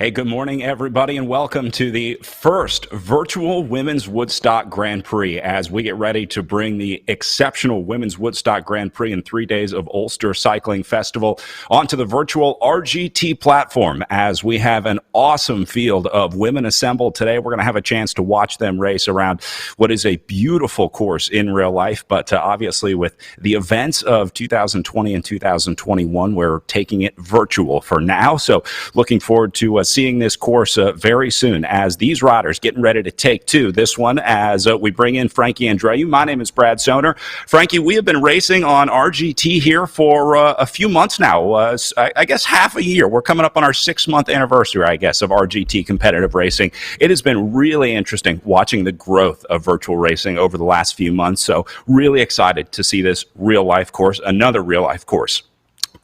Hey, good morning, everybody, and welcome to the first virtual Women's Woodstock Grand Prix as we get ready to bring the exceptional Women's Woodstock Grand Prix and 3 days of Ulster Cycling Festival onto the virtual RGT platform as we have an awesome field of women assembled today. We're going to have a chance to watch them race around what is a beautiful course in real life, but obviously with the events of 2020 and 2021, we're taking it virtual for now. So looking forward to seeing this course very soon as these riders getting ready to take to this one as we bring in Frankie Andreu. My name is Brad Soner. Frankie, we have been racing on RGT here for a few months now, I guess half a year. We're coming up on our 6-month anniversary, I guess, of RGT competitive racing. It has been really interesting watching the growth of virtual racing over the last few months. So really excited to see this real life course, another real life course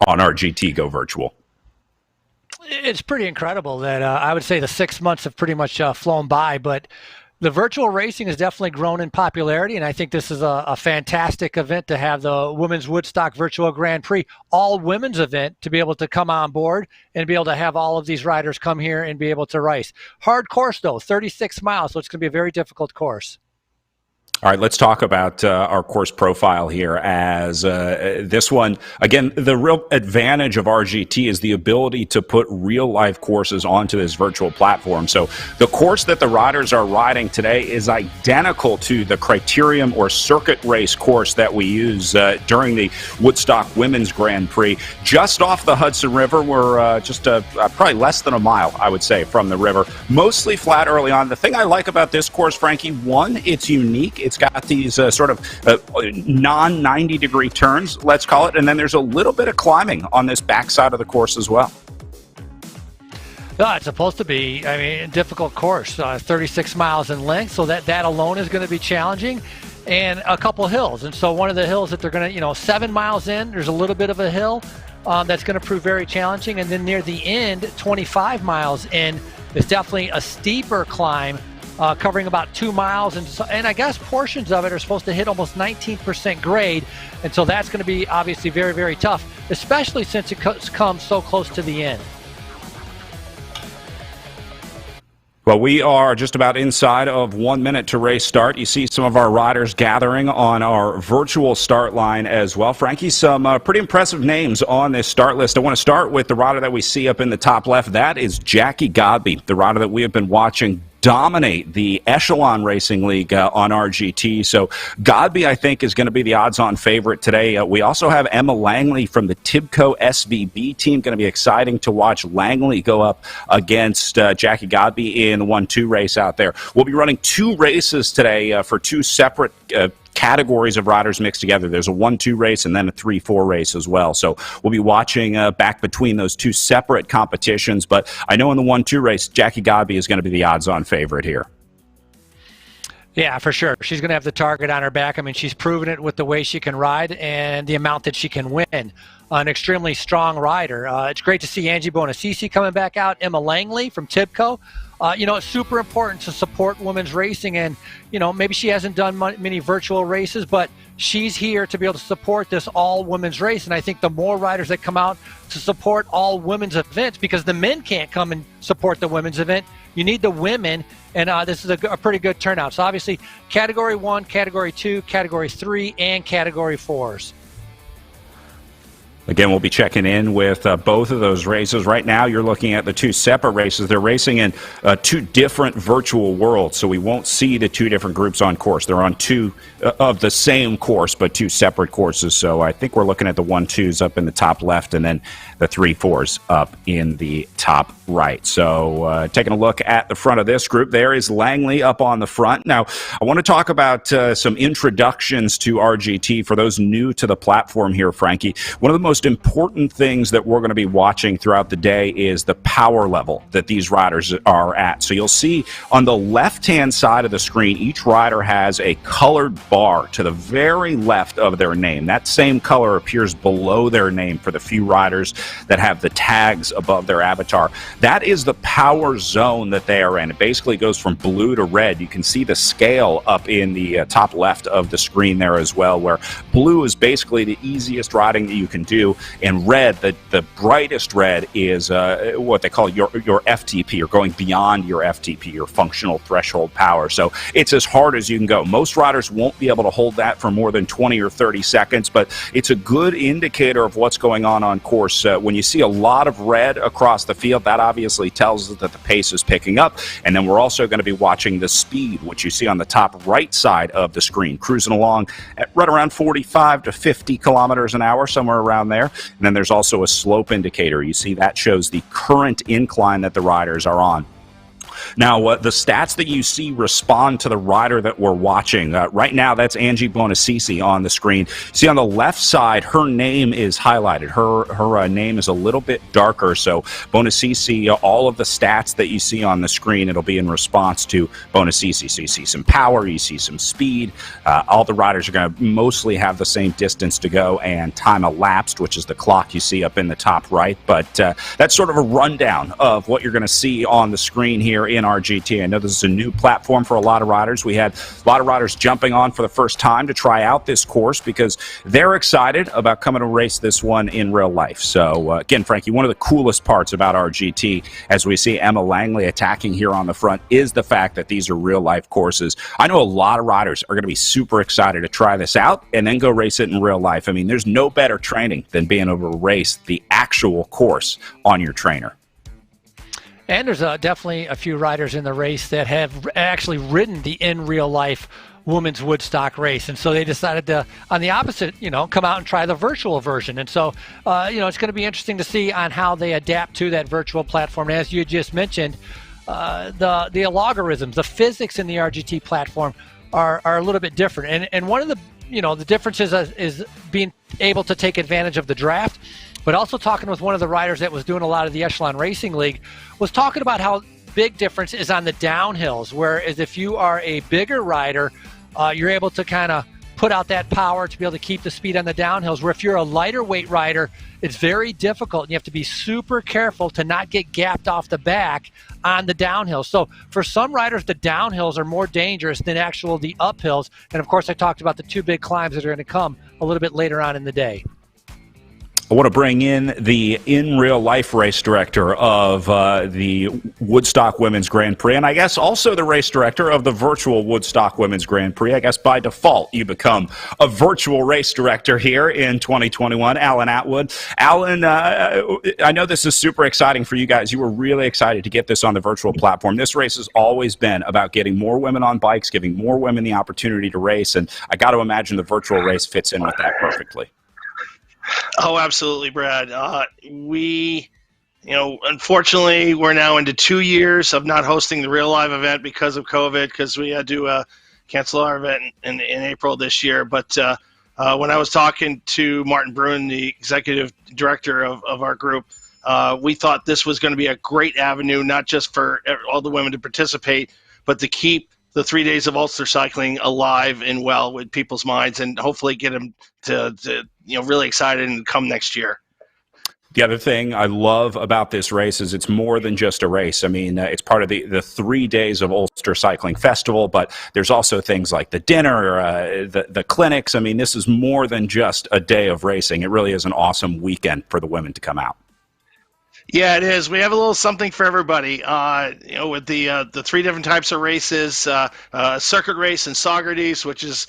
on RGT go virtual. It's pretty incredible that I would say the 6 months have pretty much flown by, but the virtual racing has definitely grown in popularity, and I think this is a fantastic event to have the Women's Woodstock Virtual Grand Prix, all women's event, to be able to come on board and be able to have all of these riders come here and be able to race. Hard course, though, 36 miles, so it's going to be a very difficult course. All right, let's talk about our course profile here as this one. Again, the real advantage of RGT is the ability to put real-life courses onto this virtual platform. So the course that the riders are riding today is identical to the criterium or circuit race course that we use during the Woodstock Women's Grand Prix. Just off the Hudson River, we're just probably less than a mile, I would say, from the river. Mostly flat early on. The thing I like about this course, Frankie, one, it's unique. It's got these sort of non-90 degree turns, let's call it, and then there's a little bit of climbing on this backside of the course as well. It's supposed to be, a difficult course, 36 miles in length, so that alone is going to be challenging, and a couple hills. And so one of the hills that they're going to, 7 miles in, there's a little bit of a hill that's going to prove very challenging, and then near the end, 25 miles in, is definitely a steeper climb, covering about 2 miles, and I guess portions of it are supposed to hit almost 19% grade, and so that's going to be obviously very, very tough, especially since it comes so close to the end. Well, we are just about inside of 1 minute to race start. You see some of our riders gathering on our virtual start line as well. Frankie, some pretty impressive names on this start list. I want to start with the rider that we see up in the top left. That is Jackie Godby, the rider that we have been watching dominate the Echelon Racing League on RGT. So Godby, I think, is going to be the odds-on favorite today. We also have Emma Langley from the Tibco SVB team. Going to be exciting to watch Langley go up against Jackie Godby in the 1-2 race out there. We'll be running 2 races today for 2 separate categories of riders mixed together. There's a 1-2 race and then a 3-4 race as well. So we'll be watching back between those 2 separate competitions. But I know in the 1-2 race, Jackie Godby is going to be the odds-on favorite here. Yeah, for sure. She's going to have the target on her back. She's proven it with the way she can ride and the amount that she can win. An extremely strong rider. It's great to see Angie Bonacisi coming back out. Emma Langley from Tibco. It's super important to support women's racing, and maybe she hasn't done many virtual races, but she's here to be able to support this all women's race. And I think the more riders that come out to support all women's events, because the men can't come and support the women's event, you need the women, and this is a pretty good turnout. So obviously category 1, category 2, category 3, and category 4s. Again, we'll be checking in with both of those races. Right now, you're looking at the 2 separate races. They're racing in 2 different virtual worlds, so we won't see the 2 different groups on course. They're on 2 of the same course, but 2 separate courses. So I think we're looking at the 1-2s up in the top left and then the 3-4s up in the top right. So taking a look at the front of this group, there is Langley up on the front. Now, I want to talk about some introductions to RGT for those new to the platform here, Frankie. One of the most important things that we're going to be watching throughout the day is the power level that these riders are at. So you'll see on the left-hand side of the screen, each rider has a colored bar to the very left of their name. That same color appears below their name for the few riders that have the tags above their avatar. That is the power zone that they are in. It basically goes from blue to red. You can see the scale up in the top left of the screen there as well, where blue is basically the easiest riding that you can do. blue, and red, the brightest red is what they call your FTP, or going beyond your FTP, your functional threshold power. So it's as hard as you can go. Most riders won't be able to hold that for more than 20 or 30 seconds, but it's a good indicator of what's going on course. When you see a lot of red across the field, that obviously tells us that the pace is picking up. And then we're also going to be watching the speed, which you see on the top right side of the screen, cruising along at right around 45 to 50 kilometers an hour, somewhere around there. And then there's also a slope indicator. You see that shows the current incline that the riders are on. Now, the stats that you see respond to the rider that we're watching. Right now, that's Angie Bonacisi on the screen. See on the left side, her name is highlighted. Her name is a little bit darker. So Bonacisi, all of the stats that you see on the screen, it'll be in response to Bonacisi. So you see some power, you see some speed. All the riders are going to mostly have the same distance to go, and time elapsed, which is the clock you see up in the top right. But that's sort of a rundown of what you're going to see on the screen here in RGT. I know this is a new platform for a lot of riders. We had a lot of riders jumping on for the first time to try out this course because they're excited about coming to race this one in real life. So again, Frankie, one of the coolest parts about RGT, as we see Emma Langley attacking here on the front, is the fact that these are real life courses. I know a lot of riders are going to be super excited to try this out and then go race it in real life. I mean, there's no better training than being able to race the actual course on your trainer. And there's definitely a few riders in the race that have actually ridden the in real life women's Woodstock race. And so they decided to, on the opposite, come out and try the virtual version. And so, it's going to be interesting to see on how they adapt to that virtual platform. And as you just mentioned, the logarithms, the physics in the RGT platform are a little bit different. And one of the differences is being able to take advantage of the draft. But also talking with one of the riders that was doing a lot of the Echelon Racing League, was talking about how big difference is on the downhills, whereas if you are a bigger rider, you're able to kind of put out that power to be able to keep the speed on the downhills, where if you're a lighter weight rider, it's very difficult. And you have to be super careful to not get gapped off the back on the downhill. So for some riders, the downhills are more dangerous than the uphills. And of course, I talked about the two big climbs that are going to come a little bit later on in the day. I want to bring in the in-real-life race director of the Woodstock Women's Grand Prix, and I guess also the race director of the virtual Woodstock Women's Grand Prix. I guess by default, you become a virtual race director here in 2021, Alan Atwood. Alan, I know this is super exciting for you guys. You were really excited to get this on the virtual platform. This race has always been about getting more women on bikes, giving more women the opportunity to race, and I got to imagine the virtual race fits in with that perfectly. Oh, absolutely, Brad. Unfortunately, we're now into 2 years of not hosting the real live event because of COVID, because we had to cancel our event in April this year. But when I was talking to Martin Bruin, the executive director of our group, we thought this was going to be a great avenue, not just for all the women to participate, but to keep the 3 days of Ulster cycling alive and well with people's minds, and hopefully get them to really excited and come next year. The other thing I love about this race is it's more than just a race. I mean, it's part of the 3 days of Ulster Cycling Festival, but there's also things like the dinner, the clinics. I mean, this is more than just a day of racing. It really is an awesome weekend for the women to come out. Yeah, it is. We have a little something for everybody. With the three different types of races, circuit race in Saugerties, which is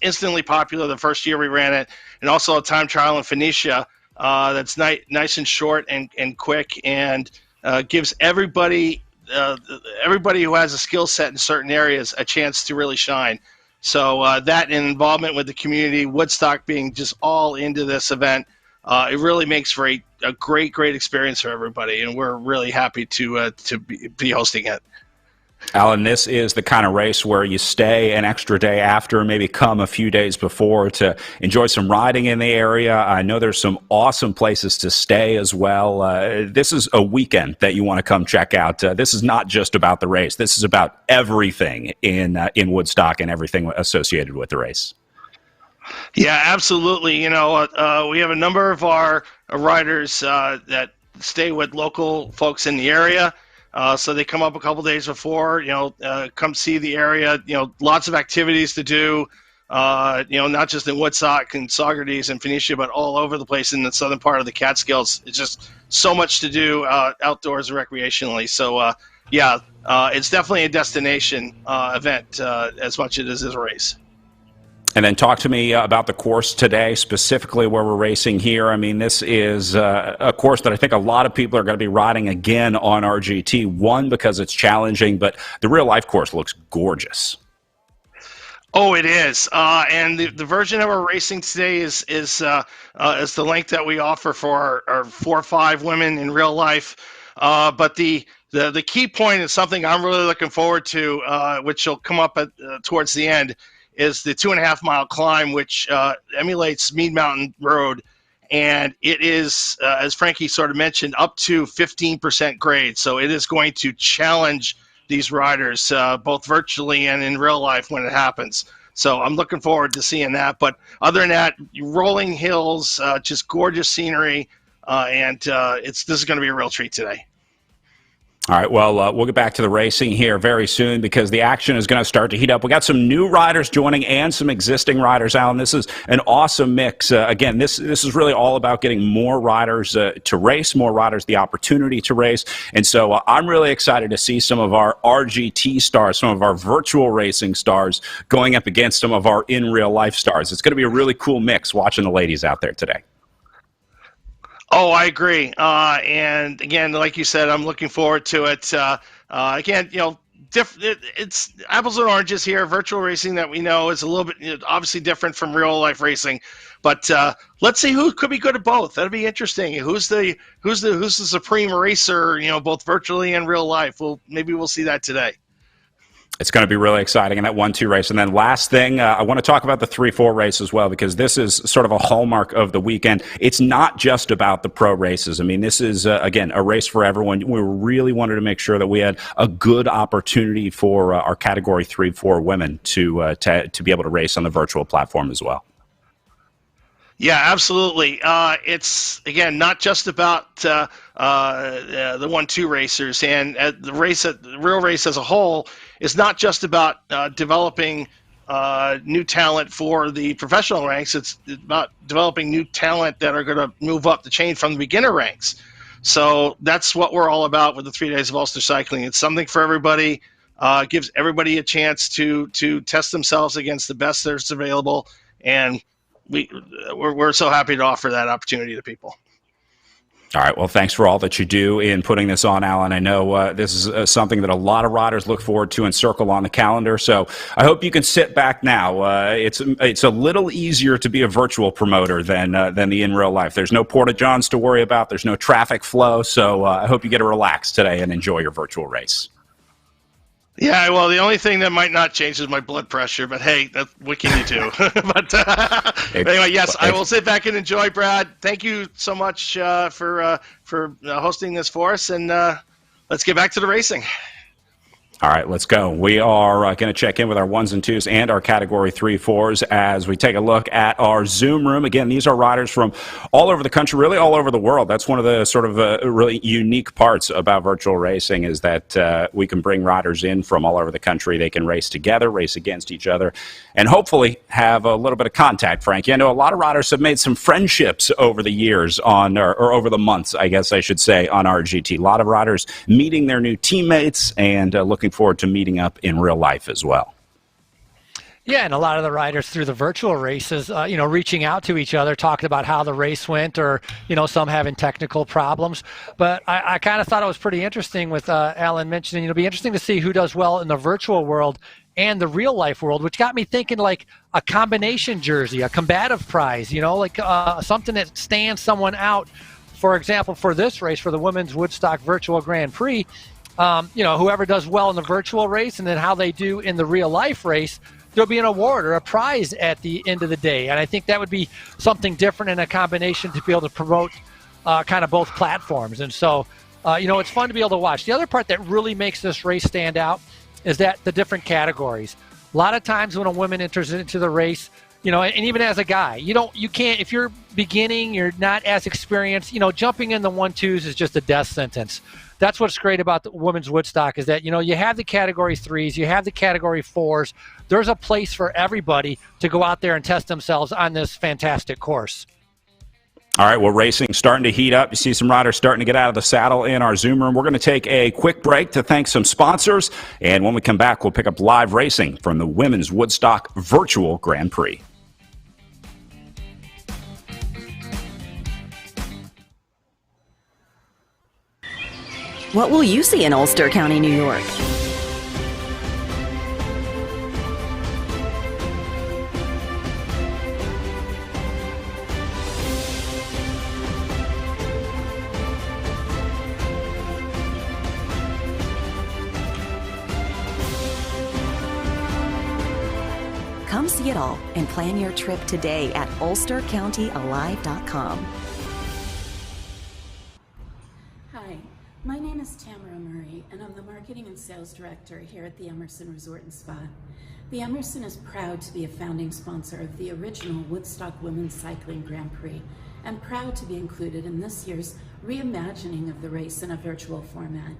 instantly popular the first year we ran it, and also a time trial in Phoenicia that's nice and short and quick, and gives everybody who has a skill set in certain areas a chance to really shine. So that and involvement with the community, Woodstock being just all into this event, it really makes for a great experience for everybody, and we're really happy to be hosting it. Alan, this is the kind of race where you stay an extra day after, maybe come a few days before to enjoy some riding in the area. I know there's some awesome places to stay as well. This is a weekend that you want to come check out. This is not just about the race. This is about everything in Woodstock and everything associated with the race. Yeah, absolutely. We have a number of our riders that stay with local folks in the area. So they come up a couple days before, come see the area, lots of activities to do, not just in Woodstock and Saugerties and Phoenicia, but all over the place in the southern part of the Catskills. It's just so much to do outdoors and recreationally. So, it's definitely a destination event as much as it is a race. And then talk to me about the course today, specifically where we're racing here. I mean, this is a course that I think a lot of people are going to be riding again on RGT. One, because it's challenging, but the real life course looks gorgeous. Oh, it is, and the version that we're racing today is the length that we offer for our 4 or 5 women in real life. But the key point is something I'm really looking forward to, which will come up towards the end, is the 2.5 mile climb, which emulates Mead Mountain Road, and it is, as Frankie sort of mentioned, up to 15% grade. So it is going to challenge these riders, both virtually and in real life when it happens. So I'm looking forward to seeing that. But other than that, rolling hills, just gorgeous scenery, and this is going to be a real treat today. All right, well, we'll get back to the racing here very soon because the action is going to start to heat up. We got some new riders joining and some existing riders, Alan. This is an awesome mix. Again, this is really all about getting more riders to race, more riders the opportunity to race. And so I'm really excited to see some of our RGT stars, some of our virtual racing stars going up against some of our in real life stars. It's going to be a really cool mix watching the ladies out there today. Oh, I agree. And again, like you said, I'm looking forward to it. Again, it's apples and oranges here. Virtual racing that we know is a little bit obviously different from real life racing, but let's see who could be good at both. That'll be interesting. Who's the supreme racer? Both virtually and real life. Maybe we'll see that today. It's going to be really exciting in that 1-2 race. And then last thing, I want to talk about the 3-4 race as well, because this is sort of a hallmark of the weekend. It's not just about the pro races. I mean, this is, again, a race for everyone. We really wanted to make sure that we had a good opportunity for our Category 3-4 women to be able to race on the virtual platform as well. Yeah, absolutely. It's, again, not just about the 1-2 racers, and the real race as a whole is not just about developing new talent for the professional ranks. It's about developing new talent that are going to move up the chain from the beginner ranks. So that's what we're all about with the 3 days of Ulster cycling. It's something for everybody. Gives everybody a chance to test themselves against the best that's available, and we're so happy to offer that opportunity to people. All right. Well, thanks for all that you do in putting this on, Alan. I know this is something that a lot of riders look forward to and circle on the calendar. So I hope you can sit back now. It's a little easier to be a virtual promoter than the in real life. There's no porta-johns to worry about. There's no traffic flow. So I hope you get to relax today and enjoy your virtual race. Yeah, well, the only thing that might not change is my blood pressure, but hey, what can you do? But anyway, yes, I will sit back and enjoy, Brad. Thank you so much for hosting this for us, and let's get back to the racing. All right, let's go. We are going to check in with our 1s and 2s and our Category 3-4s as we take a look at our Zoom room. Again, these are riders from all over the country, really all over the world. That's one of the sort of really unique parts about virtual racing is that we can bring riders in from all over the country. They can race together, race against each other, and hopefully have a little bit of contact, Frankie. I know a lot of riders have made some friendships over the years or over the months, I guess I should say, on RGT. A lot of riders meeting their new teammates and looking forward to meeting up in real life as well. Yeah, and a lot of the riders through the virtual races, reaching out to each other, talking about how the race went, or, some having technical problems. But I kind of thought it was pretty interesting with Alan mentioning, it'll be interesting to see who does well in the virtual world and the real life world, which got me thinking like a combination jersey, a combative prize, something that stands someone out. For example, for this race, for the Women's Woodstock Virtual Grand Prix, whoever does well in the virtual race and then how they do in the real life race, there'll be an award or a prize at the end of the day. And I think that would be something different in a combination to be able to promote kind of both platforms. And so, it's fun to be able to watch. The other part that really makes this race stand out is that the different categories. A lot of times when a woman enters into the race, And even as a guy, you can't, if you're beginning, you're not as experienced, jumping in the 1-2s is just a death sentence. That's what's great about the women's Woodstock is that, you have the category 3s, you have the category 4s. There's a place for everybody to go out there and test themselves on this fantastic course. All right, well, racing starting to heat up. You see some riders starting to get out of the saddle in our Zoom room. We're going to take a quick break to thank some sponsors. And when we come back, we'll pick up live racing from the Women's Woodstock Virtual Grand Prix. What will you see in Ulster County, New York? Come see it all and plan your trip today at ulstercountyalive.com. Hi, my name is Tamara Murray, and I'm the Marketing and Sales Director here at the Emerson Resort and Spa. The Emerson is proud to be a founding sponsor of the original Woodstock Women's Cycling Grand Prix, and proud to be included in this year's reimagining of the race in a virtual format.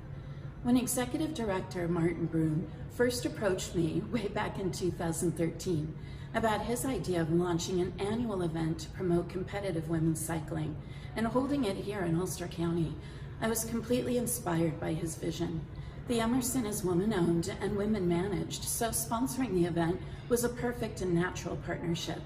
When Executive Director Martin Brune first approached me way back in 2013 about his idea of launching an annual event to promote competitive women's cycling and holding it here in Ulster County, I was completely inspired by his vision. The Emerson is woman-owned and women-managed, so sponsoring the event was a perfect and natural partnership.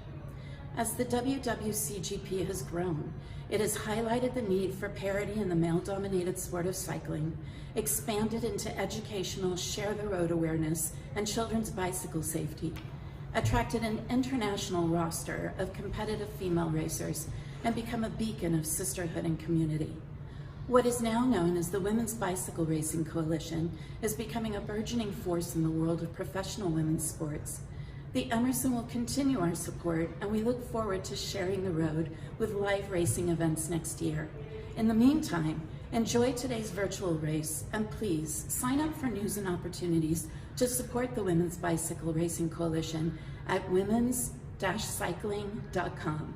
As the WWCGP has grown, it has highlighted the need for parity in the male-dominated sport of cycling, expanded into educational share-the-road awareness and children's bicycle safety, attracted an international roster of competitive female racers, and become a beacon of sisterhood and community. What is now known as the Women's Bicycle Racing Coalition is becoming a burgeoning force in the world of professional women's sports. The Emerson will continue our support, and we look forward to sharing the road with live racing events next year. In the meantime, enjoy today's virtual race, and please sign up for news and opportunities to support the Women's Bicycle Racing Coalition at womens-cycling.com.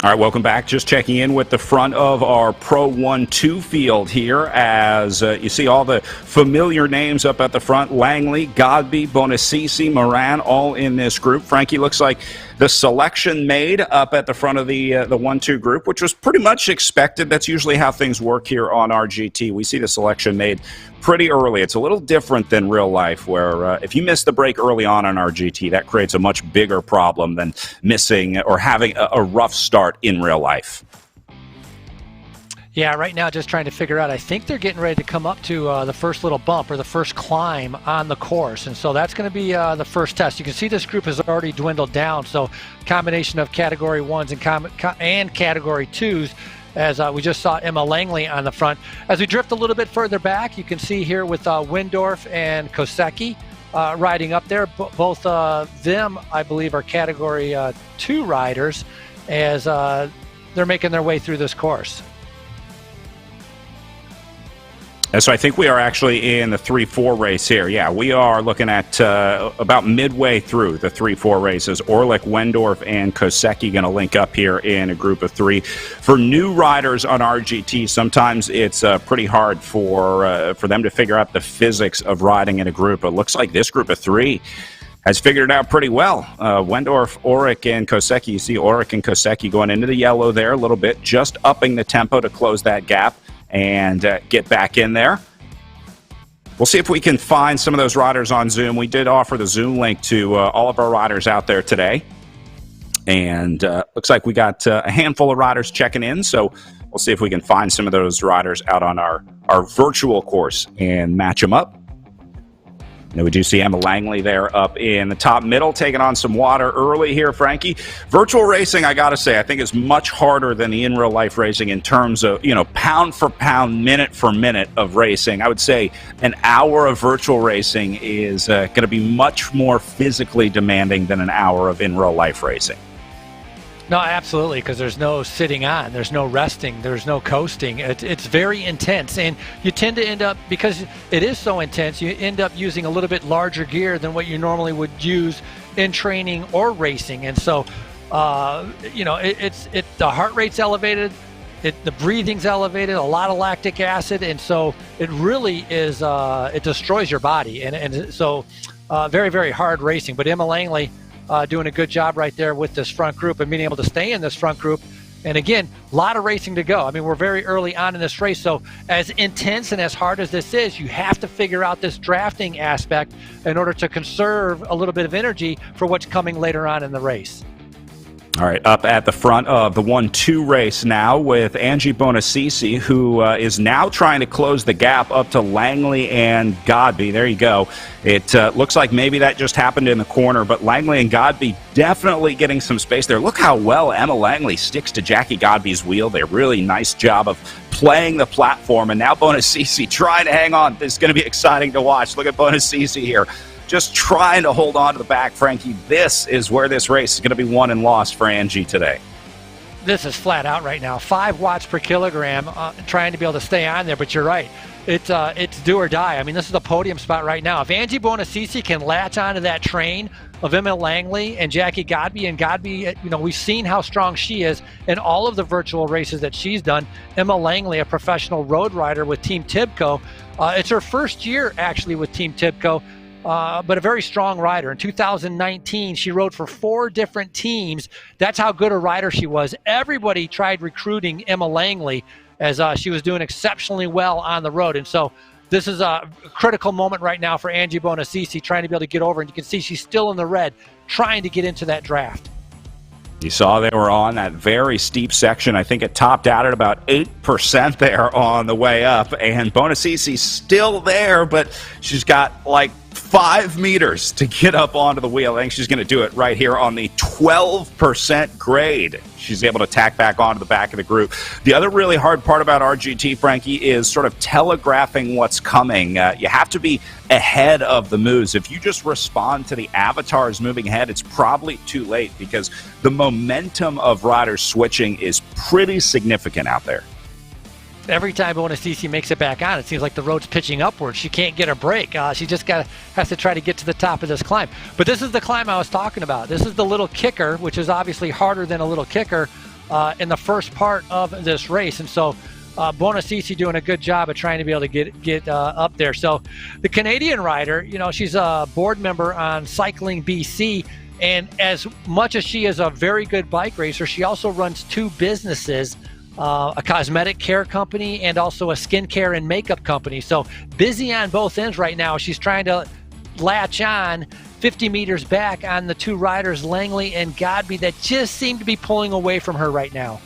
All right, welcome back. Just checking in with the front of our Pro 1-2 field here as you see all the familiar names up at the front. Langley, Godby, Bonacici, Moran, all in this group. Frankie, looks like the selection made up at the front of the 1-2 group, which was pretty much expected. That's usually how things work here on RGT. We see the selection made pretty early. It's a little different than real life, where if you miss the break early on RGT, that creates a much bigger problem than missing or having a rough start in real life. Yeah, right now just trying to figure out, I think they're getting ready to come up to the first little bump or the first climb on the course. And so that's going to be the first test. You can see this group has already dwindled down. So combination of category 1s and category 2s, as we just saw Emma Langley on the front. As we drift a little bit further back, you can see here with Windorf and Kosecki riding up there. Both them, I believe, are category 2 riders as they're making their way through this course. And so I think we are actually in the 3-4 race here. Yeah, we are looking at about midway through the 3-4 races. Orlik, Wendorf, and Kosecki going to link up here in a group of 3. For new riders on RGT, sometimes it's pretty hard for them to figure out the physics of riding in a group. It looks like this group of 3 has figured it out pretty well. Wendorf, Orlik, and Kosecki. You see Orlik and Kosecki going into the yellow there a little bit, just upping the tempo to close that gap and get back in there. We'll see if we can find some of those riders on Zoom. We did offer the Zoom link to all of our riders out there today. And looks like we got a handful of riders checking in. So we'll see if we can find some of those riders out on our virtual course and match them up. Then we do see Emma Langley there up in the top middle, taking on some water early here, Frankie. Virtual racing, I got to say, I think is much harder than the in real life racing in terms of, pound for pound, minute for minute of racing. I would say an hour of virtual racing is going to be much more physically demanding than an hour of in real life racing. No, absolutely, because there's no sitting on, there's no resting, there's no coasting. It's very intense, and you tend to end up, because it is so intense, you end up using a little bit larger gear than what you normally would use in training or racing. And so, the heart rate's elevated, the breathing's elevated, a lot of lactic acid, and so it really is, it destroys your body. And so very, very hard racing. But Emma Langley, doing a good job right there with this front group and being able to stay in this front group. And again, a lot of racing to go. I mean, we're very early on in this race, so as intense and as hard as this is, you have to figure out this drafting aspect in order to conserve a little bit of energy for what's coming later on in the race. All right, up at the front of the 1-2 race now with Angie Bonacisi, who is now trying to close the gap up to Langley and Godby. There you go. It looks like maybe that just happened in the corner, but Langley and Godby definitely getting some space there. Look how well Emma Langley sticks to Jackie Godby's wheel. They really nice job of playing the platform, and now Bonacisi trying to hang on. This is going to be exciting to watch. Look at Bonacisi here, just trying to hold on to the back, Frankie. This is where this race is going to be won and lost for Angie today. This is flat out right now. 5 watts per kilogram, trying to be able to stay on there. But you're right. It's do or die. I mean, this is a podium spot right now. If Angie Bonacisi can latch onto that train of Emma Langley and Jackie Godby, and Godby, we've seen how strong she is in all of the virtual races that she's done. Emma Langley, a professional road rider with Team Tibco. It's her first year actually with Team Tibco. But a very strong rider. In 2019, she rode for 4 different teams. That's how good a rider she was. Everybody tried recruiting Emma Langley as she was doing exceptionally well on the road. And so this is a critical moment right now for Angie Bonacisi, trying to be able to get over. And you can see she's still in the red, trying to get into that draft. You saw they were on that very steep section. I think it topped out at about 8% there on the way up. And Bonacisi's still there, but she's got like 5 meters to get up onto the wheel. I think she's going to do it right here on the 12% grade. She's able to tack back onto the back of the group. The other really hard part about RGT, Frankie, is sort of telegraphing what's coming. You have to be ahead of the moves. If you just respond to the avatars moving ahead, it's probably too late because the momentum of riders switching is pretty significant out there. Every time Bonacisi makes it back on, it seems like the road's pitching upwards. She can't get a break. She just has to try to get to the top of this climb. But this is the climb I was talking about. This is the little kicker, which is obviously harder than a little kicker in the first part of this race. And so Bonacisi doing a good job of trying to be able to get up there. So the Canadian rider, she's a board member on Cycling BC. And as much as she is a very good bike racer, she also runs 2 businesses, a cosmetic care company and also a skincare and makeup company. So busy on both ends right now. She's trying to latch on 50 meters back on the 2 riders, Langley and Godby, that just seem to be pulling away from her right now.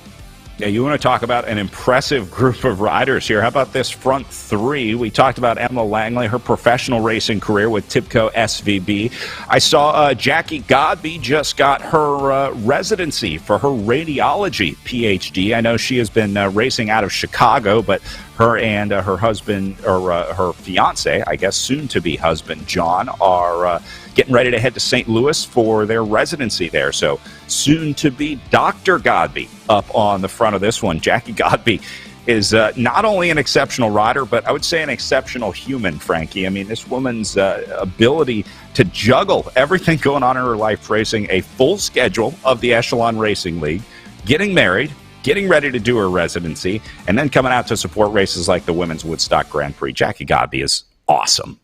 Yeah, you want to talk about an impressive group of riders here. How about this front 3? We talked about Emma Langley, her professional racing career with Tibco SVB. I saw Jackie Godby just got her residency for her radiology PhD. I know she has been racing out of Chicago, but her and her husband, or her fiance, I guess soon-to-be husband, John, are getting ready to head to St. Louis for their residency there. So soon to be Dr. Godby up on the front of this one. Jackie Godby is not only an exceptional rider, but I would say an exceptional human, Frankie. I mean, this woman's ability to juggle everything going on in her life, racing a full schedule of the Echelon Racing League, getting married, getting ready to do her residency, and then coming out to support races like the Women's Woodstock Grand Prix. Jackie Godby is awesome.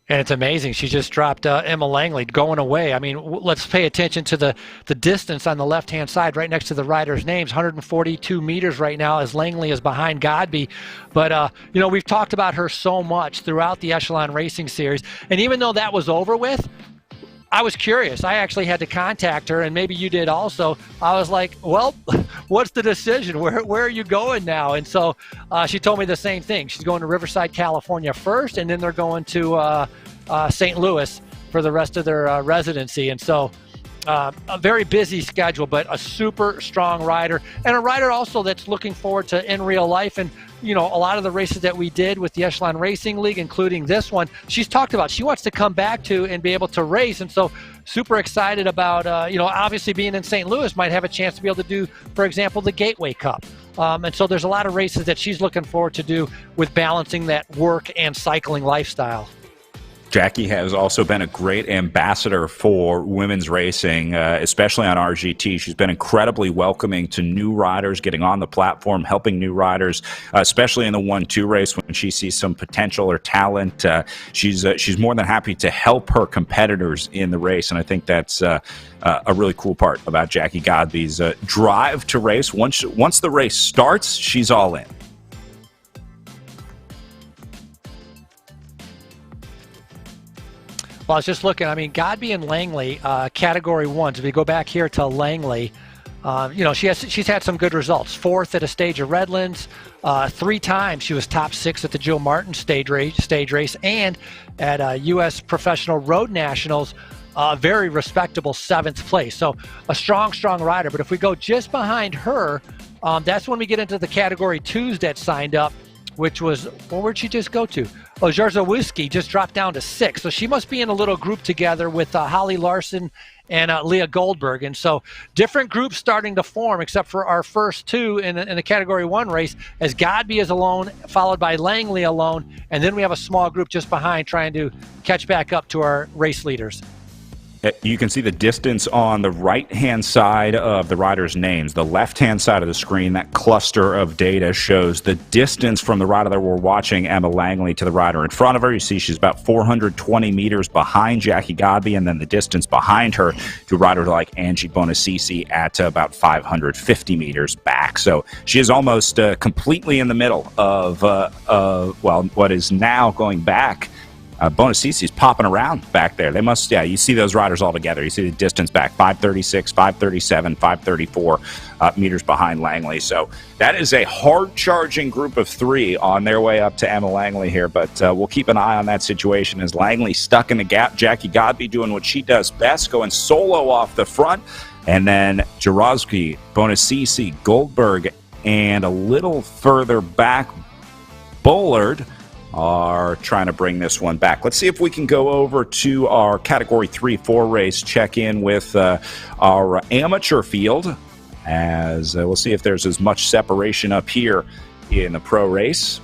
And it's amazing. She just dropped Emma Langley going away. I mean, let's pay attention to the distance on the left-hand side right next to the riders' names, 142 meters right now as Langley is behind Godby. But, we've talked about her so much throughout the Echelon Racing Series. And even though that was over with, I was curious. I actually had to contact her, and maybe you did also. I was like, well, what's the decision? Where are you going now? And so she told me the same thing. She's going to Riverside, California first, and then they're going to St. Louis for the rest of their residency. And so a very busy schedule, but a super strong rider, and a rider also that's looking forward to in real life. And a lot of the races that we did with the Echelon Racing League, including this one, she's talked about she wants to come back to and be able to race. And so super excited about, obviously being in St. Louis might have a chance to be able to do, for example, the Gateway Cup. And so there's a lot of races that she's looking forward to do with balancing that work and cycling lifestyle. Jackie has also been a great ambassador for women's racing, especially on RGT. She's been incredibly welcoming to new riders, getting on the platform, helping new riders, especially in the 1-2 race when she sees some potential or talent. She's more than happy to help her competitors in the race, and I think that's a really cool part about Jackie Godby's drive to race. Once the race starts, she's all in. Well, I was just looking. I mean, Godby and Langley, Category 1. So we go back here to Langley. She's had some good results. 4th at a stage of Redlands. 3 times she was top 6 at the Joe Martin stage race, and at U.S. Professional Road Nationals, very respectable 7th place. So a strong rider. But if we go just behind her, that's when we get into the Category 2s that signed up, which was, where'd she just go to? Oh, Jarzowski just dropped down to 6. So she must be in a little group together with Holly Larson and Leah Goldberg. And so different groups starting to form, except for our first 2 in the Category 1 race, as Godby is alone, followed by Langley alone. And then we have a small group just behind trying to catch back up to our race leaders. You can see the distance on the right-hand side of the riders' names. The left-hand side of the screen, that cluster of data shows the distance from the rider that we're watching, Emma Langley, to the rider in front of her. You see she's about 420 meters behind Jackie Godby, and then the distance behind her to riders like Angie Bonacisi at about 550 meters back. So she is almost completely in the middle of, what is now going back. Bonacisi's popping around back there. They must, you see those riders all together. You see the distance back, 536, 537, 534 meters behind Langley. So that is a hard-charging group of 3 on their way up to Emma Langley here, but we'll keep an eye on that situation as Langley stuck in the gap. Jackie Godby doing what she does best, going solo off the front, and then Jaworski, Bonacisi, Goldberg, and a little further back, Bullard are trying to bring this one back. Let's see if we can go over to our Category 3-4 race, check in with our amateur field, as we'll see if there's as much separation up here in the pro race.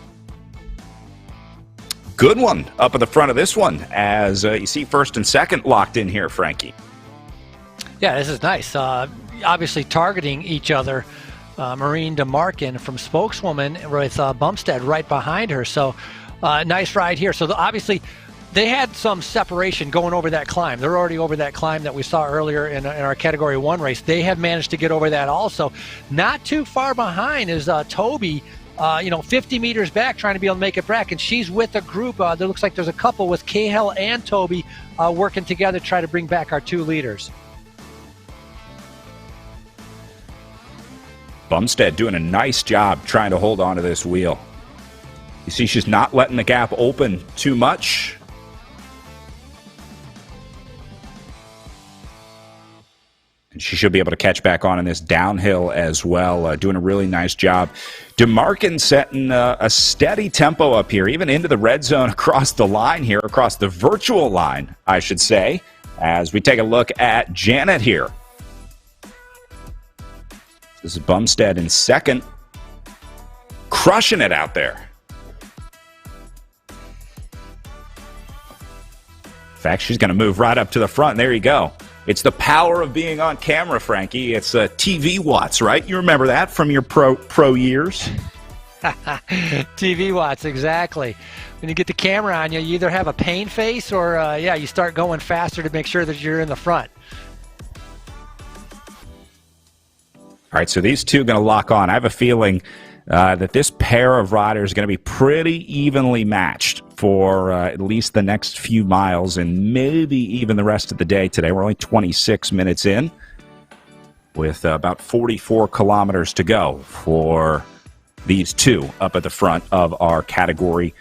Good one up at the front of this one, as you see first and second locked in here, Frankie. Yeah, this is nice. Obviously targeting each other. Maureen DeMarkin from Spokeswoman with Bumstead right behind her. So nice ride here. So obviously they had some separation going over that climb. They're already over that climb that we saw earlier in our Category 1 race. They have managed to get over that also. Not too far behind is Toby, 50 meters back, trying to be able to make it back. And she's with a group. There looks like there's a couple with Cahill and Toby working together to try to bring back our 2 leaders. Bumstead doing a nice job trying to hold on to this wheel. You see she's not letting the gap open too much. And she should be able to catch back on in this downhill as well, doing a really nice job. DeMarkin setting a steady tempo up here, even into the red zone across the line here, across the virtual line, I should say, as we take a look at Janet here. This is Bumstead in second, crushing it out there. In fact, she's going to move right up to the front. There you go. It's the power of being on camera, Frankie. It's TV watts, right? You remember that from your pro years? TV watts, exactly. When you get the camera on you, you either have a pain face or, you start going faster to make sure that you're in the front. All right, so these two are going to lock on. I have a feeling that this pair of riders is going to be pretty evenly matched for at least the next few miles and maybe even the rest of the day today. We're only 26 minutes in with about 44 kilometers to go for these two up at the front of our Category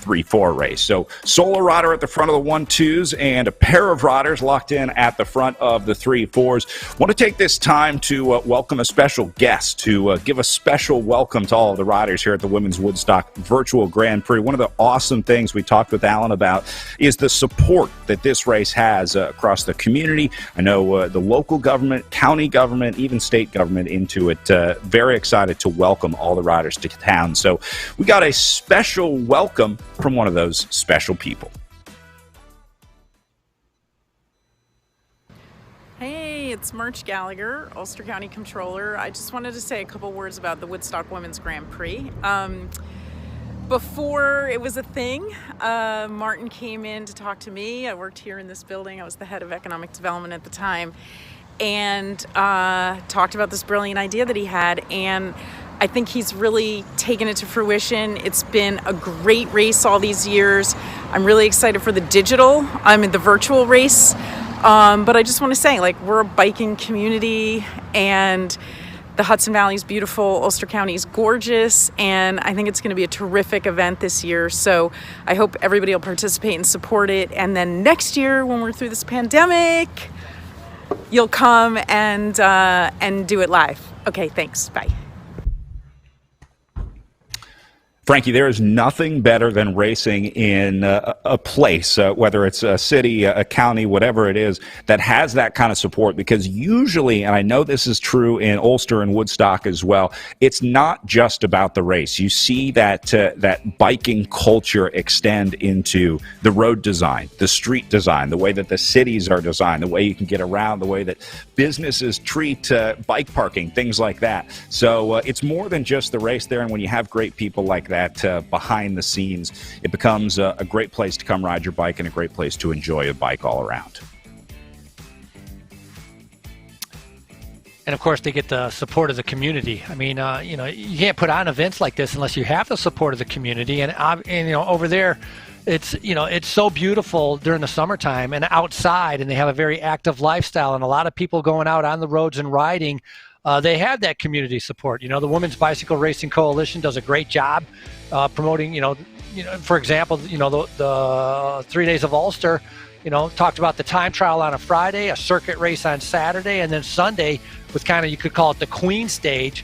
3-4 race. So solo rider at the front of the 1-2s and a pair of riders locked in at the front of the 3-4s. Want to take this time to welcome a special guest to give a special welcome to all of the riders here at the Women's Woodstock Virtual Grand Prix. One of the awesome things we talked with Alan about is the support that this race has across the community. I know the local government, county government, even state government into it. Very excited to welcome all the riders to town. So we got a special welcome from one of those special people. Hey, it's March Gallagher, Ulster County Controller. I just wanted to say a couple words about the Woodstock Women's Grand Prix. Before it was a thing, Martin came in to talk to me. I worked here in this building. I was the head of economic development at the time, and talked about this brilliant idea that he had, and I think he's really taken it to fruition. It's been a great race all these years. I'm really excited for the the virtual race. But I just want to say, like, we're a biking community, and the Hudson Valley is beautiful. Ulster County is gorgeous, and I think it's going to be a terrific event this year. So I hope everybody will participate and support it. And then next year, when we're through this pandemic, you'll come and do it live. Okay, thanks. Bye. Frankie, there is nothing better than racing in a place, whether it's a city, a county, whatever it is, that has that kind of support. Because usually, and I know this is true in Ulster and Woodstock as well, it's not just about the race. You see that that biking culture extend into the road design, the street design, the way that the cities are designed, the way you can get around, the way that businesses treat bike parking, things like that. So it's more than just the race there. And when you have great people like that behind the scenes, it becomes a great place to come ride your bike and a great place to enjoy a bike all around. And of course, they get the support of the community. I mean, you can't put on events like this unless you have the support of the community. And over there, it's so beautiful during the summertime and outside, and they have a very active lifestyle, and a lot of people going out on the roads and riding. They have that community support. The Women's Bicycle Racing Coalition does a great job promoting, for example, the 3 days of Ulster, talked about the time trial on a Friday, a circuit race on Saturday, and then Sunday with kind of, you could call it the Queen stage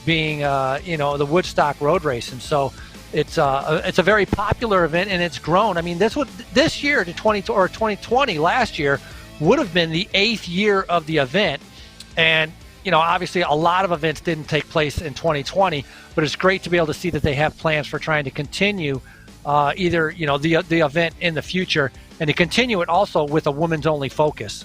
being, the Woodstock road race. And so it's a very popular event, and it's grown. I mean, this year to 2020, last year, would have been the 8th year of the event. And obviously a lot of events didn't take place in 2020, but it's great to be able to see that they have plans for trying to continue the event in the future, and to continue it also with a women's only focus.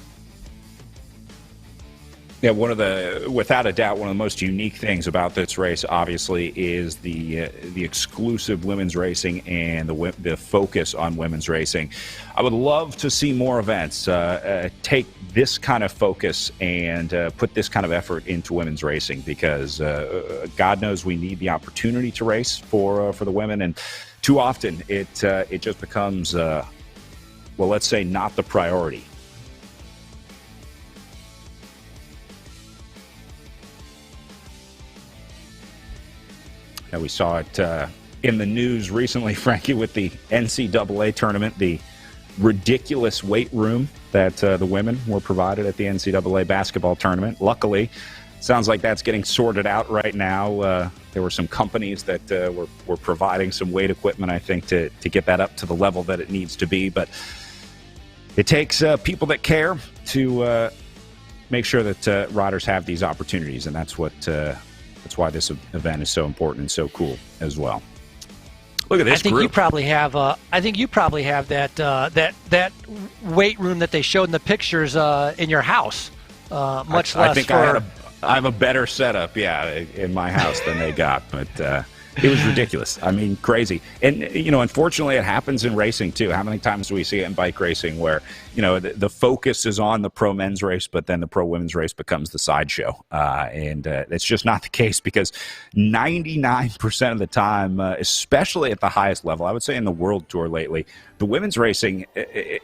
Yeah, without a doubt, one of the most unique things about this race, obviously, is the exclusive women's racing and the focus on women's racing. I would love to see more events take this kind of focus and put this kind of effort into women's racing, because God knows we need the opportunity to race for the women, and too often it just becomes, let's say, not the priority. We saw it in the news recently, Frankie, with the NCAA tournament, the ridiculous weight room that the women were provided at the NCAA basketball tournament. Luckily, sounds like that's getting sorted out right now. There were some companies that were providing some weight equipment, I think, to get that up to the level that it needs to be. But it takes people that care to make sure that riders have these opportunities, and that's why this event is so important and so cool as well. Look at this group. You probably have. I think you probably have that weight room that they showed in the pictures in your house. Much less. I think I have a better setup, in my house than they got, but it was ridiculous. I mean, crazy. And unfortunately, it happens in racing too. How many times do we see it in bike racing where the focus is on the pro men's race, but then the pro women's race becomes the sideshow? And it's just not the case, because 99% of the time, especially at the highest level, I would say in the World Tour lately, the women's racing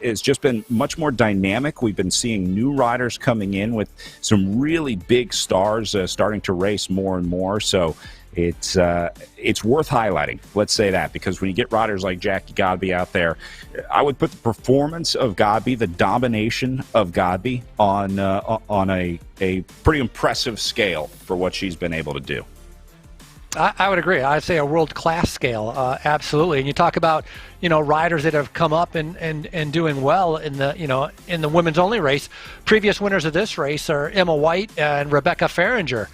has just been much more dynamic. We've been seeing new riders coming in with some really big stars starting to race more and more. So it's worth highlighting. Let's say that, because when you get riders like Jackie Godby out there, I would put the performance of Godby, the domination of Godby, on a pretty impressive scale for what she's been able to do. I would agree. I'd say a world-class scale, absolutely. And you talk about, riders that have come up and doing well in the women's only race. Previous winners of this race are Emma White and Rebecca Farringer,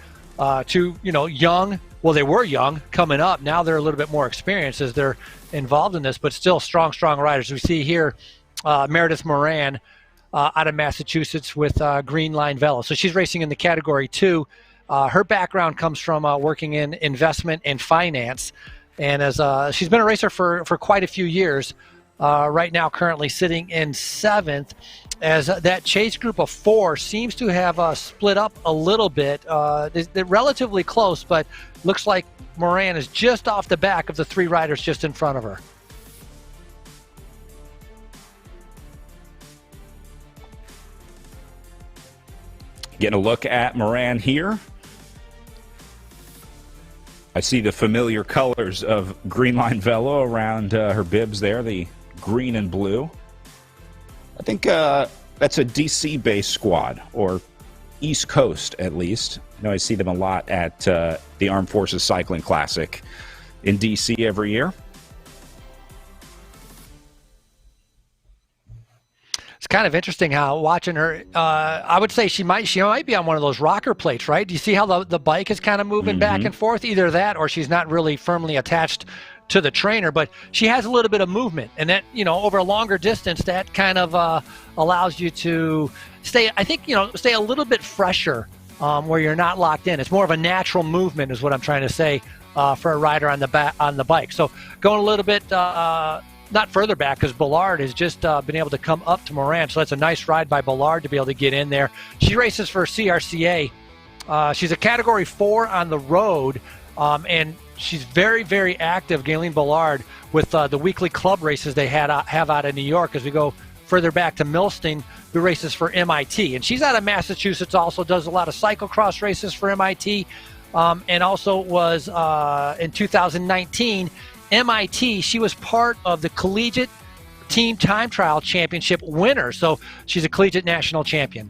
two, young. Well, they were young coming up. Now they're a little bit more experienced as they're involved in this, but still strong riders. We see here Meredith Moran out of Massachusetts with Green Line Velo. So she's racing in the Category 2. Her background comes from working in investment and finance, and as she's been a racer for quite a few years. Right now, currently sitting in 7th, as that chase group of 4 seems to have split up a little bit. They're relatively close, but looks like Moran is just off the back of the 3 riders just in front of her. Getting a look at Moran here. I see the familiar colors of Green Line Velo around her bibs there, the green and blue. I think that's a DC-based squad, or East Coast at least. I see them a lot at the Armed Forces Cycling Classic in DC every year. It's kind of interesting how watching her, I would say she might be on one of those rocker plates, right? Do you see how the bike is kind of moving back and forth? Either that or she's not really firmly attached to the trainer, but she has a little bit of movement, and that, over a longer distance, that kind of allows you to stay a little bit fresher where you're not locked in. It's more of a natural movement is what I'm trying to say for a rider on the bike. So going a little bit not further back, because Ballard has just been able to come up to Moran. So that's a nice ride by Ballard to be able to get in there. She races for CRCA. She's a Category 4 on the road, and she's very, very active, Galen Ballard, with the weekly club races they have out of New York. As we go further back to Milstein, who races for MIT. And she's out of Massachusetts, also does a lot of cyclocross races for MIT, and also was in 2019 MIT, she was part of the Collegiate Team Time Trial Championship winner. So she's a collegiate national champion.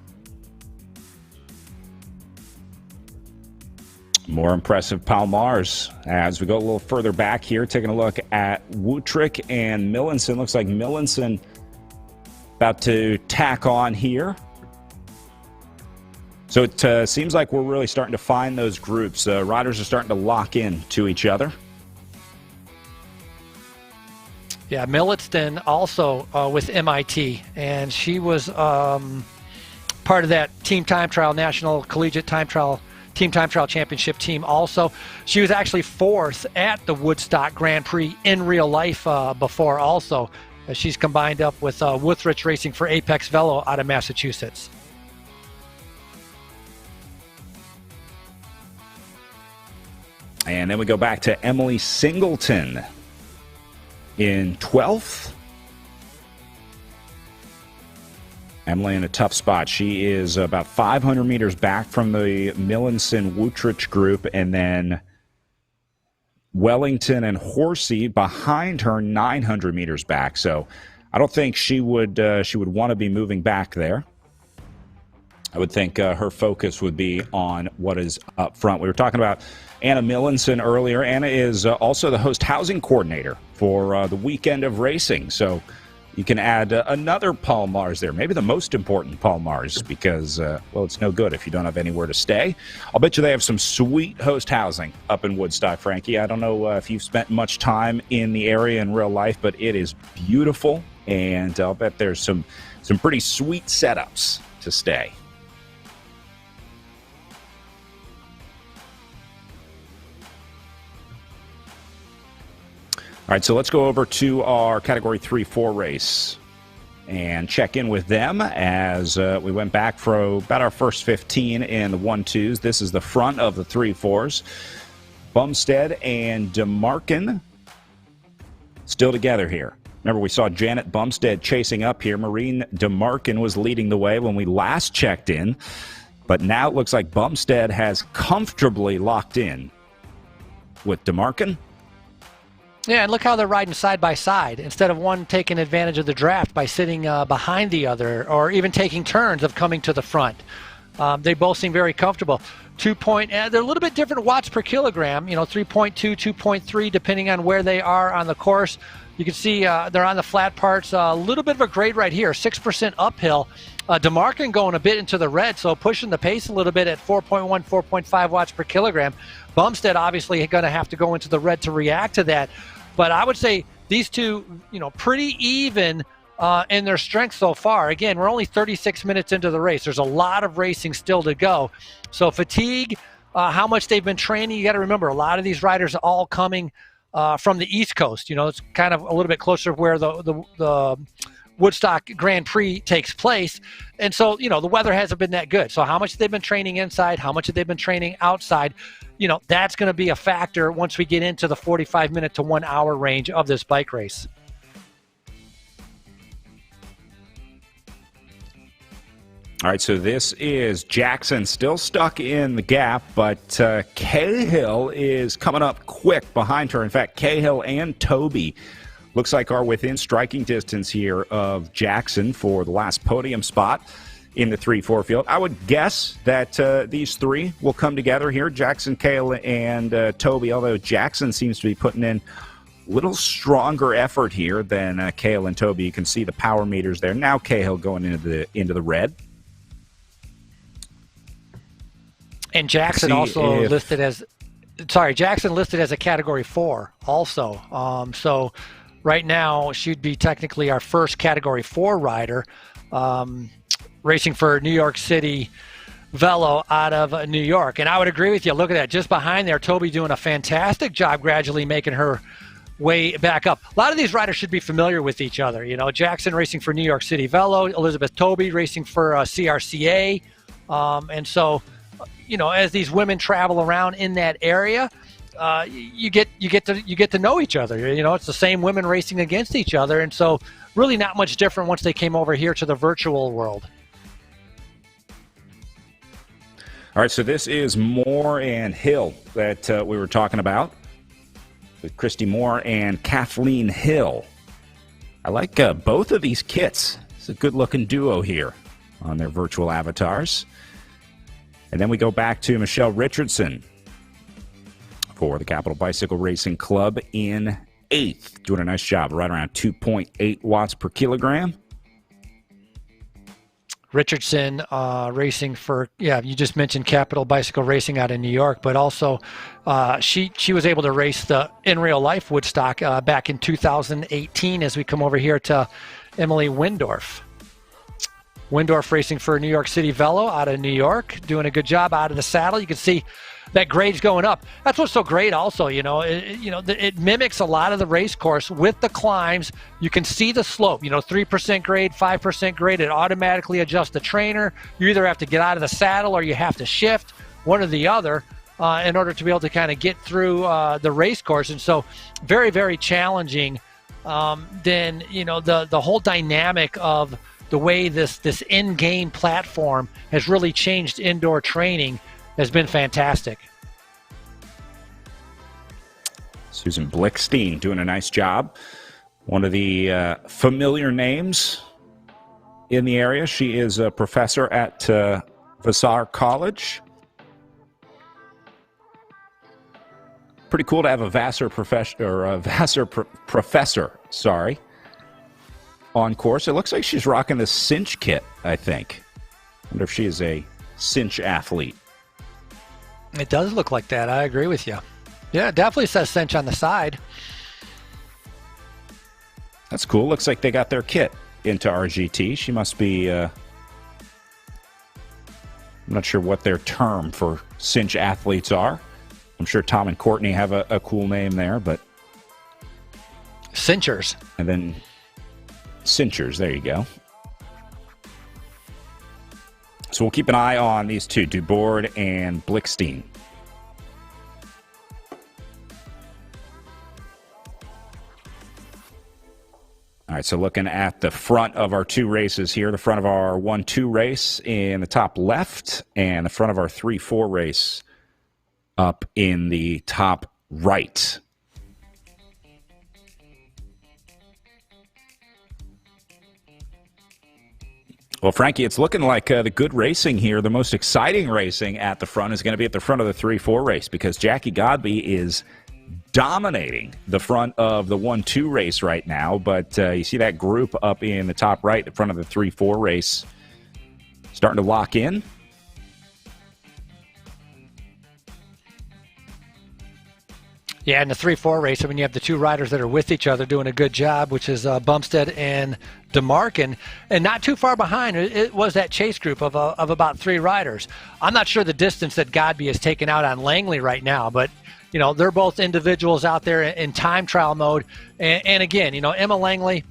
More impressive Palmars as we go a little further back here, taking a look at Wuttrick and Millinson. Looks like Millinson about to tack on here. So it seems like we're really starting to find those groups. Riders are starting to lock in to each other. Yeah, Milliston also with MIT, and she was part of that Team Time Trial National Collegiate Time Trial Team Time Trial Championship team also. She was actually 4th at the Woodstock Grand Prix in real life before also. She's combined up with Wuthrich racing for Apex Velo out of Massachusetts. And then we go back to Emily Singleton in 12th. Emily in a tough spot. She is about 500 meters back from the Millinson-Wuttrich group, and then Wellington and Horsey behind her 900 meters back. So I don't think she would want to be moving back there. I would think her focus would be on what is up front. We were talking about Anna Millinson earlier. Anna is also the host housing coordinator for the weekend of racing. So you can add another Palmars there, maybe the most important Palmars, because, well, it's no good if you don't have anywhere to stay. I'll bet you they have some sweet host housing up in Woodstock, Frankie. I don't know if you've spent much time in the area in real life, but it is beautiful, and I'll bet there's some pretty sweet setups to stay. All right, so let's go over to our Category 3-4 race and check in with them as we went back for about our first 15 in the 1-2s. This is the front of the 3-4s. Bumstead and DeMarkin still together here. Remember, we saw Janet Bumstead chasing up here. Maureen DeMarkin was leading the way when we last checked in, but now it looks like Bumstead has comfortably locked in with DeMarkin. Yeah, and look how they're riding side by side instead of one taking advantage of the draft by sitting behind the other or even taking turns of coming to the front. They both seem very comfortable. They're a little bit different watts per kilogram, 3.2, 2.3, depending on where they are on the course. You can see they're on the flat parts. A little bit of a grade right here, 6% uphill. DeMarkin going a bit into the red, so pushing the pace a little bit at 4.1, 4.5 watts per kilogram. Bumstead obviously going to have to go into the red to react to that. But I would say these two, pretty even in their strength so far. Again, we're only 36 minutes into the race. There's a lot of racing still to go. So fatigue, how much they've been training, you got to remember, a lot of these riders are all coming from the East Coast. It's kind of a little bit closer to where the Woodstock Grand Prix takes place. And so, the weather hasn't been that good. So how much have they been training inside? How much have they been training outside? That's going to be a factor once we get into the 45-minute to 1 hour range of this bike race. All right, so this is Jackson still stuck in the gap, but Cahill is coming up quick behind her. In fact, Cahill and Toby looks like are within striking distance here of Jackson for the last podium spot in the 3-4 field. I would guess that these three will come together here, Jackson, Cahill, and Toby, although Jackson seems to be putting in a little stronger effort here than Cahill and Toby. You can see the power meters there. Now Cahill going into the red. And Jackson also listed as a Category 4 also. So right now she'd be technically our first Category 4 rider, racing for New York City Velo out of New York. And I would agree with you. Look at that. Just behind there, Toby doing a fantastic job gradually making her way back up. A lot of these riders should be familiar with each other. Jackson racing for New York City Velo, Elizabeth Toby racing for CRCA. And so, as these women travel around in that area, you get to know each other. It's the same women racing against each other, and so really not much different once they came over here to the virtual world. All right, so this is Moore and Hill that we were talking about with Christy Moore and Kathleen Hill. I like both of these kits. It's a good-looking duo here on their virtual avatars. And then we go back to Michelle Richardson for the Capital Bicycle Racing Club in 8th. Doing a nice job, right around 2.8 watts per kilogram. Richardson racing for, you just mentioned Capital Bicycle Racing out in New York, but also she was able to race the in real life Woodstock back in 2018 as we come over here to Emily Windorf. Windorf racing for New York City Velo out of New York, doing a good job out of the saddle. You can see that grade's going up. That's what's so great also, it mimics a lot of the race course with the climbs. You can see the slope, 3% grade, 5% grade. It automatically adjusts the trainer. You either have to get out of the saddle or you have to shift, one or the other, in order to be able to kind of get through the race course. And so very, very challenging. Then, the whole dynamic of the way this in-game platform has really changed indoor training has been fantastic. Susan Blickstein doing a nice job. One of the familiar names in the area. She is a professor at Vassar College. Pretty cool to have a Vassar professor, on course. It looks like she's rocking the cinch kit, I think. Wonder if she is a cinch athlete. It does look like that. I agree with you. Yeah, it definitely says cinch on the side. That's cool. Looks like they got their kit into RGT. She must be, I'm not sure what their term for cinch athletes are. I'm sure Tom and Courtney have a cool name there, but... Cinchers. And then... Cinchers, there you go. So we'll keep an eye on these two, Dubord and Blickstein. All right, so looking at the front of our two races here, the front of our 1-2 race in the top left, and the front of our 3-4 race up in the top right. Well, Frankie, it's looking like the good racing here, the most exciting racing at the front is going to be at the front of the 3-4 race, because Jackie Godby is dominating the front of the 1-2 race right now. But you see that group up in the top right, the front of the 3-4 race, starting to lock in. Yeah, in the 3-4 race, I mean, you have the two riders that are with each other doing a good job, which is Bumstead and DeMarkin, and not too far behind, it was that chase group of about three riders. I'm not sure the distance that Godby is taking out on Langley right now, but, you know, they're both individuals out there in time trial mode. And again, you know, Emma Langley,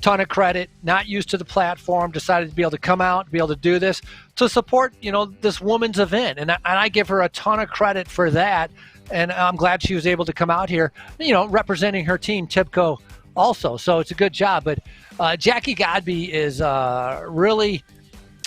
ton of credit, not used to the platform, decided to be able to come out, be able to do this, to support, you know, this woman's event. And I give her a ton of credit for that. And I'm glad she was able to come out here, you know, representing her team, TIBCO, also. So it's a good job. But Jackie Godby is really,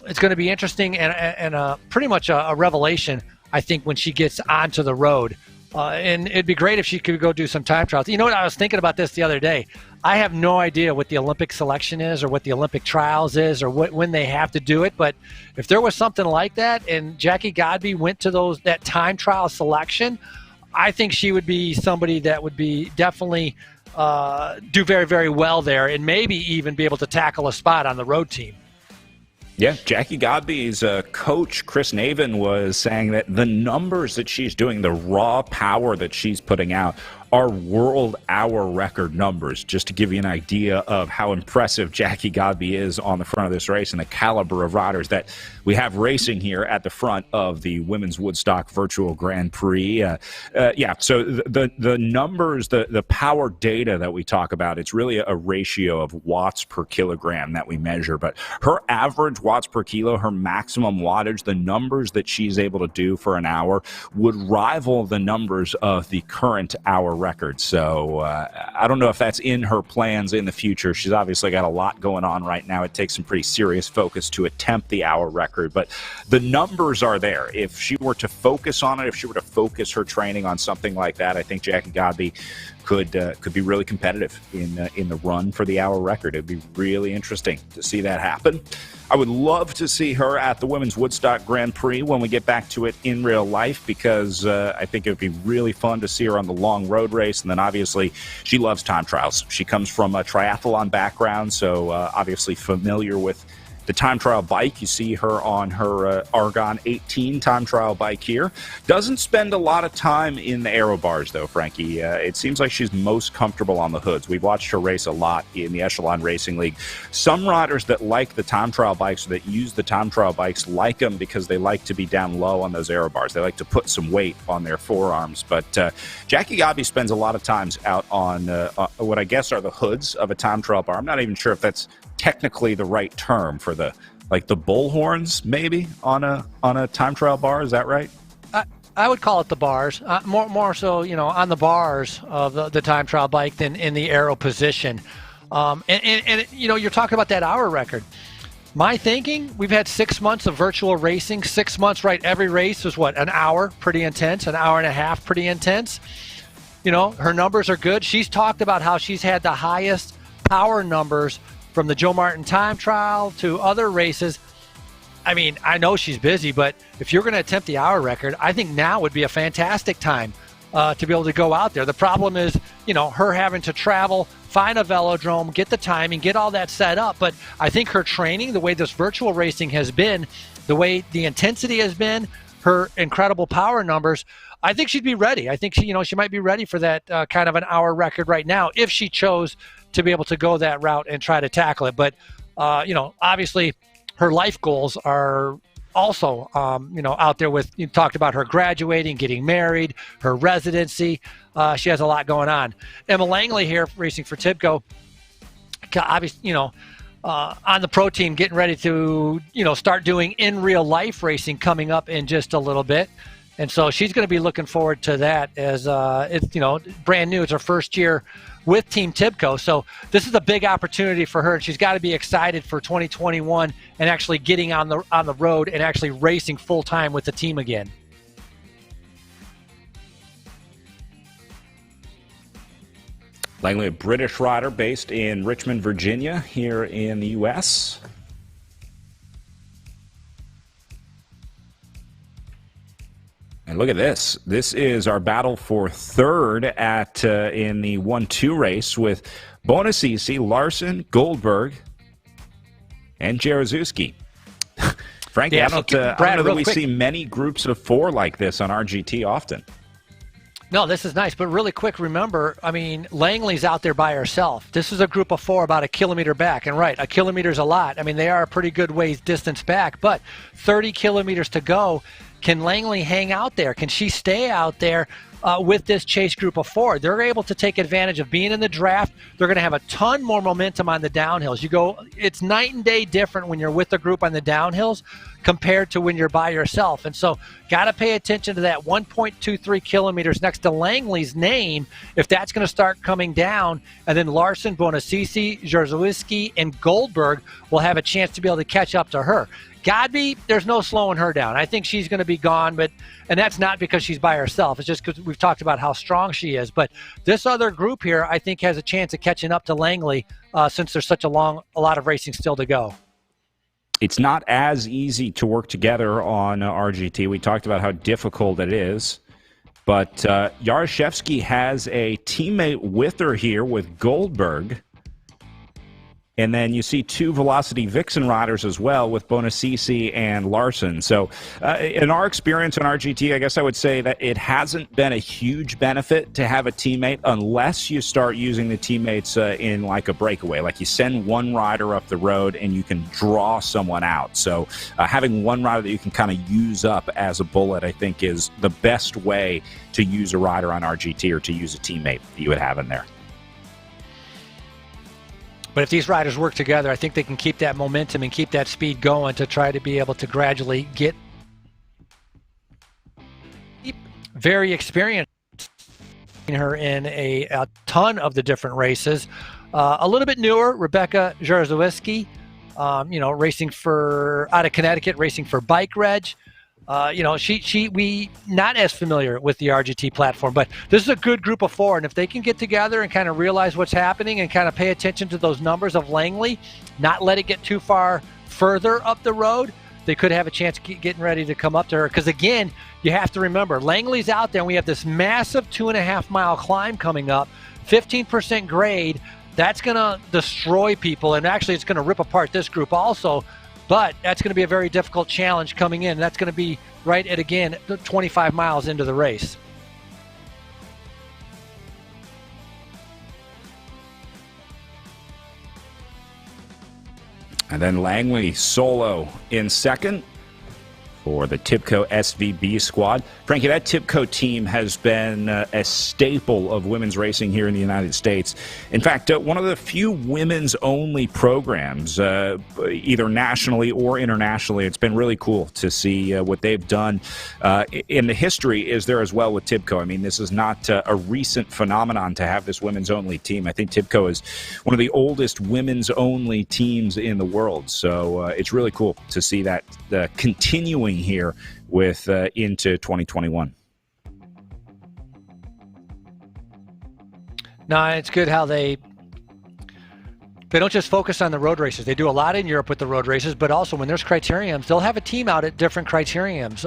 it's going to be interesting and pretty much a revelation, I think, when she gets onto the road. And it'd be great if she could go do some time trials. You know what? I was thinking about this the other day. I have no idea what the Olympic selection is or what the Olympic trials is or when they have to do it. But if there was something like that and Jackie Godby went to that time trial selection, I think she would be somebody that would be definitely do very, very well there and maybe even be able to tackle a spot on the road team. Yeah, Jackie Godby's coach, Chris Navin, was saying that the numbers that she's doing, the raw power that she's putting out, are world hour record numbers, just to give you an idea of how impressive Jackie Godby is on the front of this race and the caliber of riders that we have racing here at the front of the Women's Woodstock Virtual Grand Prix. So the numbers, the power data that we talk about, it's really a ratio of watts per kilogram that we measure. But her average watts per kilo, her maximum wattage, the numbers that she's able to do for an hour would rival the numbers of the current hour record. So I don't know if that's in her plans in the future. She's obviously got a lot going on right now. It takes some pretty serious focus to attempt the hour record, but the numbers are there. If she were to focus on it, if she were to focus her training on something like that, I think Jackie Godby could be really competitive in the run for the hour record. It'd be really interesting to see that happen. I would love to see her at the Women's Woodstock Grand Prix when we get back to it in real life, because I think it would be really fun to see her on the long road race. And then obviously she loves time trials. She comes from a triathlon background, so obviously familiar with the time trial bike. You see her on her Argon 18 time trial bike here. Doesn't spend a lot of time in the aero bars, though, Frankie. It seems like she's most comfortable on the hoods. We've watched her race a lot in the Echelon Racing League. Some riders that like the time trial bikes, or that use the time trial bikes, like them because they like to be down low on those aero bars. They like to put some weight on their forearms. But Jackie Godby spends a lot of times out on what I guess are the hoods of a time trial bar. I'm not even sure if that's technically the right term for the bullhorns, maybe on a time trial bar. Is that right? I would call it the bars, more so, you know, on the bars of the time trial bike than in the aero position. And you know, you're talking about that hour record. My thinking, we've had 6 months of virtual racing. 6 months, right? Every race was what, an hour, pretty intense, an hour and a half, pretty intense. You know, her numbers are good. She's talked about how she's had the highest power numbers from the Joe Martin time trial to other races. I mean, I know she's busy, but if you're going to attempt the hour record, I think now would be a fantastic time to be able to go out there. The problem is, you know, her having to travel, find a velodrome, get the timing, get all that set up. But I think her training, the way this virtual racing has been, the way the intensity has been, her incredible power numbers, I think she'd be ready. I think she might be ready for that kind of an hour record right now if she chose to be able to go that route and try to tackle it. But, obviously her life goals are also, out there with, you talked about her graduating, getting married, her residency. She has a lot going on. Emma Langley here racing for TIBCO, obviously, on the pro team, getting ready to, start doing in real life racing coming up in just a little bit. And so she's going to be looking forward to that as it's, brand new. It's her first year with Team TIBCO. So this is a big opportunity for her. And she's got to be excited for 2021 and actually getting on the road and actually racing full time with the team again. Langley, a British rider based in Richmond, Virginia, here in the U.S. And look at this. This is our battle for third in the 1-2 race with Bonacisi, Larson, Goldberg, and Jaruzelski. Frankly, Yeah, I don't know that we see many groups of four like this on RGT often. No, this is nice, but really quick, remember, I mean, Langley's out there by herself. This is a group of four about a kilometer back, and right, a kilometer's a lot. I mean, they are a pretty good ways distance back, but 30 kilometers to go. Can Langley hang out there? Can she stay out there with this chase group of four? They're able to take advantage of being in the draft. They're going to have a ton more momentum on the downhills. It's night and day different when you're with the group on the downhills compared to when you're by yourself. And so got to pay attention to that 1.23 kilometers next to Langley's name, if that's going to start coming down. And then Larson, Bonacisi, Jaruzelski, and Goldberg will have a chance to be able to catch up to her. Godby, there's no slowing her down. I think she's going to be gone, and that's not because she's by herself. It's just because we've talked about how strong she is. But this other group here, I think, has a chance of catching up to Langley since there's such a lot of racing still to go. It's not as easy to work together on RGT. We talked about how difficult it is. But Jaruzelski has a teammate with her here with Goldberg. And then you see two Velocity Vixen riders as well with Bonacisi and Larson. So in our experience on RGT, I guess I would say that it hasn't been a huge benefit to have a teammate unless you start using the teammates in like a breakaway. Like you send one rider up the road and you can draw someone out. So having one rider that you can kind of use up as a bullet, I think, is the best way to use a rider on RGT or to use a teammate that you would have in there. But if these riders work together, I think they can keep that momentum and keep that speed going to try to be able to gradually get very experienced her in a ton of the different races. A little bit newer, Rebecca Jaruzelski, racing out of Connecticut, racing for Bike Reg. We not as familiar with the RGT platform, but this is a good group of four. And if they can get together and kind of realize what's happening and kind of pay attention to those numbers of Langley, not let it get too far further up the road, they could have a chance getting ready to come up to her. Because again, you have to remember, Langley's out there and we have this massive 2.5 mile climb coming up, 15% grade. That's going to destroy people. And actually it's going to rip apart this group also. But that's going to be a very difficult challenge coming in. That's going to be right at, again, 25 miles into the race. And then Langley solo in second for the Tibco SVB squad. Frankie, that Tibco team has been a staple of women's racing here in the United States. In fact, one of the few women's-only programs, either nationally or internationally. It's been really cool to see what they've done. In the history is there as well with Tibco. I mean, this is not a recent phenomenon to have this women's-only team. I think Tibco is one of the oldest women's-only teams in the world. So it's really cool to see that continuing here with into 2021. No, it's good how they don't just focus on the road races. They do a lot in Europe with the road races, but also when there's criteriums, they'll have a team out at different criteriums.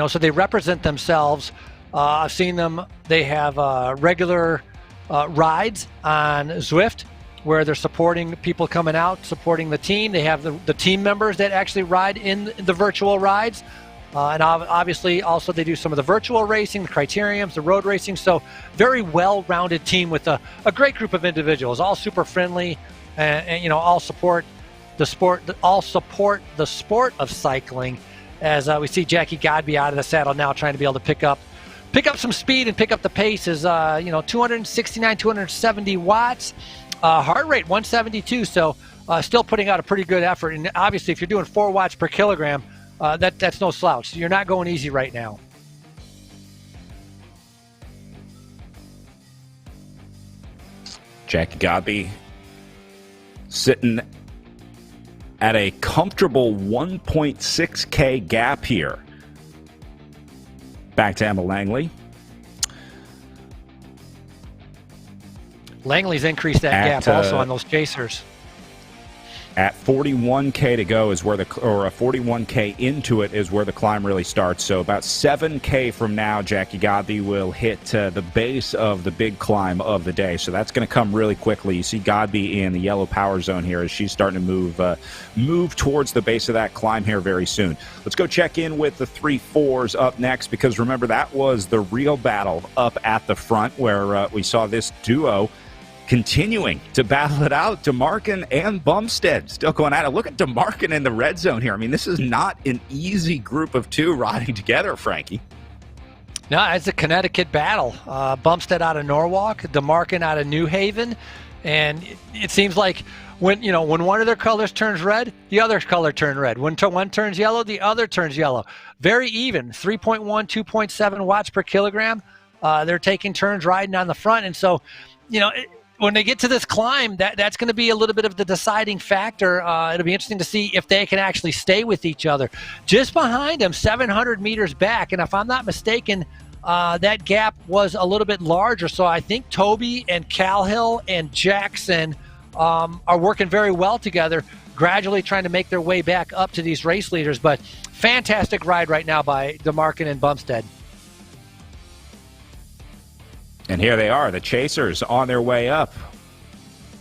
So they represent themselves. I've seen them. They have regular rides on Zwift where they're supporting people coming out, supporting the team. They have the team members that actually ride in the virtual rides. And obviously also they do some of the virtual racing, the criteriums, the road racing. So very well-rounded team with a great group of individuals, all super friendly and all support the sport. All support the sport of cycling. As we see Jackie Godby out of the saddle now, trying to be able to pick up some speed and pick up the pace. Is 269, 270 watts, heart rate 172. So still putting out a pretty good effort. And obviously, if you're doing 4 watts per kilogram, that's no slouch. So you're not going easy right now. Jackie Godby sitting at a comfortable 1.6K gap here. Back to Emma Langley. Langley's increased that gap also on those chasers. At 41K to go is where 41K into it is where the climb really starts. So about 7K from now, Jackie Godby will hit the base of the big climb of the day. So that's going to come really quickly. You see Godby in the yellow power zone here as she's starting to move towards the base of that climb here very soon. Let's go check in with the 3-4s up next, because remember, that was the real battle up at the front where we saw this duo continuing to battle it out. DeMarkin and Bumstead still going at it. Look at DeMarkin in the red zone here. I mean, this is not an easy group of two riding together, Frankie. No, it's a Connecticut battle. Bumstead out of Norwalk, DeMarkin out of New Haven, and it seems like when one of their colors turns red, the other color turns red. When one turns yellow, the other turns yellow. Very even. 3.1, 2.7 watts per kilogram. They're taking turns riding on the front, and so when they get to this climb, that's going to be a little bit of the deciding factor. It'll be interesting to see if they can actually stay with each other. Just behind them, 700 meters back, and if I'm not mistaken, that gap was a little bit larger. So I think Toby and Calhill and Jackson are working very well together, gradually trying to make their way back up to these race leaders. But fantastic ride right now by DeMarkin and Bumstead. And here they are, the chasers on their way up.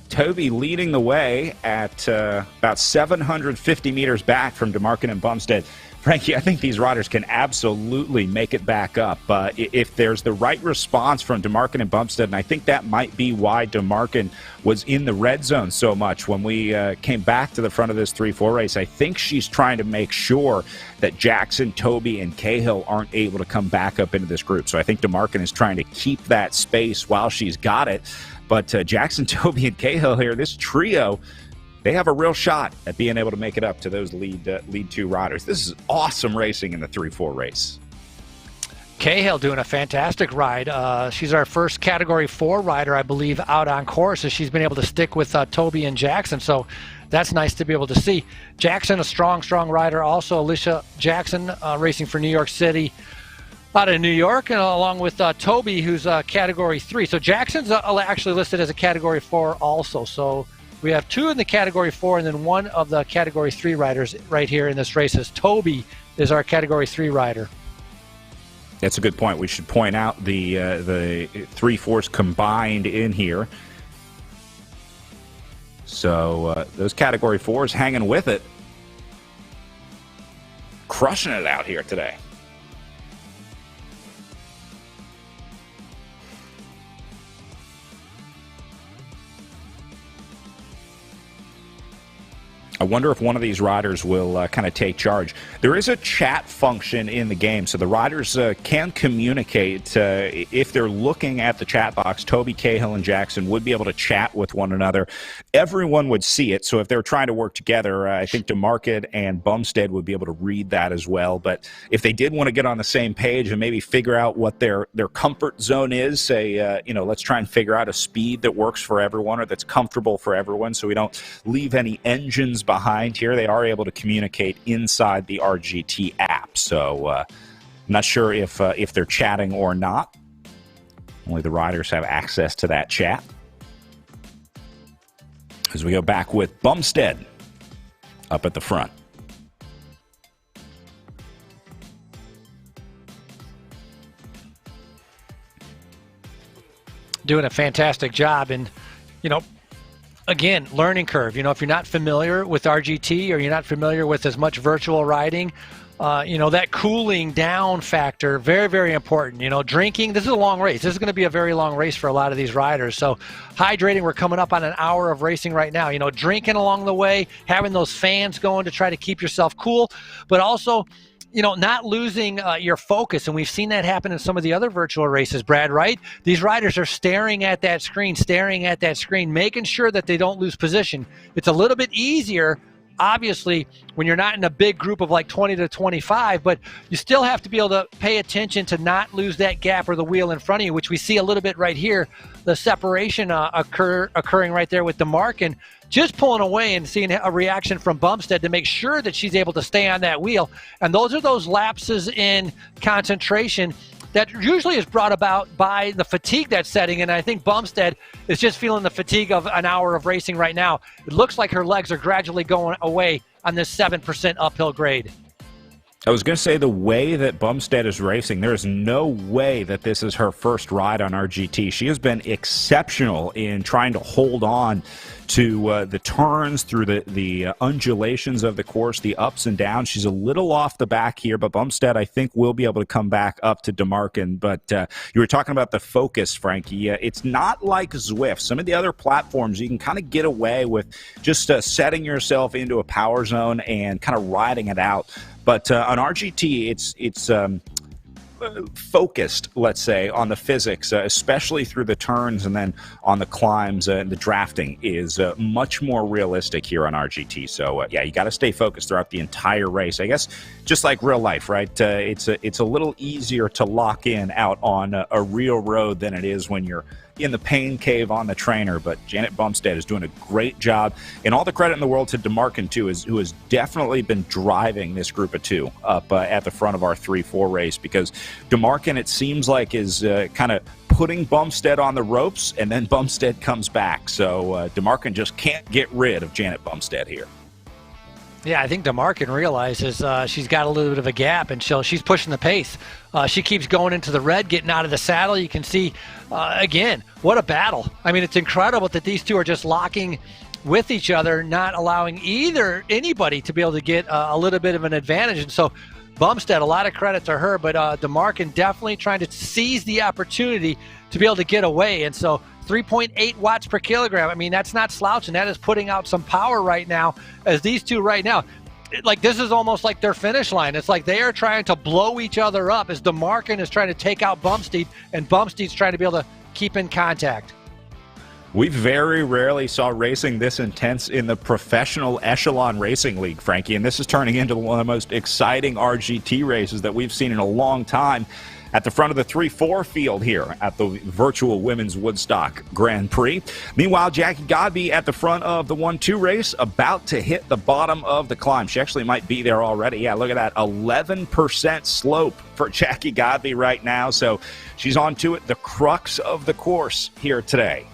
Toby leading the way at about 750 meters back from DeMarkin and Bumstead. Frankie, I think these riders can absolutely make it back up if there's the right response from DeMarkin and Bumstead, and I think that might be why DeMarkin was in the red zone so much when we came back to the front of this 3-4 race. I think she's trying to make sure that Jackson, Toby, and Cahill aren't able to come back up into this group. So I think DeMarkin is trying to keep that space while she's got it. But Jackson, Toby, and Cahill here, this trio, they have a real shot at being able to make it up to those lead two riders. This is awesome racing in the 3-4 race. Cahill doing a fantastic ride. She's our first Category 4 rider, I believe, out on course. So she's been able to stick with Toby and Jackson. So that's nice to be able to see. Jackson, a strong rider. Also, Alicia Jackson racing for New York City out of New York, and along with Toby, who's Category 3. So Jackson's actually listed as a Category 4 also. So we have two in the Category 4, and then one of the Category 3 riders right here in this race. Toby is our Category 3 rider. That's a good point. We should point out the 3-4s combined in here. So those Category 4s hanging with it. Crushing it out here today. I wonder if one of these riders will kind of take charge. There is a chat function in the game, so the riders can communicate. If they're looking at the chat box, Toby, Cahill, and Jackson would be able to chat with one another. Everyone would see it, so if they're trying to work together, I think DeMarkin and Bumstead would be able to read that as well. But if they did want to get on the same page and maybe figure out what their comfort zone is, say, let's try and figure out a speed that works for everyone or that's comfortable for everyone so we don't leave any engines behind here, they are able to communicate inside the RGT app. So I'm not sure if they're chatting or not. Only the riders have access to that chat. As we go back with Bumstead up at the front. Doing a fantastic job, and again, learning curve. If you're not familiar with RGT or you're not familiar with as much virtual riding, that cooling down factor, very, very important. Drinking, this is a long race. This is going to be a very long race for a lot of these riders. So hydrating, we're coming up on an hour of racing right now. Drinking along the way, having those fans going to try to keep yourself cool, but also not losing your focus. And we've seen that happen in some of the other virtual races, Brad, right? These riders are staring at that screen, making sure that they don't lose position. It's a little bit easier, obviously, when you're not in a big group of like 20 to 25, but you still have to be able to pay attention to not lose that gap or the wheel in front of you, which we see a little bit right here, the separation occurring right there with DeMarkin, just pulling away and seeing a reaction from Bumstead to make sure that she's able to stay on that wheel. And those are those lapses in concentration that usually is brought about by the fatigue that's setting in. I think Bumstead is just feeling the fatigue of an hour of racing right now. It looks like her legs are gradually going away on this 7% uphill grade. I was going to say, the way that Bumstead is racing, there is no way that this is her first ride on RGT. She has been exceptional in trying to hold on to the turns, through the undulations of the course, the ups and downs. She's a little off the back here, but Bumstead, I think, will be able to come back up to DeMarkin. But you were talking about the focus, Frankie. It's not like Zwift. Some of the other platforms, you can kind of get away with just setting yourself into a power zone and kind of riding it out. But on RGT, it's focused, let's say, on the physics, especially through the turns, and then on the climbs, and the drafting is much more realistic here on RGT. So, yeah, you got to stay focused throughout the entire race. I guess just like real life, right? It's a little easier to lock in out on a real road than it is when you're in the pain cave on the trainer. But Janet Bumstead is doing a great job, and all the credit in the world to DeMarkin, too, who has definitely been driving this group of two up at the front of our 3-4 race, because DeMarkin, it seems like, is kind of putting Bumstead on the ropes, and then Bumstead comes back. So DeMarkin just can't get rid of Janet Bumstead here. Yeah, I think DeMarkin realizes she's got a little bit of a gap, and she's pushing the pace. She keeps going into the red, getting out of the saddle. You can see, again, what a battle. I mean, it's incredible that these two are just locking with each other, not allowing anybody to be able to get a little bit of an advantage. And so Bumstead, a lot of credit to her, but DeMarkin definitely trying to seize the opportunity to be able to get away. And so 3.8 watts per kilogram. I mean, that's not slouching. That is putting out some power right now, as these two right now, like, this is almost like their finish line. It's like they are trying to blow each other up as DeMarkin is trying to take out Bumstead, and Bumstead's trying to be able to keep in contact. We very rarely saw racing this intense in the professional Echelon Racing League, Frankie, and this is turning into one of the most exciting RGT races that we've seen in a long time. At the front of the 3-4 field here at the virtual Women's Woodstock Grand Prix. Meanwhile, Jackie Godby at the front of the 1-2 race, about to hit the bottom of the climb. She actually might be there already. Yeah, look at that, 11% slope for Jackie Godby right now. So she's on to it, the crux of the course here today.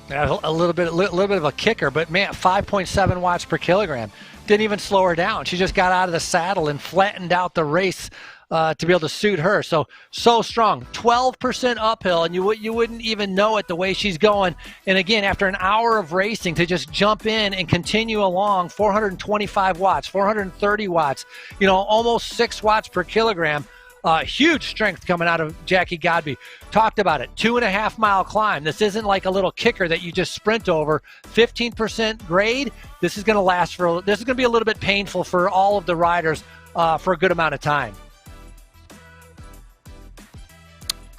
A little bit of a kicker, but man, 5.7 watts per kilogram. Didn't even slow her down. She just got out of the saddle and flattened out the race to be able to suit her. So strong. 12% uphill, and you wouldn't even know it the way she's going. And again, after an hour of racing, to just jump in and continue along, 425 watts, 430 watts, almost 6 watts per kilogram. Huge strength coming out of Jackie Godby. Talked about it, 2.5 mile climb. This isn't like a little kicker that you just sprint over. 15% grade. This is going to be a little bit painful for all of the riders for a good amount of time.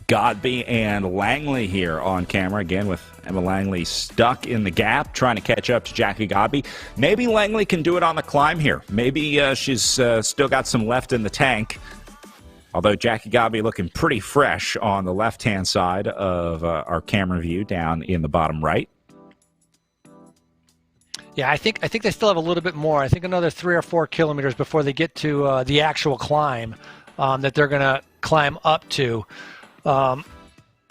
Godby and Langley here on camera, again with Emma Langley stuck in the gap trying to catch up to Jackie Godby. Maybe Langley can do it on the climb here. Maybe she's still got some left in the tank. Although Jackie Godby looking pretty fresh on the left-hand side of our camera view down in the bottom right. Yeah, I think they still have a little bit more. I think another 3 or 4 kilometers before they get to the actual climb that they're going to climb up to,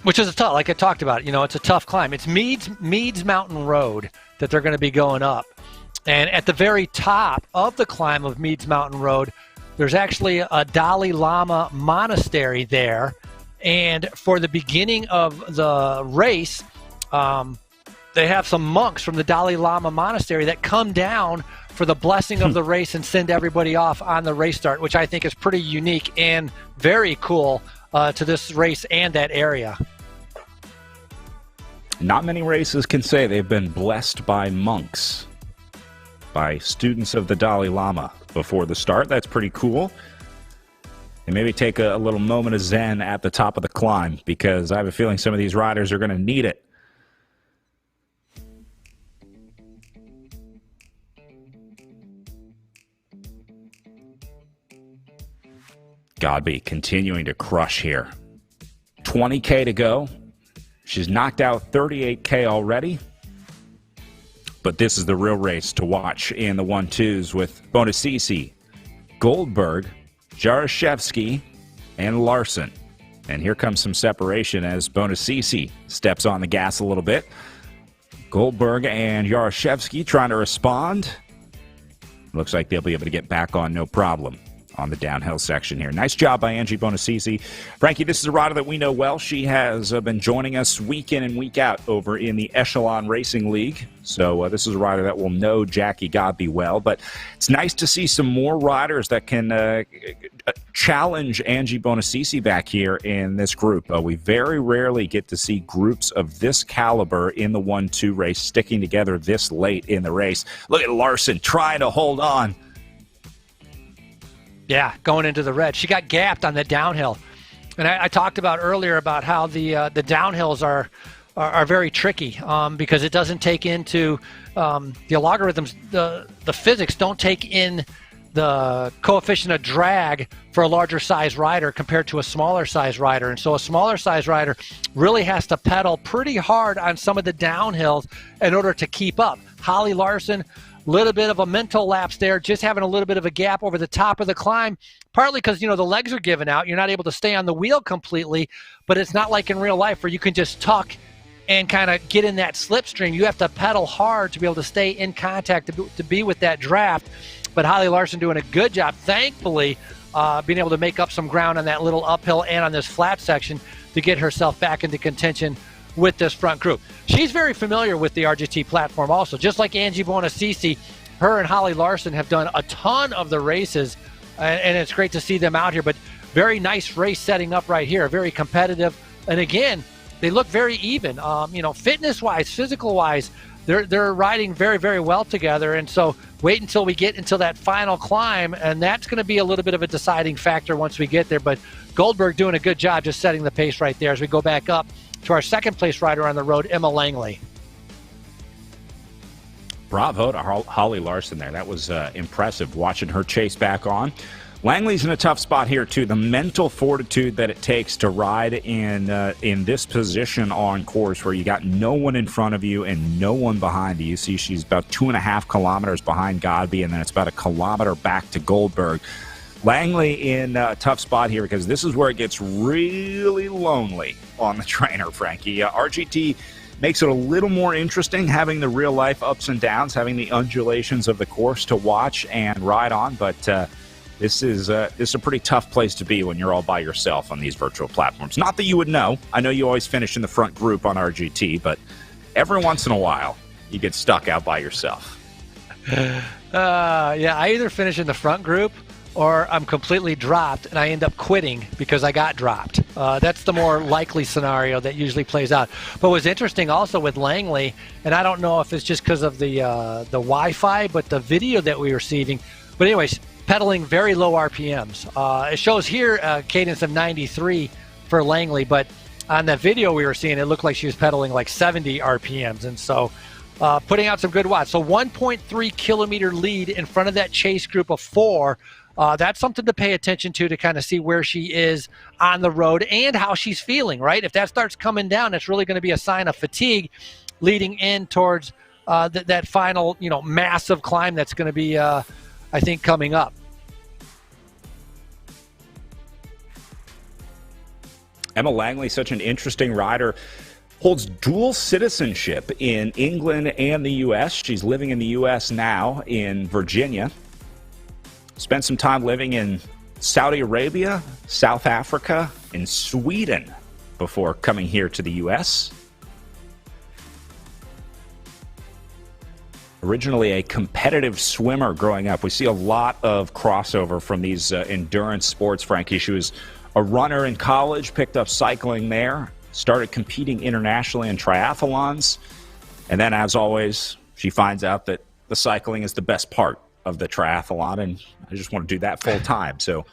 which is tough. Like I talked about, it's a tough climb. It's Meads Mountain Road that they're going to be going up. And at the very top of the climb of Meads Mountain Road, there's actually a Dalai Lama monastery there. And for the beginning of the race, they have some monks from the Dalai Lama monastery that come down for the blessing of the race and send everybody off on the race start, which I think is pretty unique and very cool to this race and that area. Not many races can say they've been blessed by monks, by students of the Dalai Lama before the start. That's pretty cool. And maybe take a little moment of zen at the top of the climb, because I have a feeling some of these riders are going to need it. Godby continuing to crush here. 20K to go. She's knocked out 38K already. But this is the real race to watch in the 1-2s with Bonasisi, Goldberg, Jaroszewski, and Larson. And here comes some separation as Bonasisi steps on the gas a little bit. Goldberg and Yaroshevsky trying to respond. Looks like they'll be able to get back on no problem on the downhill section here. Nice job by Angie Bonasisi. Frankie, this is a rider that we know well. She has been joining us week in and week out over in the Echelon Racing League. So this is a rider that will know Jackie Godby well. But it's nice to see some more riders that can challenge Angie Bonasisi back here in this group. We very rarely get to see groups of this caliber in the 1-2 race sticking together this late in the race. Look at Larson trying to hold on. Yeah, going into the red. She got gapped on the downhill. And I talked about earlier about how the downhills are very tricky because it doesn't take into the logarithms, the physics don't take in the coefficient of drag for a larger size rider compared to a smaller size rider. And so a smaller size rider really has to pedal pretty hard on some of the downhills in order to keep up. Holly Larson, little bit of a mental lapse there, just having a little bit of a gap over the top of the climb, partly because, the legs are giving out. You're not able to stay on the wheel completely, but it's not like in real life where you can just tuck and kind of get in that slipstream. You have to pedal hard to be able to stay in contact, to be with that draft. But Holly Larson doing a good job, thankfully, being able to make up some ground on that little uphill and on this flat section to get herself back into contention with this front group. She's very familiar with the RGT platform also. Just like Angie Bonasisi, her and Holly Larson have done a ton of the races, and it's great to see them out here. But very nice race setting up right here, very competitive. And again, they look very even. Fitness-wise, physical-wise, they're riding very, very well together. And so wait until we get into that final climb, and that's going to be a little bit of a deciding factor once we get there. But Goldberg doing a good job just setting the pace right there as we go back up to our second place rider on the road, Emma Langley. Bravo to Holly Larson there. That was impressive watching her chase back on. Langley's in a tough spot here too. The mental fortitude that it takes to ride in this position on course where you got no one in front of you and no one behind you. You see she's about 2.5 kilometers behind Godby, and then it's about a kilometer back to Goldberg. Langley in a tough spot here because this is where it gets really lonely on the trainer, Frankie. RGT makes it a little more interesting having the real-life ups and downs, having the undulations of the course to watch and ride on, but this is a pretty tough place to be when you're all by yourself on these virtual platforms. Not that you would know. I know you always finish in the front group on RGT, but every once in a while, you get stuck out by yourself. Yeah, I either finish in the front group or I'm completely dropped and I end up quitting because I got dropped. That's the more likely scenario that usually plays out. But what's interesting also with Langley, and I don't know if it's just because of the Wi-Fi, but the video that we were receiving. But anyways, pedaling very low RPMs. It shows here a cadence of 93 for Langley, but on that video we were seeing, it looked like she was pedaling like 70 RPMs. And so putting out some good watts. So 1.3 kilometer lead in front of that chase group of 4. That's something to pay attention to kind of see where she is on the road and how she's feeling, right? If that starts coming down, that's really going to be a sign of fatigue leading in towards that final, massive climb that's going to be, I think, coming up. Emma Langley, such an interesting rider, holds dual citizenship in England and the U.S. She's living in the U.S. now in Virginia. Spent some time living in Saudi Arabia, South Africa, and Sweden before coming here to the U.S. Originally a competitive swimmer growing up. We see a lot of crossover from these endurance sports, Frankie. She was a runner in college, picked up cycling there, started competing internationally in triathlons, and then, as always, she finds out that the cycling is the best part of the triathlon, and I just want to do that full time. So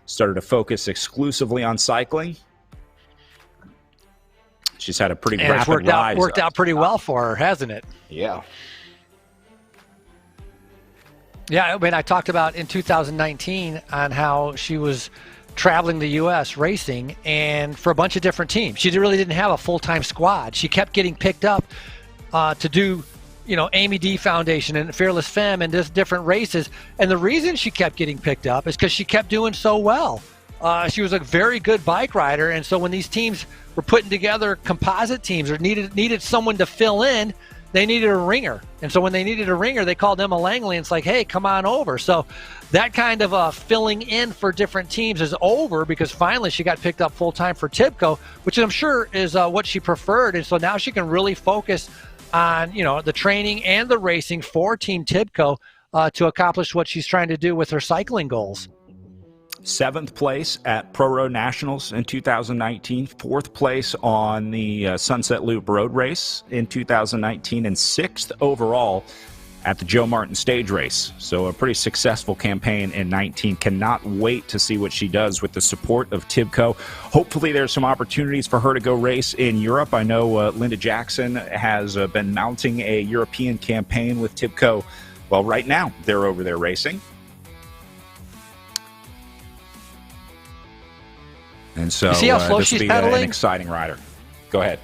started to focus exclusively on cycling. She's had a pretty rapid rise. Worked out pretty well for her, hasn't it? Yeah. Yeah, I mean, I talked about in 2019 on how she was traveling the U.S. racing and for a bunch of different teams. She really didn't have a full-time squad. She kept getting picked up to do Amy D Foundation and Fearless Femme and just different races. And the reason she kept getting picked up is because she kept doing so well. she was a very good bike rider. And so when these teams were putting together composite teams or needed someone to fill in, they needed a ringer. And so when they needed a ringer, they called Emma Langley and it's like, hey, come on over. So that kind of filling in for different teams is over because finally she got picked up full-time for TIBCO, which I'm sure is what she preferred. And so now she can really focus on, the training and the racing for Team TIBCO to accomplish what she's trying to do with her cycling goals. 7th place at Pro Road Nationals in 2019, 4th place on the Sunset Loop Road Race in 2019, and 6th overall at the Joe Martin Stage Race. So a pretty successful campaign in 19. Cannot wait to see what she does with the support of TIBCO. Hopefully there's some opportunities for her to go race in Europe. I know Linda Jackson has been mounting a European campaign with TIBCO. Well, right now they're over there racing. And so you see how slow this she's will be pedaling? an exciting rider. Go ahead.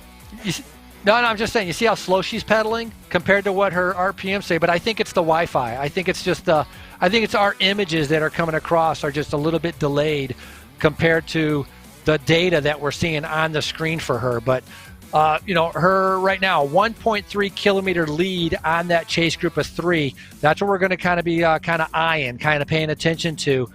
No, I'm just saying, you see how slow she's pedaling compared to what her RPMs say, but I think it's the Wi-Fi. I think it's just I think it's our images that are coming across are just a little bit delayed compared to the data that we're seeing on the screen for her. But, her right now, 1.3 kilometer lead on that chase group of 3. That's what we're going to kind of be eyeing, kind of paying attention to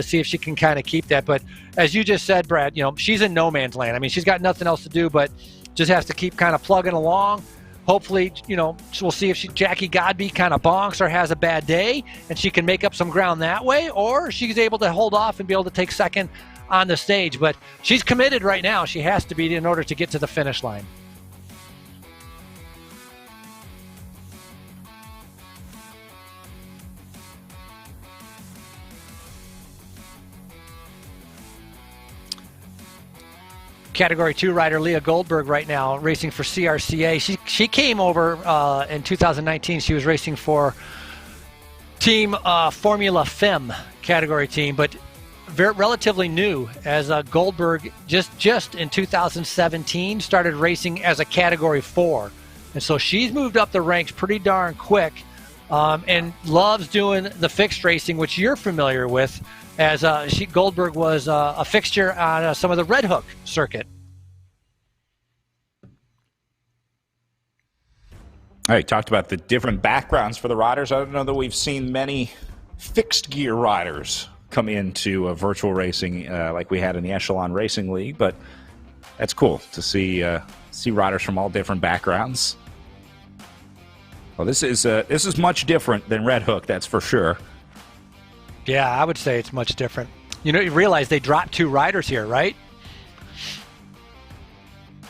see if she can kind of keep that. But as you just said, Brad, she's in no man's land. I mean, she's got nothing else to do but just has to keep kind of plugging along. Hopefully, we'll see if Jackie Godby kind of bonks or has a bad day and she can make up some ground that way, or she's able to hold off and be able to take second on the stage. But she's committed right now. She has to be in order to get to the finish line. Category 2 rider Leah Goldberg right now racing for CRCA. She came over in 2019. She was racing for Team Formula Femme category team, but relatively new as Goldberg just in 2017 started racing as a category 4. And so she's moved up the ranks pretty darn quick and loves doing the fixed racing, which you're familiar with, as Goldberg was a fixture on some of the Red Hook circuit. All right, talked about the different backgrounds for the riders. I don't know that we've seen many fixed gear riders come into virtual racing like we had in the Echelon Racing League, but that's cool to see riders from all different backgrounds. Well, this is much different than Red Hook, that's for sure. Yeah, I would say it's much different. You realize they dropped 2 riders here, right?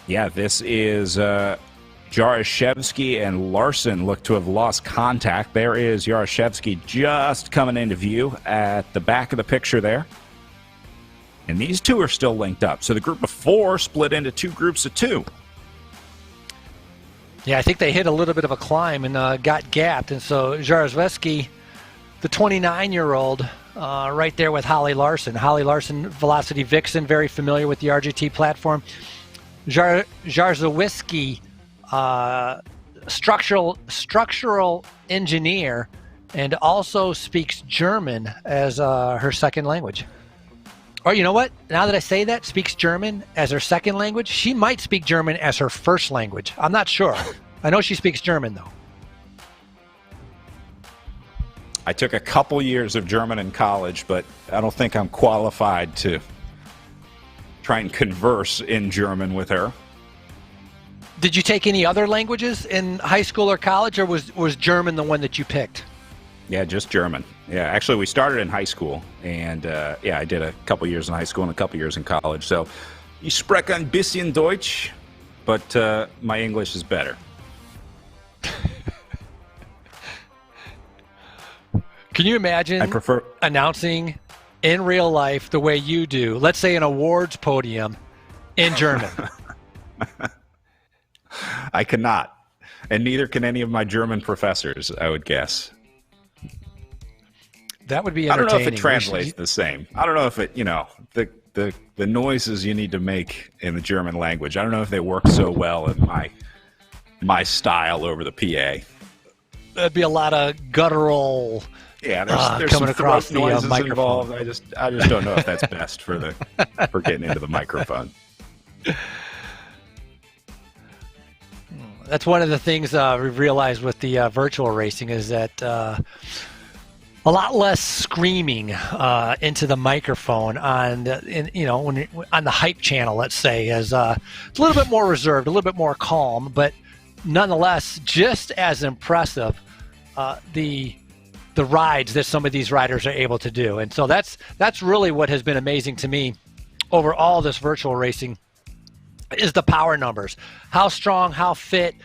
Yeah, this is Jaroszewski and Larson look to have lost contact. There is Jaroszewski just coming into view at the back of the picture there. And these 2 are still linked up. So the group of 4 split into 2 groups of 2. Yeah, I think they hit a little bit of a climb and got gapped. And so Jaroszewski, the 29-year-old, right there with Holly Larson. Holly Larson, Velocity Vixen, very familiar with the RGT platform. Jaroszewski, structural engineer, and also speaks German as her second language. Or you know what? Now that I say that, speaks German as her second language, she might speak German as her first language. I'm not sure. I know she speaks German, though. I took a couple years of German in college, but I don't think I'm qualified to try and converse in German with her. Did you take any other languages in high school or college, or was German the one that you picked? Yeah, just German. Yeah, actually, we started in high school, and I did a couple years in high school and a couple years in college. So, ich spreche ein bisschen Deutsch, but my English is better. Can you imagine announcing in real life the way you do, let's say an awards podium, in German? I cannot, and neither can any of my German professors, I would guess. That would be entertaining. I don't know if it translates the same. I don't know if it, the noises you need to make in the German language, I don't know if they work so well in my style over the PA. That'd be a lot of guttural Yeah, there's coming some across throat noises the microphone. involved. I just don't know if that's best for getting into the microphone. That's one of the things we've realized with the virtual racing is that a lot less screaming into the microphone on on the hype channel, let's say, is it's a little bit more reserved, a little bit more calm, but nonetheless just as impressive the rides that some of these riders are able to do. And so that's really what has been amazing to me over all this virtual racing is the power numbers. How strong, how fit,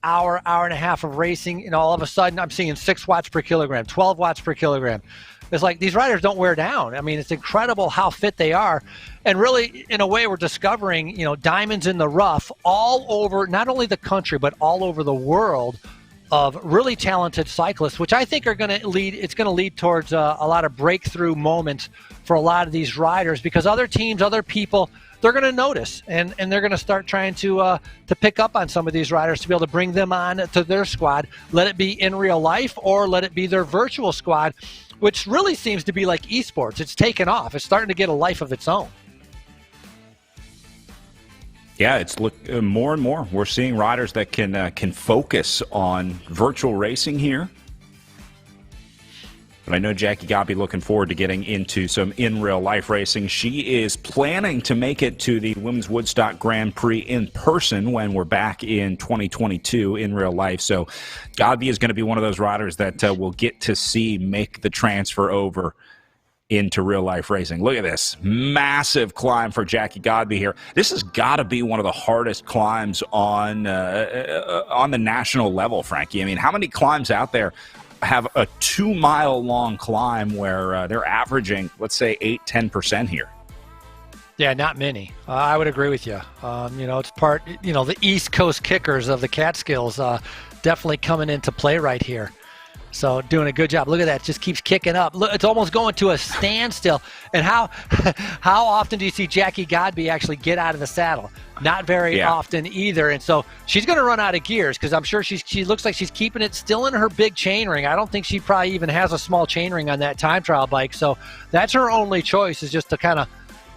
hour and a half of racing, all of a sudden I'm seeing 6 watts per kilogram, 12 watts per kilogram. It's like these riders don't wear down. I mean, it's incredible how fit they are. And really, in a way, we're discovering, diamonds in the rough all over, not only the country, but all over the world of really talented cyclists, which I think are going to lead towards a lot of breakthrough moments for a lot of these riders, because other teams, other people, they're going to notice and they're going to start trying to pick up on some of these riders to be able to bring them on to their squad, let it be in real life or let it be their virtual squad, which really seems to be like esports. It's taken off. It's starting to get a life of its own. Yeah, it's more and more. We're seeing riders that can focus on virtual racing here. But I know Jackie Godby looking forward to getting into some in real life racing. She is planning to make it to the Women's Woodstock Grand Prix in person when we're back in 2022 in real life. So Godby is going to be one of those riders that we'll get to see make the transfer over into real life racing. Look at this massive climb for Jackie Godby here. This has got to be one of the hardest climbs on the national level, Frankie. I mean, how many climbs out there have a 2-mile long climb where they're averaging, let's say, 8-10% here? Yeah, not many. I would agree with you. It's part, the East Coast kickers of the Catskills definitely coming into play right here. So doing a good job. Look at that. Just keeps kicking up. Look, it's almost going to a standstill. And how often do you see Jackie Godby actually get out of the saddle? Not very often either. And so she's going to run out of gears because I'm sure she looks like she's keeping it still in her big chain ring. I don't think she probably even has a small chain ring on that time trial bike. So that's her only choice, is just to kind of,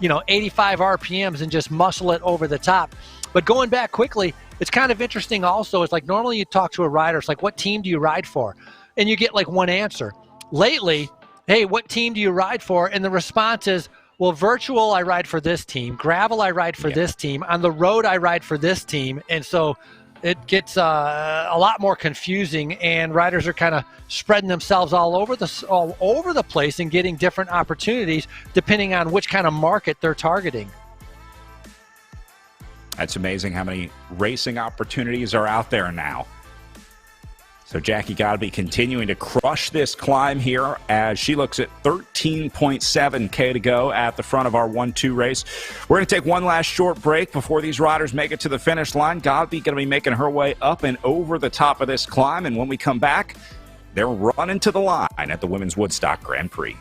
85 RPMs and just muscle it over the top. But going back quickly, it's kind of interesting also. It's like normally you talk to a rider. It's like, what team do you ride for? And you get like one answer. Lately, hey, what team do you ride for? And the response is, well, virtual, I ride for this team. Gravel, I ride for this team. On the road, I ride for this team. And so it gets a lot more confusing, and riders are kind of spreading themselves all over the place and getting different opportunities depending on which kind of market they're targeting. That's amazing how many racing opportunities are out there now. So Jackie Godby continuing to crush this climb here as she looks at 13.7K to go at the front of our 1-2 race. We're going to take one last short break before these riders make it to the finish line. Godby going to be making her way up and over the top of this climb. And when we come back, they're running to the line at the Women's Woodstock Grand Prix.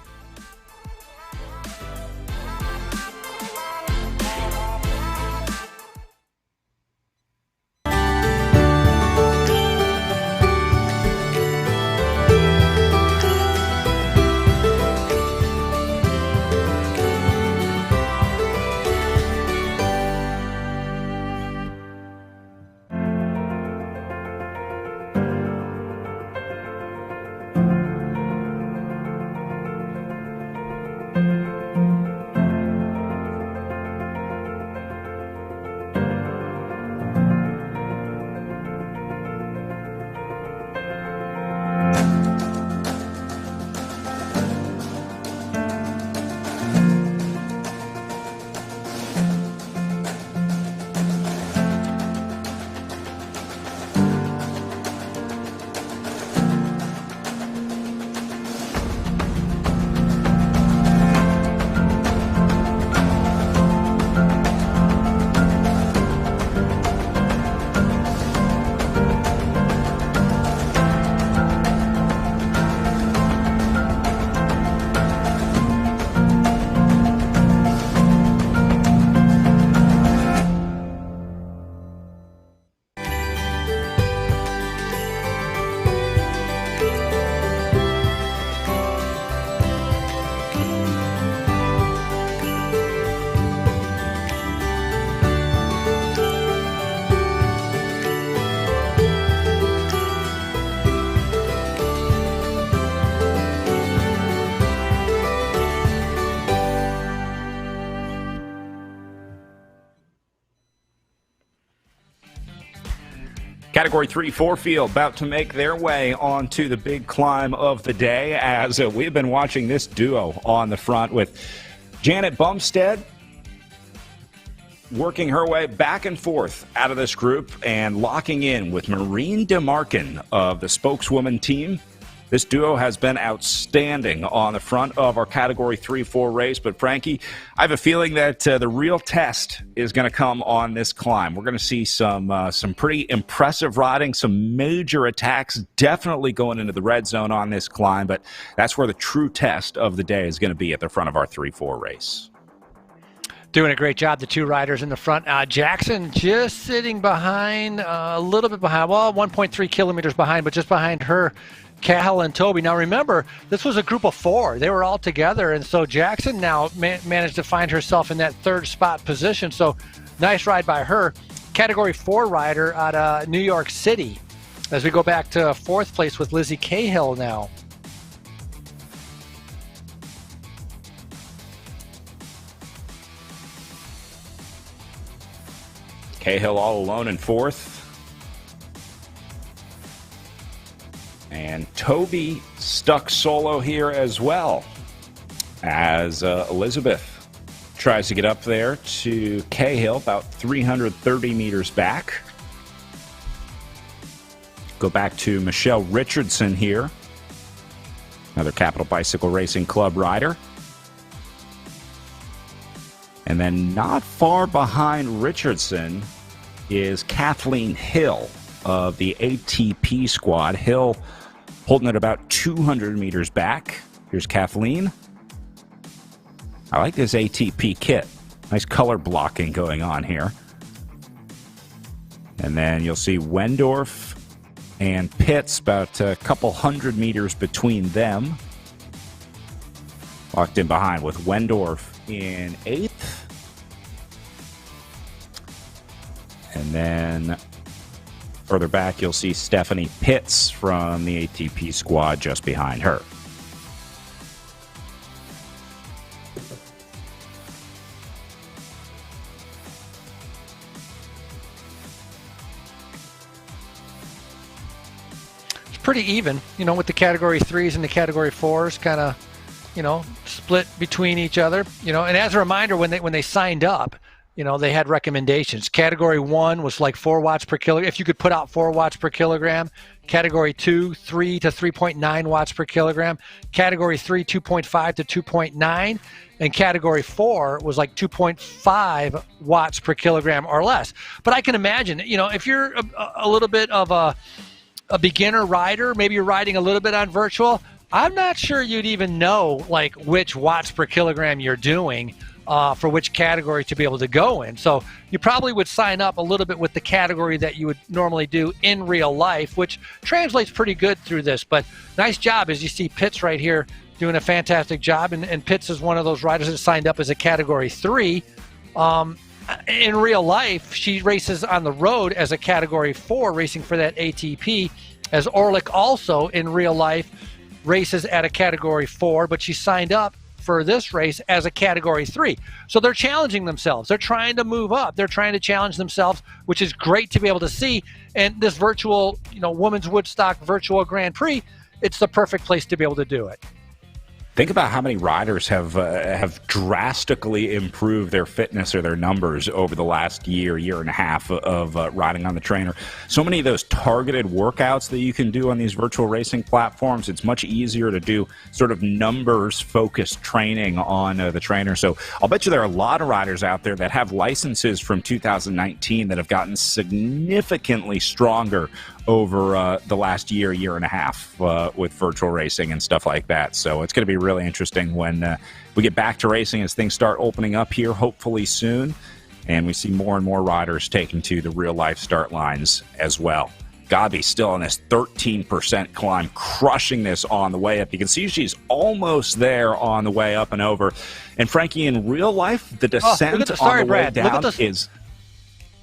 Category 3-4 field about to make their way onto the big climb of the day, as we've been watching this duo on the front with Janet Bumstead working her way back and forth out of this group and locking in with Maureen DeMarkin of the spokeswoman team. This duo has been outstanding on the front of our Category 3-4 race. But, Frankie, I have a feeling that the real test is going to come on this climb. We're going to see some pretty impressive riding, some major attacks, definitely going into the red zone on this climb. But that's where the true test of the day is going to be at the front of our 3-4 race. Doing a great job, the two riders in the front. Jackson just sitting behind, a little bit behind, well, 1.3 kilometers behind, but just behind her, Cal and Toby. Now remember, this was a group of four. They were all together, and so Jackson now managed to find herself in that third spot position. So nice ride by her. Category 4 rider out of New York City. As we go back to fourth place with Lizzie Cahill now. Cahill all alone in fourth. And Toby stuck solo here as well, as Elizabeth tries to get up there to Cahill, about 330 meters back. Go back to Michelle Richardson here, another Capital Bicycle Racing Club rider. And then not far behind Richardson is Kathleen Hill of the ATP squad. Hill holding it about 200 meters back. Here's Kathleen. I like this ATP kit. Nice color blocking going on here. And then you'll see Wendorf and Pitts, about a couple hundred meters between them. Locked in behind with Wendorf in 8th. And then further back, you'll see Stephanie Pitts from the ATP squad just behind her. It's pretty even, with the Category 3s and the Category 4s kind of, split between each other. And as a reminder, when they signed up, they had recommendations. Category 1 was like 4 watts per kilogram. If you could put out 4 watts per kilogram. Category 2, 3 to 3.9 watts per kilogram. Category 3, 2.5 to 2.9. And Category 4 was like 2.5 watts per kilogram or less. But I can imagine, if you're a little bit of a beginner rider, maybe you're riding a little bit on virtual, I'm not sure you'd even know like which watts per kilogram you're doing for which category to be able to go in. So you probably would sign up a little bit with the category that you would normally do in real life, which translates pretty good through this. But nice job, as you see Pitts right here doing a fantastic job. And Pitts is one of those riders that signed up as a Category 3. In real life, she races on the road as a Category 4, racing for that ATP, as Orlick also in real life races at a Category 4, but she signed up for this race as a Category 3. So they're challenging themselves. They're trying to move up. They're trying to challenge themselves, which is great to be able to see. And this virtual, Women's Woodstock Virtual Grand Prix, it's the perfect place to be able to do it. Think about how many riders have drastically improved their fitness or their numbers over the last year and a half of riding on the trainer. So many of those targeted workouts that you can do on these virtual racing platforms, it's much easier to do sort of numbers-focused training on the trainer. So I'll bet you there are a lot of riders out there that have licenses from 2019 that have gotten significantly stronger over the last year and a half with virtual racing and stuff like that. So it's going to be really interesting when we get back to racing as things start opening up here, hopefully soon, and we see more and more riders taking to the real-life start lines as well. Gabi still on this 13% climb, crushing this on the way up. You can see she's almost there on the way up and over. And Frankie, in real life, the descent on the way down is...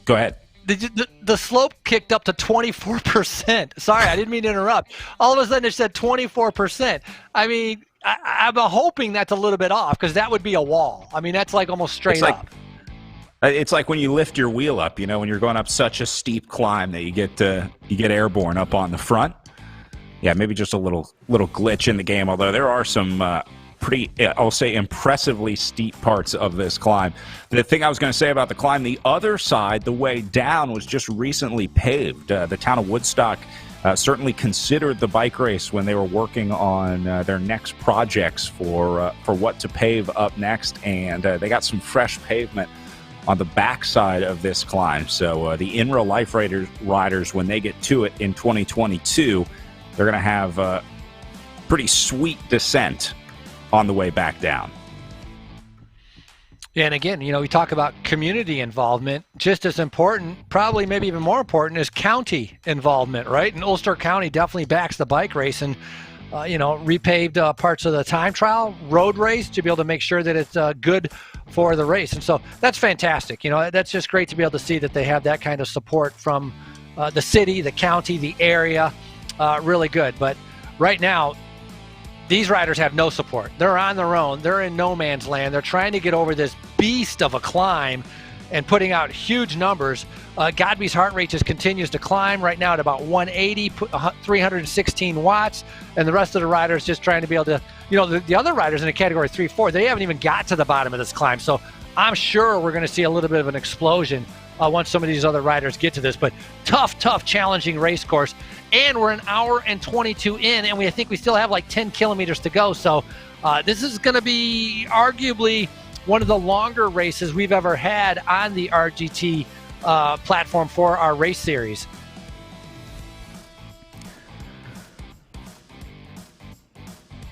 Go ahead. The slope kicked up to 24%. Sorry, I didn't mean to interrupt. All of a sudden it said 24%. I mean, I'm hoping that's a little bit off because that would be a wall. I mean, that's like almost straight up. It's like when you lift your wheel up, when you're going up such a steep climb that you get airborne up on the front. Yeah, maybe just a little glitch in the game, although there are some pretty, I'll say, impressively steep parts of this climb. The thing I was going to say about the climb, the other side, the way down, was just recently paved. The town of Woodstock certainly considered the bike race when they were working on their next projects for what to pave up next, and they got some fresh pavement on the backside of this climb. So the in real life riders, when they get to it in 2022, they're going to have a pretty sweet descent on the way back down. Yeah, and again, we talk about community involvement. Just as important, probably maybe even more important, is county involvement, right? And Ulster County definitely backs the bike race and, repaved parts of the time trial, road race to be able to make sure that it's good for the race. And so that's fantastic. That's just great to be able to see that they have that kind of support from the city, the county, the area. Really good. But right now, these riders have no support. They're on their own. They're in no man's land. They're trying to get over this beast of a climb and putting out huge numbers. Godby's heart rate just continues to climb right now at about 180, 316 watts. And the rest of the riders just trying to be able to, the other riders in the category 3-4, they haven't even got to the bottom of this climb. So I'm sure we're going to see a little bit of an explosion once some of these other riders get to this. But tough, challenging race course. And we're an hour and 22 in, and I think we still have like 10 kilometers to go. So this is going to be arguably one of the longer races we've ever had on the RGT platform for our race series.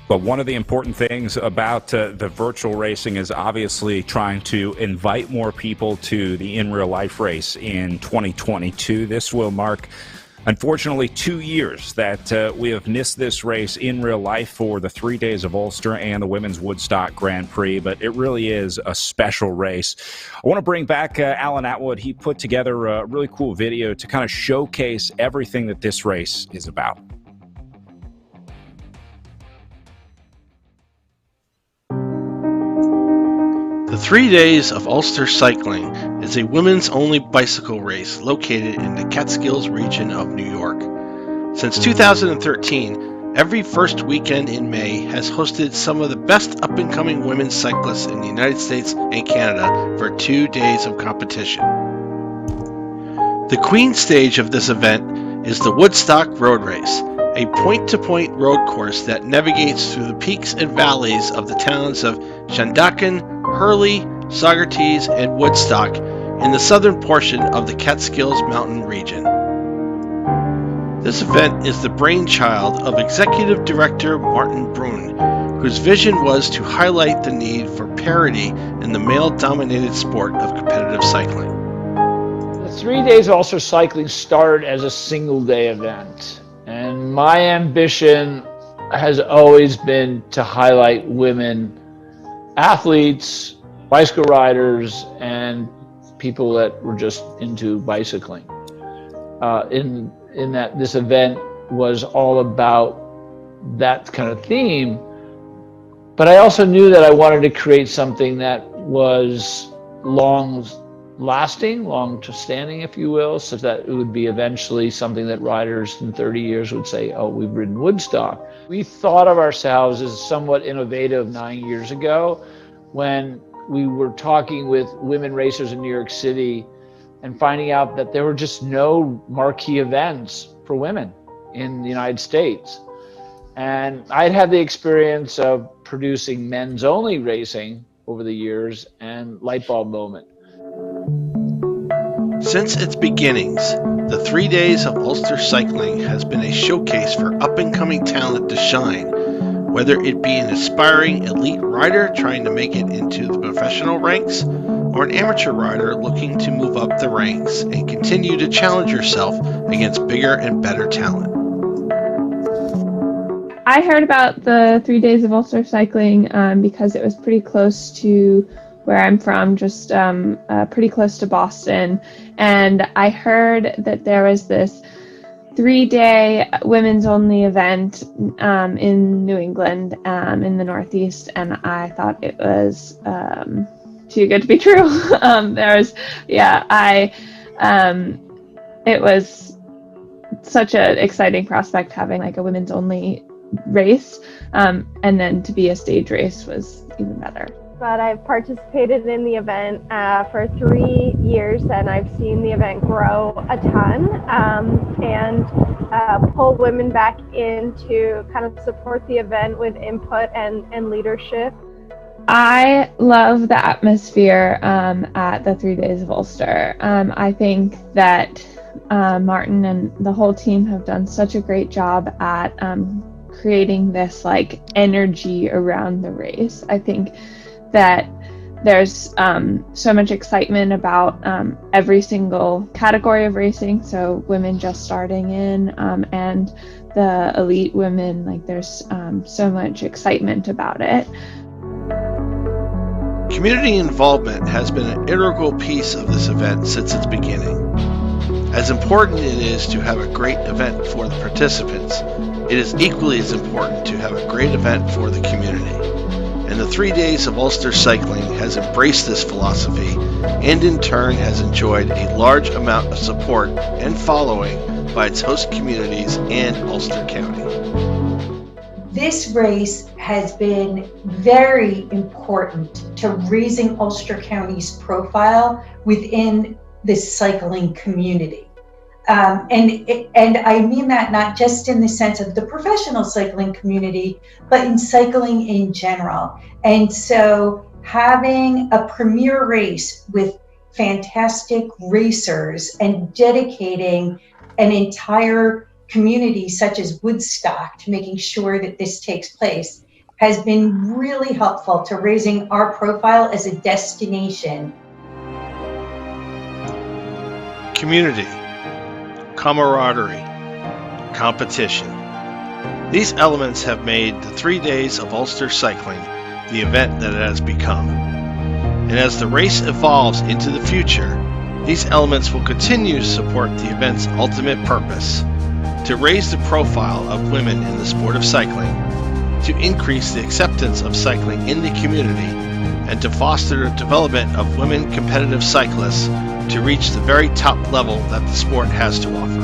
But one of the important things about the virtual racing is obviously trying to invite more people to the in real life race in 2022. This will mark, unfortunately, 2 years that we have missed this race in real life for the 3 days of Ulster and the Women's Woodstock Grand Prix, but it really is a special race. I want to bring back Alan Atwood. He put together a really cool video to kind of showcase everything that this race is about. The 3 days of Ulster Cycling is a women's-only bicycle race located in the Catskills region of New York. Since 2013, every first weekend in May has hosted some of the best up-and-coming women's cyclists in the United States and Canada for 2 days of competition. The queen stage of this event is the Woodstock Road Race, a point-to-point road course that navigates through the peaks and valleys of the towns of Shandaken, Hurley, Saugerties, and Woodstock in the southern portion of the Catskills mountain region. This event is the brainchild of Executive Director Martin Brun, whose vision was to highlight the need for parity in the male-dominated sport of competitive cycling. The 3 days of Ulster Cycling started as a single-day event, and my ambition has always been to highlight women athletes, bicycle riders, and people that were just into bicycling. In that this event was all about that kind of theme, but I also knew that I wanted to create something that was long-lasting, long-standing, if you will, so that it would be eventually something that riders in 30 years would say, oh, we've ridden Woodstock. We thought of ourselves as somewhat innovative 9 years ago when we were talking with women racers in New York City and finding out that there were just no marquee events for women in the United States. And I'd had the experience of producing men's only racing over the years, and light bulb moment. Since its beginnings, the 3 days of Ulster Cycling has been a showcase for up-and-coming talent to shine, whether it be an aspiring elite rider trying to make it into the professional ranks, or an amateur rider looking to move up the ranks and continue to challenge yourself against bigger and better talent. I heard about the 3 days of Ulster Cycling because it was pretty close to where I'm from, just pretty close to Boston. And I heard that there was this 3-day women's only event in New England, in the Northeast. And I thought it was too good to be true. It was such an exciting prospect having like a women's only race, and then to be a stage race was even better. But I've participated in the event for 3 years, and I've seen the event grow a ton, and pull women back in to kind of support the event with input and leadership. I love the atmosphere at the 3 days of Ulster. I think that Martin and the whole team have done such a great job at creating this like energy around the race. I think that there's so much excitement about every single category of racing. So women just starting in and the elite women, like there's so much excitement about it. Community involvement has been an integral piece of this event since its beginning. As important it is to have a great event for the participants, it is equally as important to have a great event for the community. And the 3 days of Ulster Cycling has embraced this philosophy and in turn has enjoyed a large amount of support and following by its host communities and Ulster County. This race has been very important to raising Ulster County's profile within the cycling community. And I mean that not just in the sense of the professional cycling community, but in cycling in general. And so having a premier race with fantastic racers and dedicating an entire community such as Woodstock to making sure that this takes place has been really helpful to raising our profile as a destination. Community, camaraderie, competition. These elements have made the 3 days of Ulster Cycling the event that it has become. And as the race evolves into the future, these elements will continue to support the event's ultimate purpose, to raise the profile of women in the sport of cycling, to increase the acceptance of cycling in the community, and to foster the development of women competitive cyclists to reach the very top level that the sport has to offer.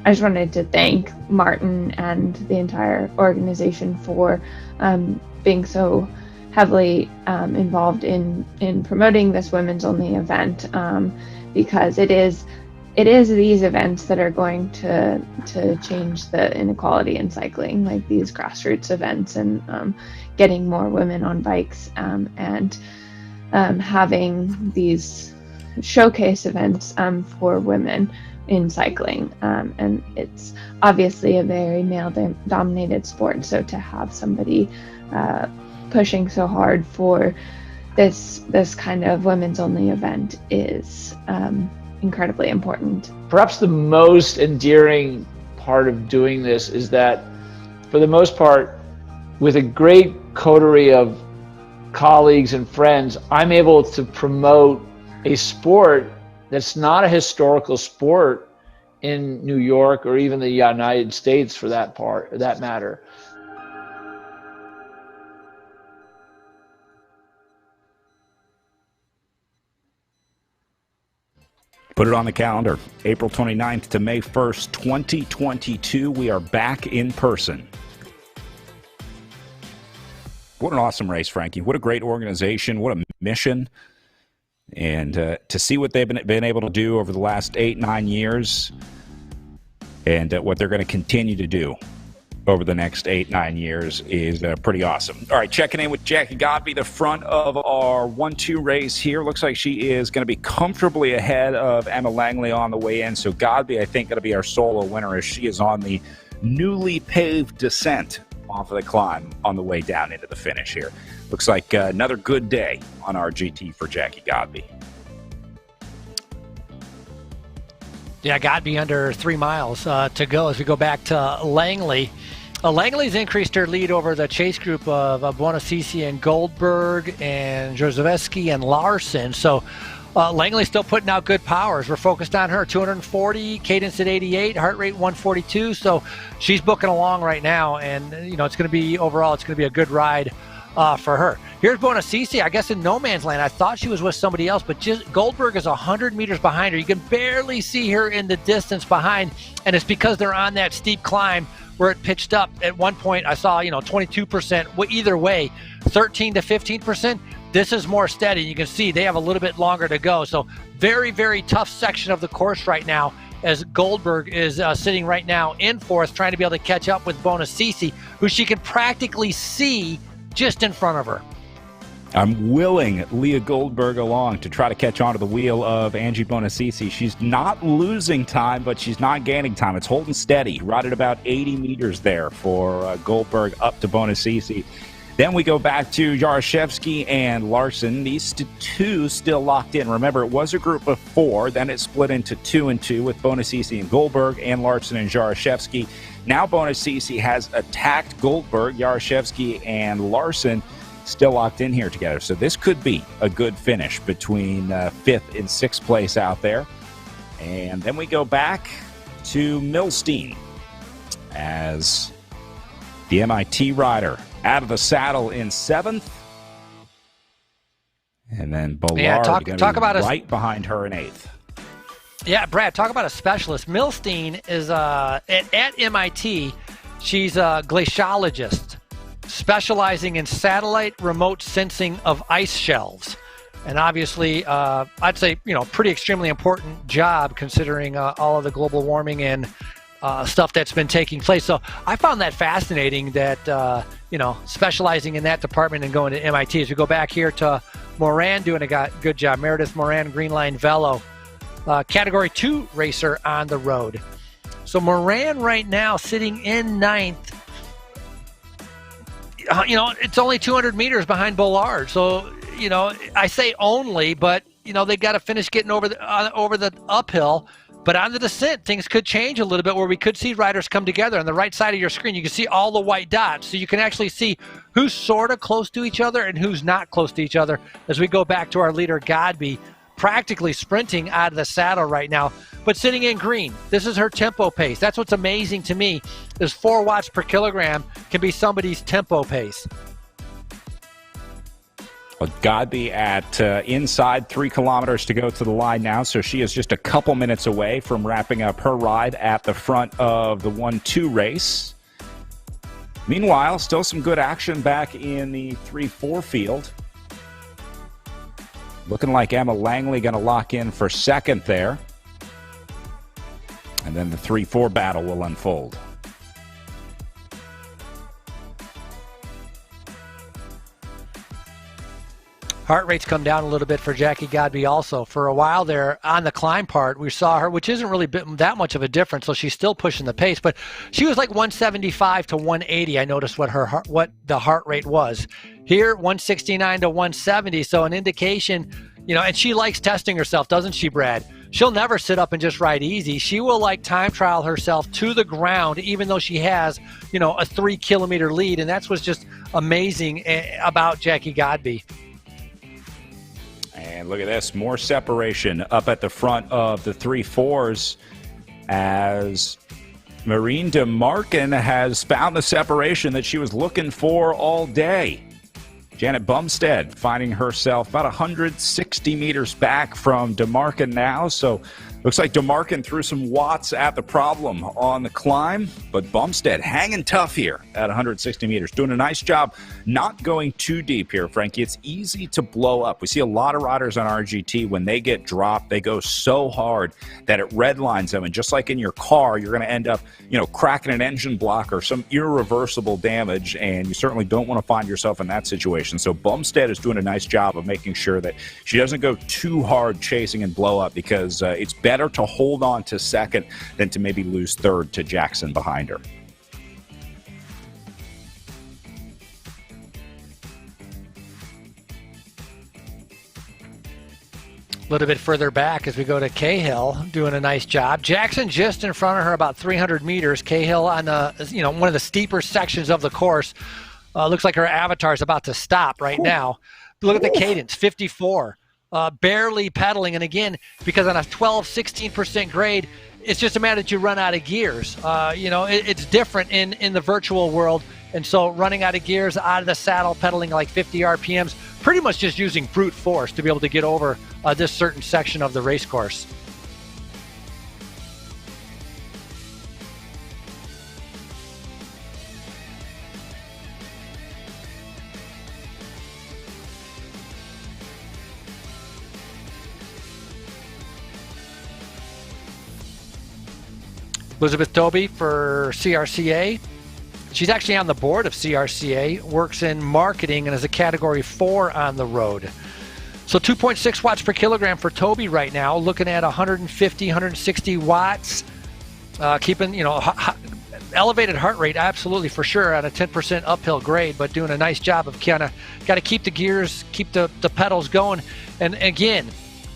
I just wanted to thank Martin and the entire organization for being so heavily involved in promoting this women's only event, because it is these events that are going to change the inequality in cycling, like these grassroots events and getting more women on bikes, and having these showcase events for women in cycling. And it's obviously a very male-dominated sport, so to have somebody pushing so hard for this kind of women's only event is incredibly important. Perhaps the most endearing part of doing this is that, for the most part, with a great coterie of colleagues and friends, I'm able to promote a sport that's not a historical sport in New York or even the United States for that matter. Put it on the calendar. April 29th to May 1st, 2022. We are back in person. What an awesome race, Frankie. What a great organization. What a mission. And to see what they've been able to do over the last 8-9 years, and what they're going to continue to do over the next 8-9 years is pretty awesome. All right, checking in with Jackie Godby, the front of our 1-2 race here. Looks like she is going to be comfortably ahead of Emma Langley on the way in. So Godby, I think, going to be our solo winner as she is on the newly paved descent off of the climb on the way down into the finish here. Looks like another good day on RGT for Jackie Godby. Yeah, Godby under 3 miles to go as we go back to Langley. Langley's increased her lead over the chase group of Buonasisi and Goldberg and Jozefsky and Larson. So Langley's still putting out good powers. We're focused on her. 240, cadence at 88, heart rate 142. So she's booking along right now, and it's going to be overall, it's going to be a good ride for her. Here's Bonacisi, I guess in no man's land. I thought she was with somebody else, but just Goldberg is 100 meters behind her. You can barely see her in the distance behind, and it's because they're on that steep climb where it pitched up. At one point, I saw 22%. Either way, 13 to 15%. This is more steady. You can see they have a little bit longer to go. So very, very tough section of the course right now, as Goldberg is sitting right now in fourth, trying to be able to catch up with Bonacisi, who she can practically see just in front of her. I'm willing Leah Goldberg along to try to catch onto the wheel of Angie Bonacisi. She's not losing time, but she's not gaining time. It's holding steady, right at about 80 meters there for Goldberg up to Bonacisi. Then we go back to Jaroszewski and Larson. These two still locked in. Remember, it was a group of 4. Then it split into 2 and 2 with Bonacisi and Goldberg and Larson and Jaroszewski. Now Bonacisi has attacked Goldberg. Jaroszewski and Larson still locked in here together. So this could be a good finish between 5th and 6th place out there. And then we go back to Milstein as the MIT rider out of the saddle in 7th. And then Bollard talk about right behind her in 8th. Yeah, Brad, talk about a specialist. Milstein is at MIT. She's a glaciologist specializing in satellite remote sensing of ice shelves. And obviously, I'd say, pretty extremely important job considering all of the global warming and stuff that's been taking place. So I found that fascinating that, specializing in that department and going to MIT. As we go back here to Moran doing a good job. Meredith Moran, Green Line Velo, Category 2 racer on the road. So Moran right now sitting in 9th. It's only 200 meters behind Bollard. So, I say only, but, they got to finish getting over the uphill. But on the descent, things could change a little bit where we could see riders come together. On the right side of your screen, you can see all the white dots. So you can actually see who's sort of close to each other and who's not close to each other as we go back to our leader, Godby, practically sprinting out of the saddle right now, but sitting in green. This is her tempo pace. That's what's amazing to me is 4 watts per kilogram can be somebody's tempo pace. Well, Godby at inside 3 kilometers to go to the line now, so she is just a couple minutes away from wrapping up her ride at the front of the 1-2 race. Meanwhile, still some good action back in the 3-4 field. Looking like Emma Langley going to lock in for 2nd there. And then the 3-4 battle will unfold. Heart rates come down a little bit for Jackie Godby also. For a while there on the climb part, we saw her, which isn't really that much of a difference, so she's still pushing the pace, but she was like 175 to 180. I noticed what the heart rate was. Here, 169 to 170, so an indication, and she likes testing herself, doesn't she, Brad? She'll never sit up and just ride easy. She will time trial herself to the ground, even though she has, a 3-kilometer lead, and that's what's just amazing about Jackie Godby. And look at this, more separation up at the front of the 3-4s as Marine DeMarkin has found the separation that she was looking for all day. Janet Bumstead finding herself about 160 meters back from DeMarkin now, so looks like DeMarkin threw some watts at the problem on the climb, but Bumstead hanging tough here at 160 meters. Doing a nice job not going too deep here, Frankie. It's easy to blow up. We see a lot of riders on RGT, when they get dropped, they go so hard that it redlines them. And just like in your car, you're going to end up, cracking an engine block or some irreversible damage, and you certainly don't want to find yourself in that situation. So Bumstead is doing a nice job of making sure that she doesn't go too hard chasing and blow up, because it's better to hold on to 2nd than to maybe lose 3rd to Jackson behind her. A little bit further back as we go to Cahill, doing a nice job. Jackson just in front of her about 300 meters. Cahill on the, one of the steeper sections of the course. Looks like her avatar is about to stop right now. Look at the cadence, 54. Barely pedaling, and again, because on a 12-16% grade, it's just a matter that you run out of gears. It's different in the virtual world. And so running out of gears, out of the saddle, pedaling like 50 RPMs, pretty much just using brute force to be able to get over this certain section of the race course. Elizabeth Doby for CRCA. She's actually on the board of CRCA, works in marketing, and is a category 4 on the road. So 2.6 watts per kilogram for Toby right now, looking at 150, 160 watts, keeping, elevated heart rate, absolutely, for sure, at a 10% uphill grade, but doing a nice job of kind of got to keep the gears, keep the pedals going. And again,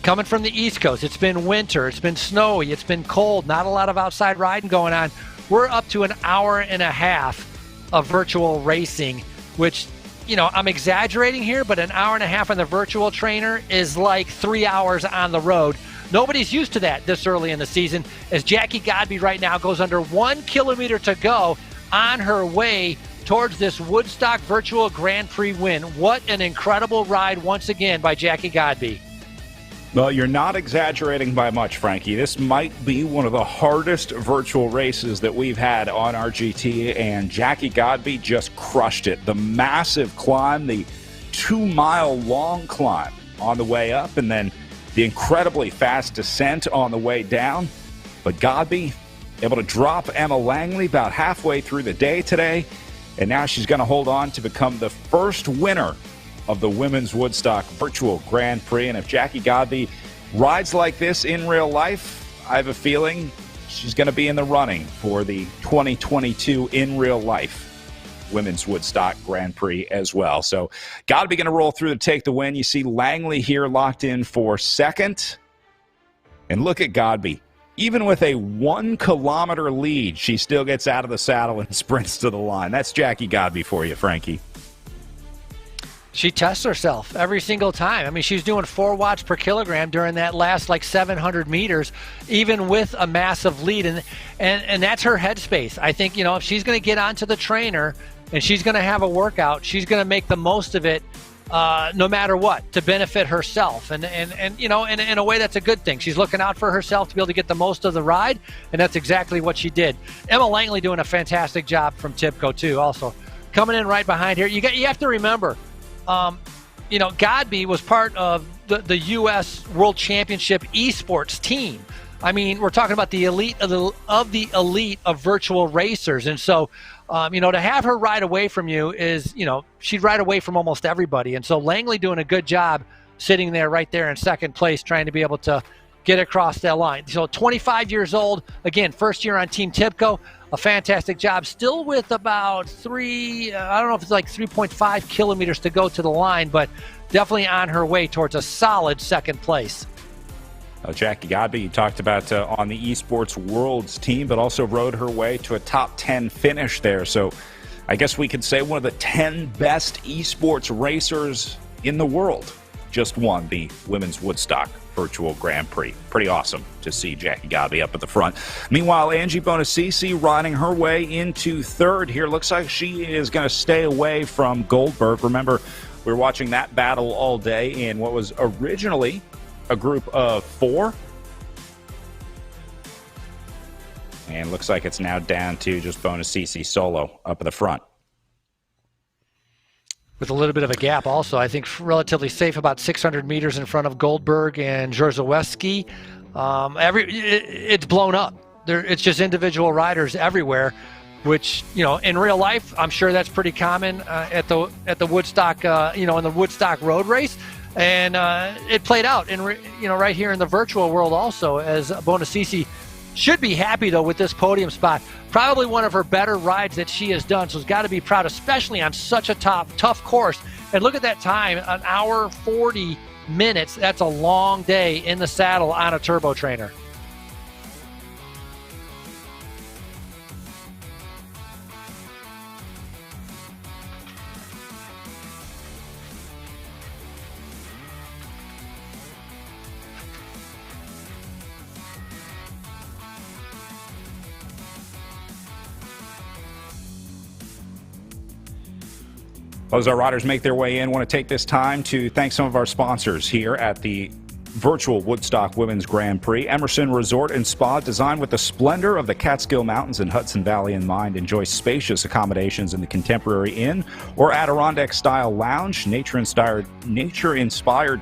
coming from the East Coast, it's been winter, it's been snowy, it's been cold, not a lot of outside riding going on. We're up to an hour and a half of virtual racing, which, I'm exaggerating here, but an hour and a half on the virtual trainer is like 3 hours on the road. Nobody's used to that this early in the season, as Jackie Godby right now goes under 1 kilometer to go on her way towards this Woodstock Virtual Grand Prix win. What an incredible ride once again by Jackie Godby. Well, you're not exaggerating by much, Frankie. This might be one of the hardest virtual races that we've had on our GT, and Jackie Godby just crushed it. The massive climb, the 2-mile long climb on the way up, and then the incredibly fast descent on the way down. But Godby able to drop Emma Langley about halfway through the day today, and now she's going to hold on to become the first winner of the Women's Woodstock Virtual Grand Prix. And if Jackie Godby rides like this in real life, I have a feeling she's going to be in the running for the 2022 in real life Women's Woodstock Grand Prix as well. So Godby going to roll through to take the win. You see Langley here locked in for second. And look at Godby. Even with a 1 kilometer lead, she still gets out of the saddle and sprints to the line. That's Jackie Godby for you, Frankie. She tests herself every single time. I mean, she's doing 4 watts per kilogram during that last 700 meters, even with a massive lead. And that's her headspace. I think, if she's going to get onto the trainer and she's going to have a workout, she's going to make the most of it no matter what, to benefit herself. And in a way, that's a good thing. She's looking out for herself to be able to get the most of the ride, and that's exactly what she did. Emma Langley doing a fantastic job from TIBCO, too, also. Coming in right behind here. You have to remember, Godby was part of the U.S. World Championship esports team. I mean, we're talking about the elite of the elite of virtual racers. And so, to have her ride away from you is, she'd ride away from almost everybody. And so Langley doing a good job sitting there right there in second place, trying to be able to get across that line. So 25 years old, again, first year on Team TIBCO. A fantastic job, still with about 3.5 kilometers to go to the line, but definitely on her way towards a solid second place. Jackie Godby, you talked about on the Esports Worlds team, but also rode her way to a top 10 finish there. So I guess we could say one of the 10 best esports racers in the world just won the Women's Woodstock Virtual Grand Prix. Pretty awesome to see Jackie Godby up at the front. Meanwhile, Angie Bonacisi riding her way into third here. Looks like she is going to stay away from Goldberg. Remember, we were watching that battle all day in what was originally a group of 4. And looks like it's now down to just Bonacisi solo up at the front. With a little bit of a gap also. I think relatively safe, about 600 meters in front of Goldberg and Zhorzelewski. It's blown up. It's just individual riders everywhere, which, in real life, I'm sure that's pretty common at the Woodstock, in the Woodstock road race. And it played out right here in the virtual world also, as Bonacisi should be happy, though, with this podium spot. Probably one of her better rides that she has done, so has got to be proud, especially on such a tough course. And look at that time, 1 hour, 40 minutes. That's a long day in the saddle on a turbo trainer. As our riders make their way in, I want to take this time to thank some of our sponsors here at the virtual Woodstock Women's Grand Prix. Emerson Resort and Spa, designed with the splendor of the Catskill Mountains and Hudson Valley in mind. Enjoy spacious accommodations in the Contemporary Inn or Adirondack-style lounge, nature-inspired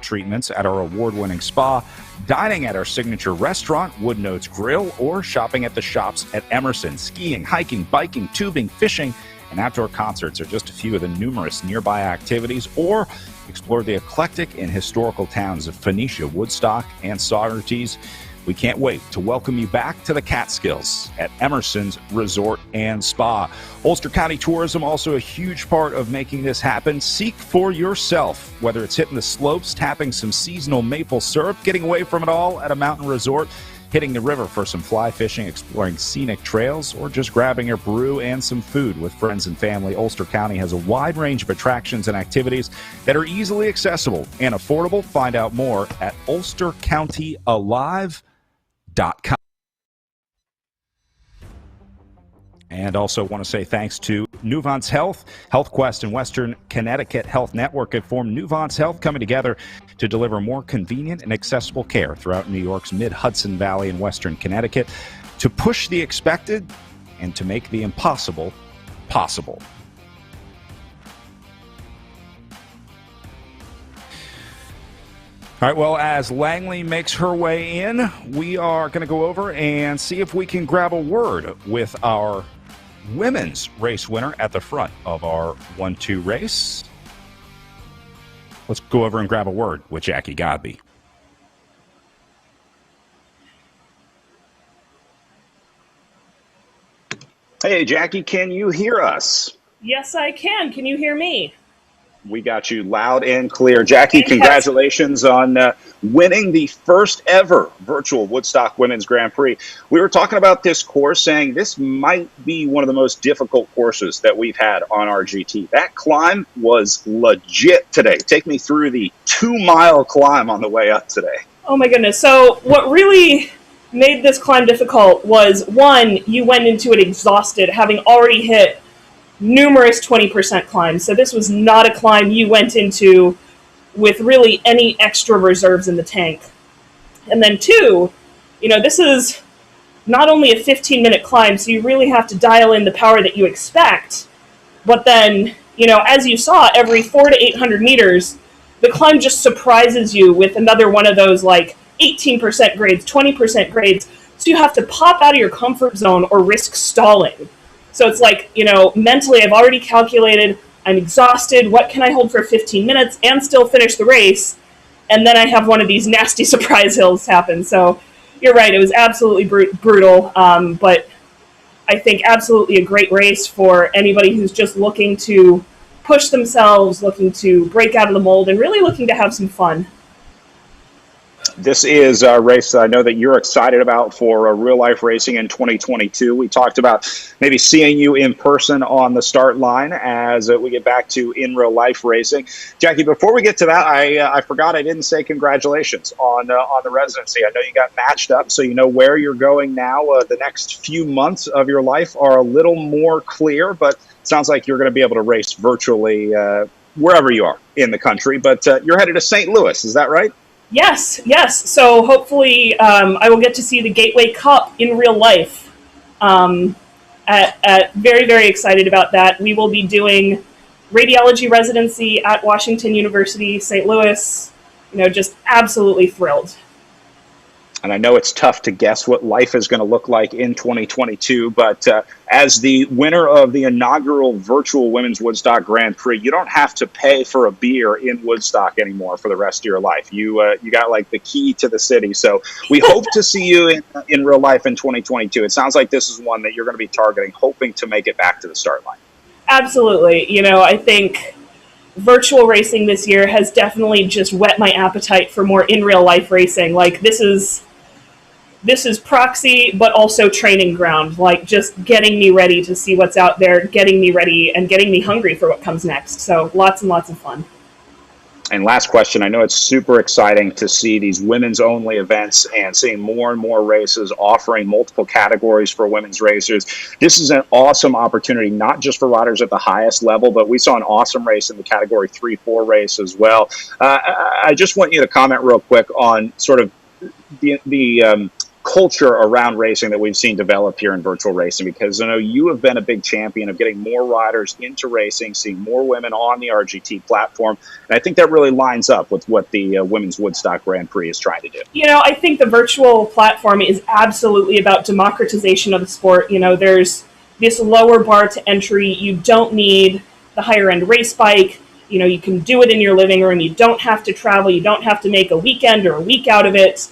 treatments at our award-winning spa, dining at our signature restaurant, Wood Notes Grill, or shopping at the shops at Emerson. Skiing, hiking, biking, tubing, fishing, and outdoor concerts are just a few of the numerous nearby activities, or explore the eclectic and historical towns of Phoenicia, Woodstock, and Saugerties. We can't wait to welcome you back to the Catskills at Emerson's Resort and Spa. Ulster County Tourism, also a huge part of making this happen. Seek for yourself, whether it's hitting the slopes, tapping some seasonal maple syrup, getting away from it all at a mountain resort, hitting the river for some fly fishing, exploring scenic trails, or just grabbing a brew and some food with friends and family. Ulster County has a wide range of attractions and activities that are easily accessible and affordable. Find out more at ulstercountyalive.com. And also want to say thanks to Nuvance Health, Health Quest, and Western Connecticut Health Network have formed Nuvance Health, coming together to deliver more convenient and accessible care throughout New York's mid-Hudson Valley and Western Connecticut, to push the expected and to make the impossible possible. All right, well, as Langley makes her way in, we are going to go over and see if we can grab a word with our women's race winner at the front of our 1-2 race. Let's go over and grab a word with Jackie Godby. Hey, Jackie, can you hear us? Yes, I can. Can you hear me? We got you loud and clear. Jackie, congratulations on winning the first ever virtual Woodstock Women's Grand Prix. We were talking about this course, saying this might be one of the most difficult courses that we've had on our GT. That climb was legit today. Take me through the 2-mile climb on the way up today. Oh my goodness. So what really made this climb difficult was, one, you went into it exhausted, having already hit numerous 20% climbs. So this was not a climb you went into with really any extra reserves in the tank. And then two, this is not only a 15-minute climb, so you really have to dial in the power that you expect. But then, as you saw, every 400 to 800 meters, the climb just surprises you with another one of those like 18% grades, 20% grades. So you have to pop out of your comfort zone or risk stalling. So it's like, mentally I've already calculated, I'm exhausted, what can I hold for 15 minutes and still finish the race? And then I have one of these nasty surprise hills happen. So you're right, it was absolutely brutal, but I think absolutely a great race for anybody who's just looking to push themselves, looking to break out of the mold, and really looking to have some fun. This is a race that I know that you're excited about for real-life racing in 2022. We talked about maybe seeing you in person on the start line as we get back to in real-life racing. Jackie, before we get to that, I forgot I didn't say congratulations on the residency. I know you got matched up, so you know where you're going now. The next few months of your life are a little more clear, but it sounds like you're going to be able to race virtually wherever you are in the country. But you're headed to St. Louis, is that right? Yes. So hopefully I will get to see the Gateway Cup in real life. Very, very excited about that. We will be doing radiology residency at Washington University, St. Louis. Just absolutely thrilled. And I know it's tough to guess what life is going to look like in 2022, but as the winner of the inaugural virtual Women's Woodstock Grand Prix, you don't have to pay for a beer in Woodstock anymore for the rest of your life. You got like the key to the city. So we hope to see you in real life in 2022. It sounds like this is one that you're going to be targeting, hoping to make it back to the start line. Absolutely. I think virtual racing this year has definitely just whet my appetite for more in real life racing. Like this is proxy, but also training ground, like just getting me ready to see what's out there, getting me ready and getting me hungry for what comes next. So lots and lots of fun. And last question, I know it's super exciting to see these women's only events and seeing more and more races offering multiple categories for women's racers. This is an awesome opportunity, not just for riders at the highest level, but we saw an awesome race in the category 3-4 race as well. I just want you to comment real quick on sort of the culture around racing that we've seen develop here in virtual racing, because I know you have been a big champion of getting more riders into racing, seeing more women on the RGT platform, and I think that really lines up with what the Women's Woodstock Grand Prix is trying to do. You know, I think the virtual platform is absolutely about democratization of the sport. You know, there's this lower bar to entry. You don't need the higher end race bike. You know, you can do it in your living room. You don't have to travel. You don't have to make a weekend or a week out of it.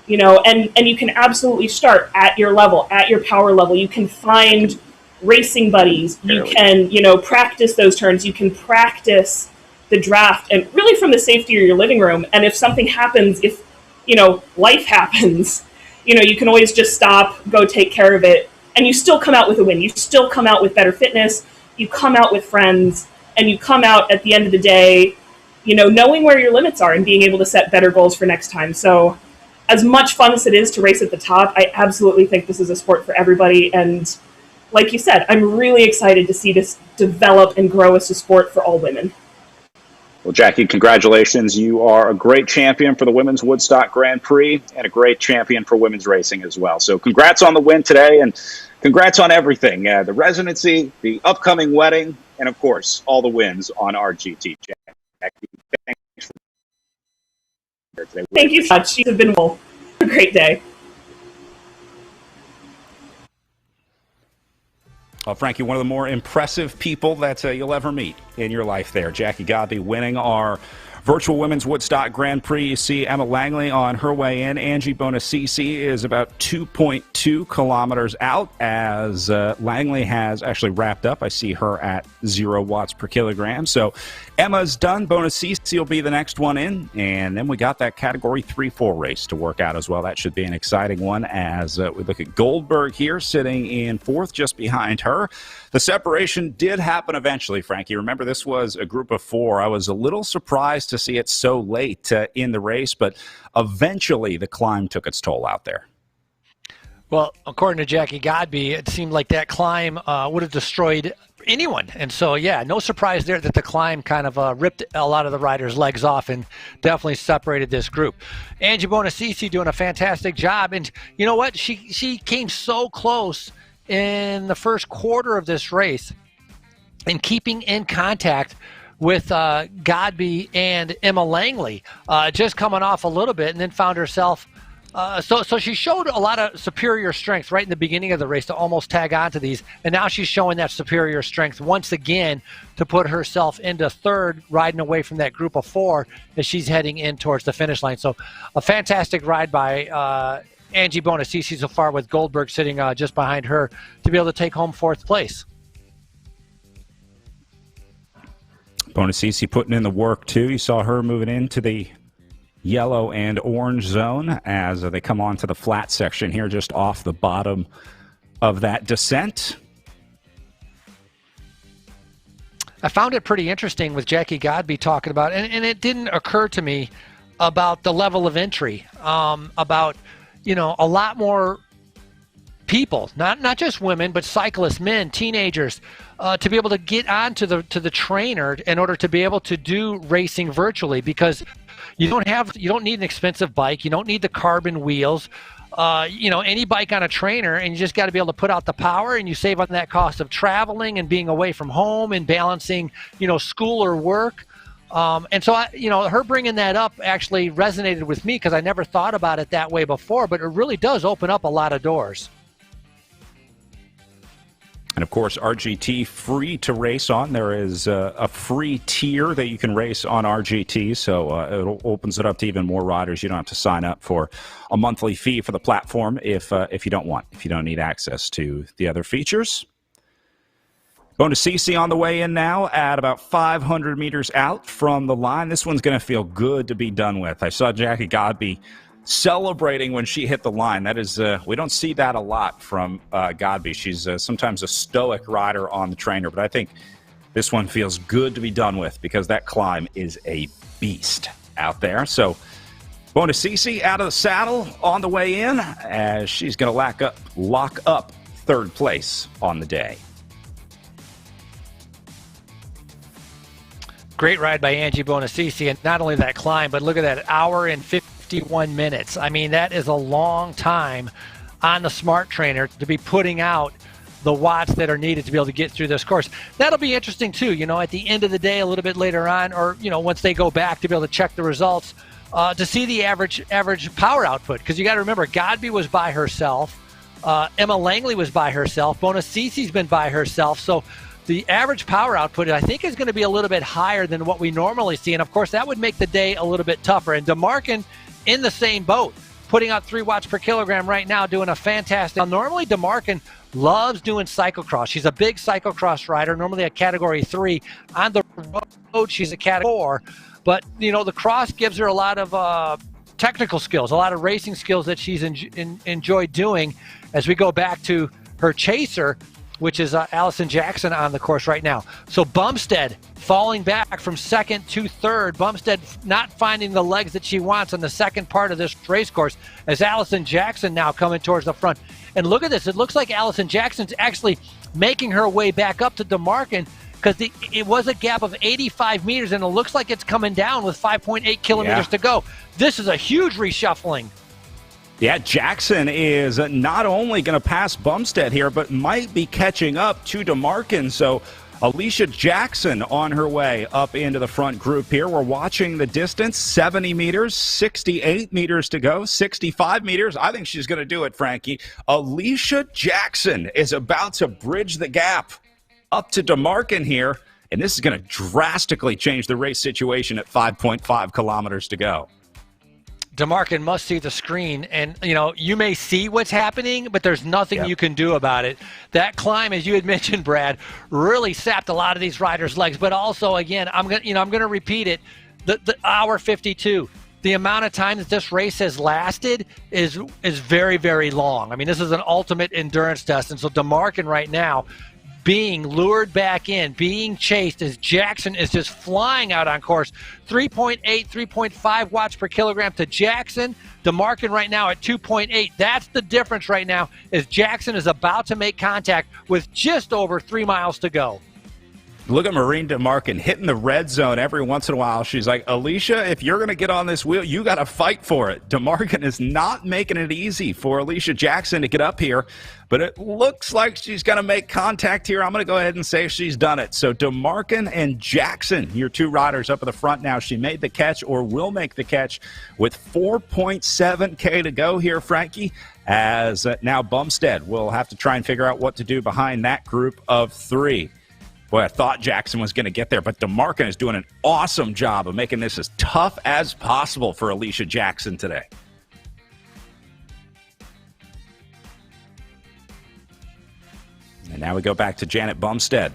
You know, and you can absolutely start at your level, at your power level. You can find racing buddies. You can, you know, practice those turns. You can practice the draft, and really from the safety of your living room. And if something happens, if, you know, life happens, you know, you can always just stop, go take care of it, and you still come out with a win. You still come out with better fitness. You come out with friends, and you come out at the end of the day, you know, knowing where your limits are and being able to set better goals for next time. So as much fun as it is to race at the top, I absolutely think this is a sport for everybody. And like you said, I'm really excited to see this develop and grow as a sport for all women. Well, Jackie, congratulations. You are a great champion for the Women's Woodstock Grand Prix and a great champion for women's racing as well. So congrats on the win today, and congrats on everything. The residency, the upcoming wedding, and of course, all the wins on RGT. Jackie, thanks for today. Thank you so much. You've been well. Have a great day. Well, Frankie, one of the more impressive people that you'll ever meet in your life there. Jackie Godby winning our virtual Women's Woodstock Grand Prix. You see Emma Langley on her way in. Angie Bonacisi is about 2.2 kilometers out as Langley has actually wrapped up. I see her at 0 watts per kilogram. So Emma's done. Bonacisi will be the next one in. And then we got that category 3-4 race to work out as well. That should be an exciting one as we look at Goldberg here sitting in 4th just behind her. The separation did happen eventually, Frankie. Remember, this was a group of 4. I was a little surprised to see it so late in the race, but eventually the climb took its toll out there. Well, according to Jackie Godby, it seemed like that climb would have destroyed anyone. And so, yeah, no surprise there that the climb kind of ripped a lot of the riders' legs off and definitely separated this group. Angie Bonacisi doing a fantastic job. And you know what? She came so close in the first quarter of this race and keeping in contact with Godby and Emma Langley, just coming off a little bit and then found herself. So she showed a lot of superior strength right in the beginning of the race to almost tag onto these. And now she's showing that superior strength once again to put herself into 3rd, riding away from that group of 4 as she's heading in towards the finish line. So a fantastic ride by Angie Bonacisi so far, with Goldberg sitting just behind her to be able to take home 4th place. Bonacisi putting in the work too. You saw her moving into the yellow and orange zone as they come onto the flat section here just off the bottom of that descent. I found it pretty interesting with Jackie Godby talking about, and it didn't occur to me about the level of entry, about, you know, a lot more people, not just women, but cyclists, men, teenagers, to be able to get onto the trainer in order to be able to do racing virtually, because you don't need an expensive bike, you don't need the carbon wheels, you know, any bike on a trainer, and you just got to be able to put out the power, and you save on that cost of traveling and being away from home and balancing, you know, school or work. And so, you know, her bringing that up actually resonated with me because I never thought about it that way before, but it really does open up a lot of doors. And, of course, RGT free to race on. There is a free tier that you can race on RGT, so it opens it up to even more riders. You don't have to sign up for a monthly fee for the platform if you don't need access to the other features. Bonacisi on the way in now at about 500 meters out from the line. This one's going to feel good to be done with. I saw Jackie Godby celebrating when she hit the line. That is, we don't see that a lot from Godby. She's sometimes a stoic rider on the trainer, but I think This one feels good to be done with because that climb is a beast out there. So Bonacisi out of the saddle on the way in as she's going to lock up third place on the day. Great ride by Angie Bonacisi, and not only that climb, but look at that, hour and 51 minutes. I mean, that is a long time on the smart trainer to be putting out the watts that are needed to be able to get through this course. That'll be interesting too, at the end of the day, a little bit later on, or once they go back to be able to check the results, to see the average power output. Because you got to remember, Godby was by herself, Emma Langley was by herself, Bonacici's been by herself, so the average power output, I think, is going to be a little bit higher than what we normally see, and of course that would make the day a little bit tougher. And DeMarkin in the same boat, putting out 3 watts per kilogram right now, doing a fantastic. Now, normally DeMarkin loves doing cyclocross. She's a big cyclocross rider, normally a category 3. On the road, she's a category 4. But, the cross gives her a lot of technical skills, a lot of racing skills that she's enjoyed doing as we go back to her chaser, which is Allison Jackson on the course right now. So Bumstead falling back from second to third. Bumstead not finding the legs that she wants on the second part of this race course as Allison Jackson now coming towards the front. And look at this. It looks like Allison Jackson's actually making her way back up to DeMarkin because it was a gap of 85 meters, and it looks like it's coming down with 5.8 kilometers to go. This is a huge reshuffling. Yeah, Jackson is not only going to pass Bumstead here, but might be catching up to DeMarkin. So Alicia Jackson on her way up into the front group here. We're watching the distance, 70 meters, 68 meters to go, 65 meters. I think she's going to do it, Frankie. Alicia Jackson is about to bridge the gap up to DeMarkin here, and this is going to drastically change the race situation at 5.5 kilometers to go. DeMarkin must see the screen, and you may see what's happening, but there's nothing you can do about it. That climb, as you had mentioned, Brad, really sapped a lot of these riders' legs. But also, again, I'm gonna repeat it. The hour 52, the amount of time that this race has lasted is very, very long. I mean, this is an ultimate endurance test, and so DeMarkin right now, being lured back in, being chased as Jackson is just flying out on course. 3.8, 3.5 watts per kilogram to Jackson. DeMarkin right now at 2.8. That's the difference right now as Jackson is about to make contact with just over 3 miles to go. Look at Maureen DeMarkin hitting the red zone every once in a while. She's like, Alicia, if you're going to get on this wheel, you got to fight for it. DeMarkin is not making it easy for Alicia Jackson to get up here, but it looks like she's going to make contact here. I'm going to go ahead and say she's done it. So DeMarkin and Jackson, your 2 riders up at the front now. She made the catch or will make the catch with 4.7K to go here, Frankie, as now Bumstead will have to try and figure out what to do behind that group of 3. Boy, I thought Jackson was going to get there, but DeMarkin is doing an awesome job of making this as tough as possible for Alicia Jackson today. And now we go back to Janet Bumstead,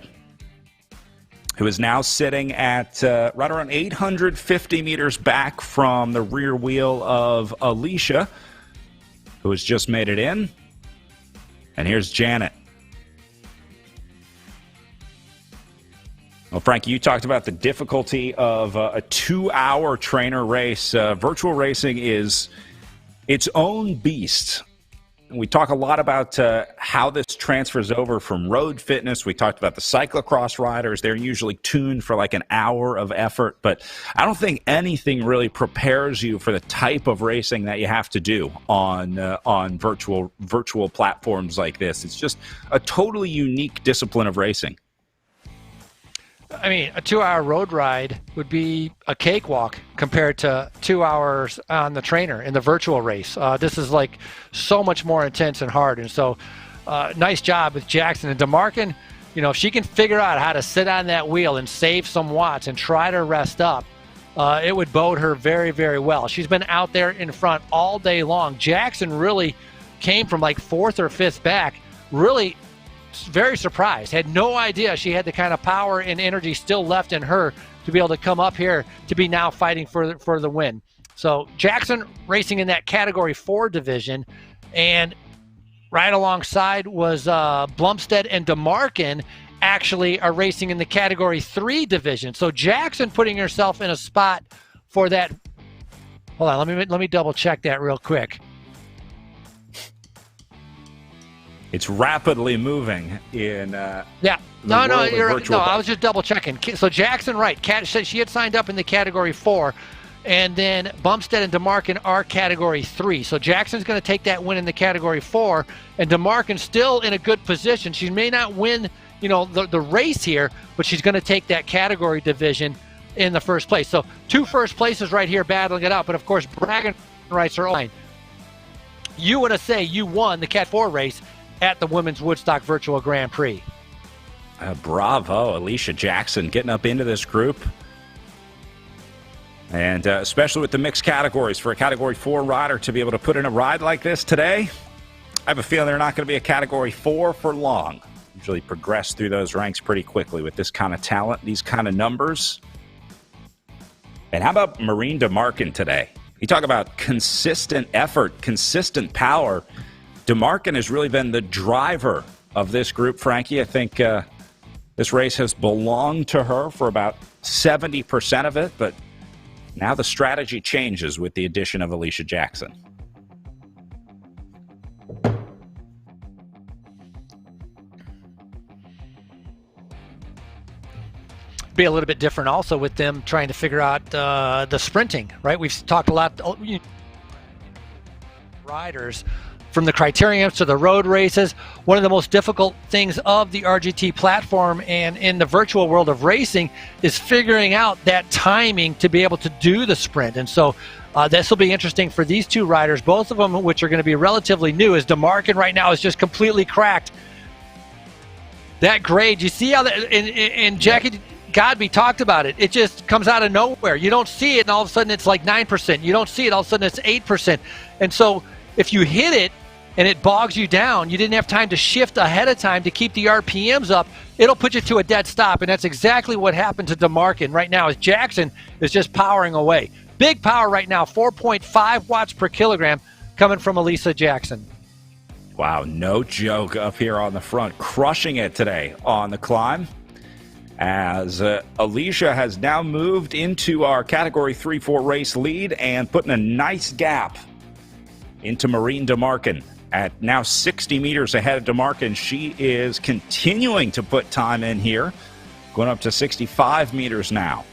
who is now sitting at right around 850 meters back from the rear wheel of Alicia, who has just made it in. And here's Janet. Well, Frankie, you talked about the difficulty of a 2-hour trainer race. Virtual racing is its own beast. We talk a lot about how this transfers over from road fitness. We talked about the cyclocross riders. They're usually tuned for like an hour of effort, but I don't think anything really prepares you for the type of racing that you have to do on virtual platforms like this. It's just a totally unique discipline of racing. I mean, a 2-hour road ride would be a cakewalk compared to 2 hours on the trainer in the virtual race. This is like so much more intense and hard. And so nice job with Jackson. And DeMarkin, if she can figure out how to sit on that wheel and save some watts and try to rest up, it would bode her very, very well. She's been out there in front all day long. Jackson really came from like 4th or 5th back, really very surprised, had no idea she had the kind of power and energy still left in her to be able to come up here to be now fighting for the win. So Jackson racing in that category 4 division, and right alongside was Blumstead and DeMarkin actually are racing in the Category 3 division. So Jackson putting herself in a spot for that. Hold on, let me double check that real quick. It's rapidly moving in yeah. No, I was just double checking. So Jackson, right? Said she had signed up in the Category 4, and then Bumstead and DeMarkin are Category 3. So Jackson's going to take that win in the Category 4, and DeMarkin's still in a good position. She may not win, the race here, but she's going to take that category division in the first place. So 2 first places right here battling it out, but of course bragging rights are on. You want to say you won the Cat 4 race at the Women's Woodstock Virtual Grand Prix. Bravo, Alicia Jackson getting up into this group. And especially with the mixed categories, for a Category 4 rider to be able to put in a ride like this today, I have a feeling they're not going to be a Category 4 for long. Usually progress through those ranks pretty quickly with this kind of talent, these kind of numbers. And how about Maureen DeMarkin today? You talk about consistent effort, consistent power. DeMarkin has really been the driver of this group, Frankie. I think this race has belonged to her for about 70% of it, but now the strategy changes with the addition of Alicia Jackson. Be a little bit different also with them trying to figure out the sprinting, right? We've talked a lot riders from the criteriums to the road races. One of the most difficult things of the RGT platform and in the virtual world of racing is figuring out that timing to be able to do the sprint. And so this will be interesting for these 2 riders, both of them which are going to be relatively new, as DeMarkin right now is just completely cracked. That grade, you see how that, and Jackie Godby talked about it. It just comes out of nowhere. You don't see it, and all of a sudden it's like 9%. You don't see it, all of a sudden it's 8%. And so if you hit it and it bogs you down, you didn't have time to shift ahead of time to keep the RPMs up, it'll put you to a dead stop. And that's exactly what happened to DeMarkin right now, as Jackson is just powering away. Big power right now, 4.5 watts per kilogram coming from Alicia Jackson. Wow, no joke up here on the front, crushing it today on the climb. As Alicia has now moved into our Category 3-4 race lead and putting a nice gap into Maureen DeMarkin. At now 60 meters ahead of DeMarkin, she is continuing to put time in here, going up to 65 meters now.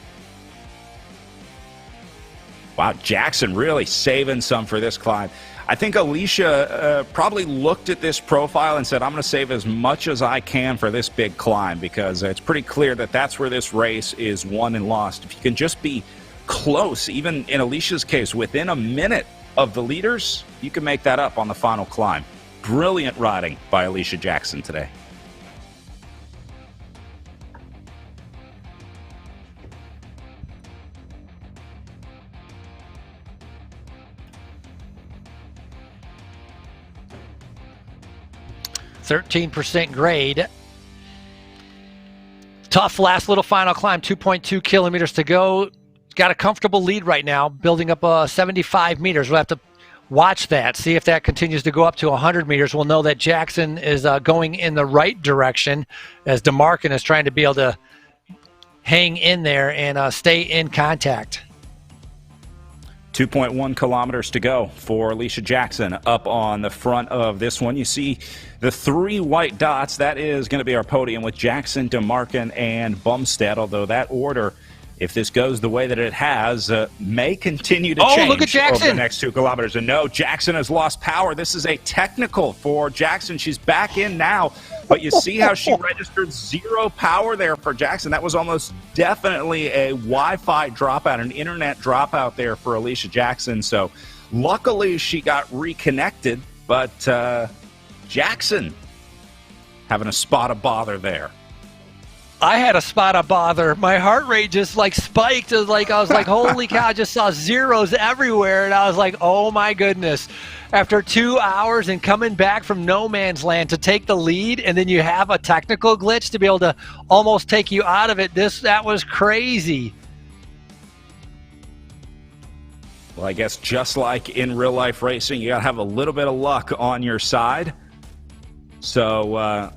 Wow, Jackson really saving some for this climb. I think Alicia probably looked at this profile and said, I'm going to save as much as I can for this big climb, because it's pretty clear that that's where this race is won and lost. If you can just be close, even in Alicia's case, within a minute of the leaders, you can make that up on the final climb. Brilliant riding by Alicia Jackson today. %13 grade. Tough last little final climb, 2.2 kilometers to go. Got a comfortable lead right now, building up 75 meters. We'll have to watch that, see if that continues to go up to 100 meters. We'll know that Jackson is going in the right direction, as DeMarkin is trying to be able to hang in there and stay in contact. 2.1 kilometers to go for Alicia Jackson up on the front of this one. You see the 3 white dots. That is going to be our podium with Jackson, DeMarkin, and Bumstead, although that order, if this goes the way that it has, may continue to change look at Jackson over the next 2 kilometers. And no, Jackson has lost power. This is a technical for Jackson. She's back in now, but you see how she registered 0 power there for Jackson. That was almost definitely a Wi-Fi dropout, an internet dropout there for Alicia Jackson. So luckily she got reconnected, but Jackson having a spot of bother there. I had a spot of bother. My heart rate just spiked. I was like, holy cow, I just saw zeros everywhere. And I was like, oh my goodness. After 2 hours and coming back from no man's land to take the lead, and then you have a technical glitch to be able to almost take you out of it. That was crazy. Well, I guess just like in real life racing, you got to have a little bit of luck on your side. So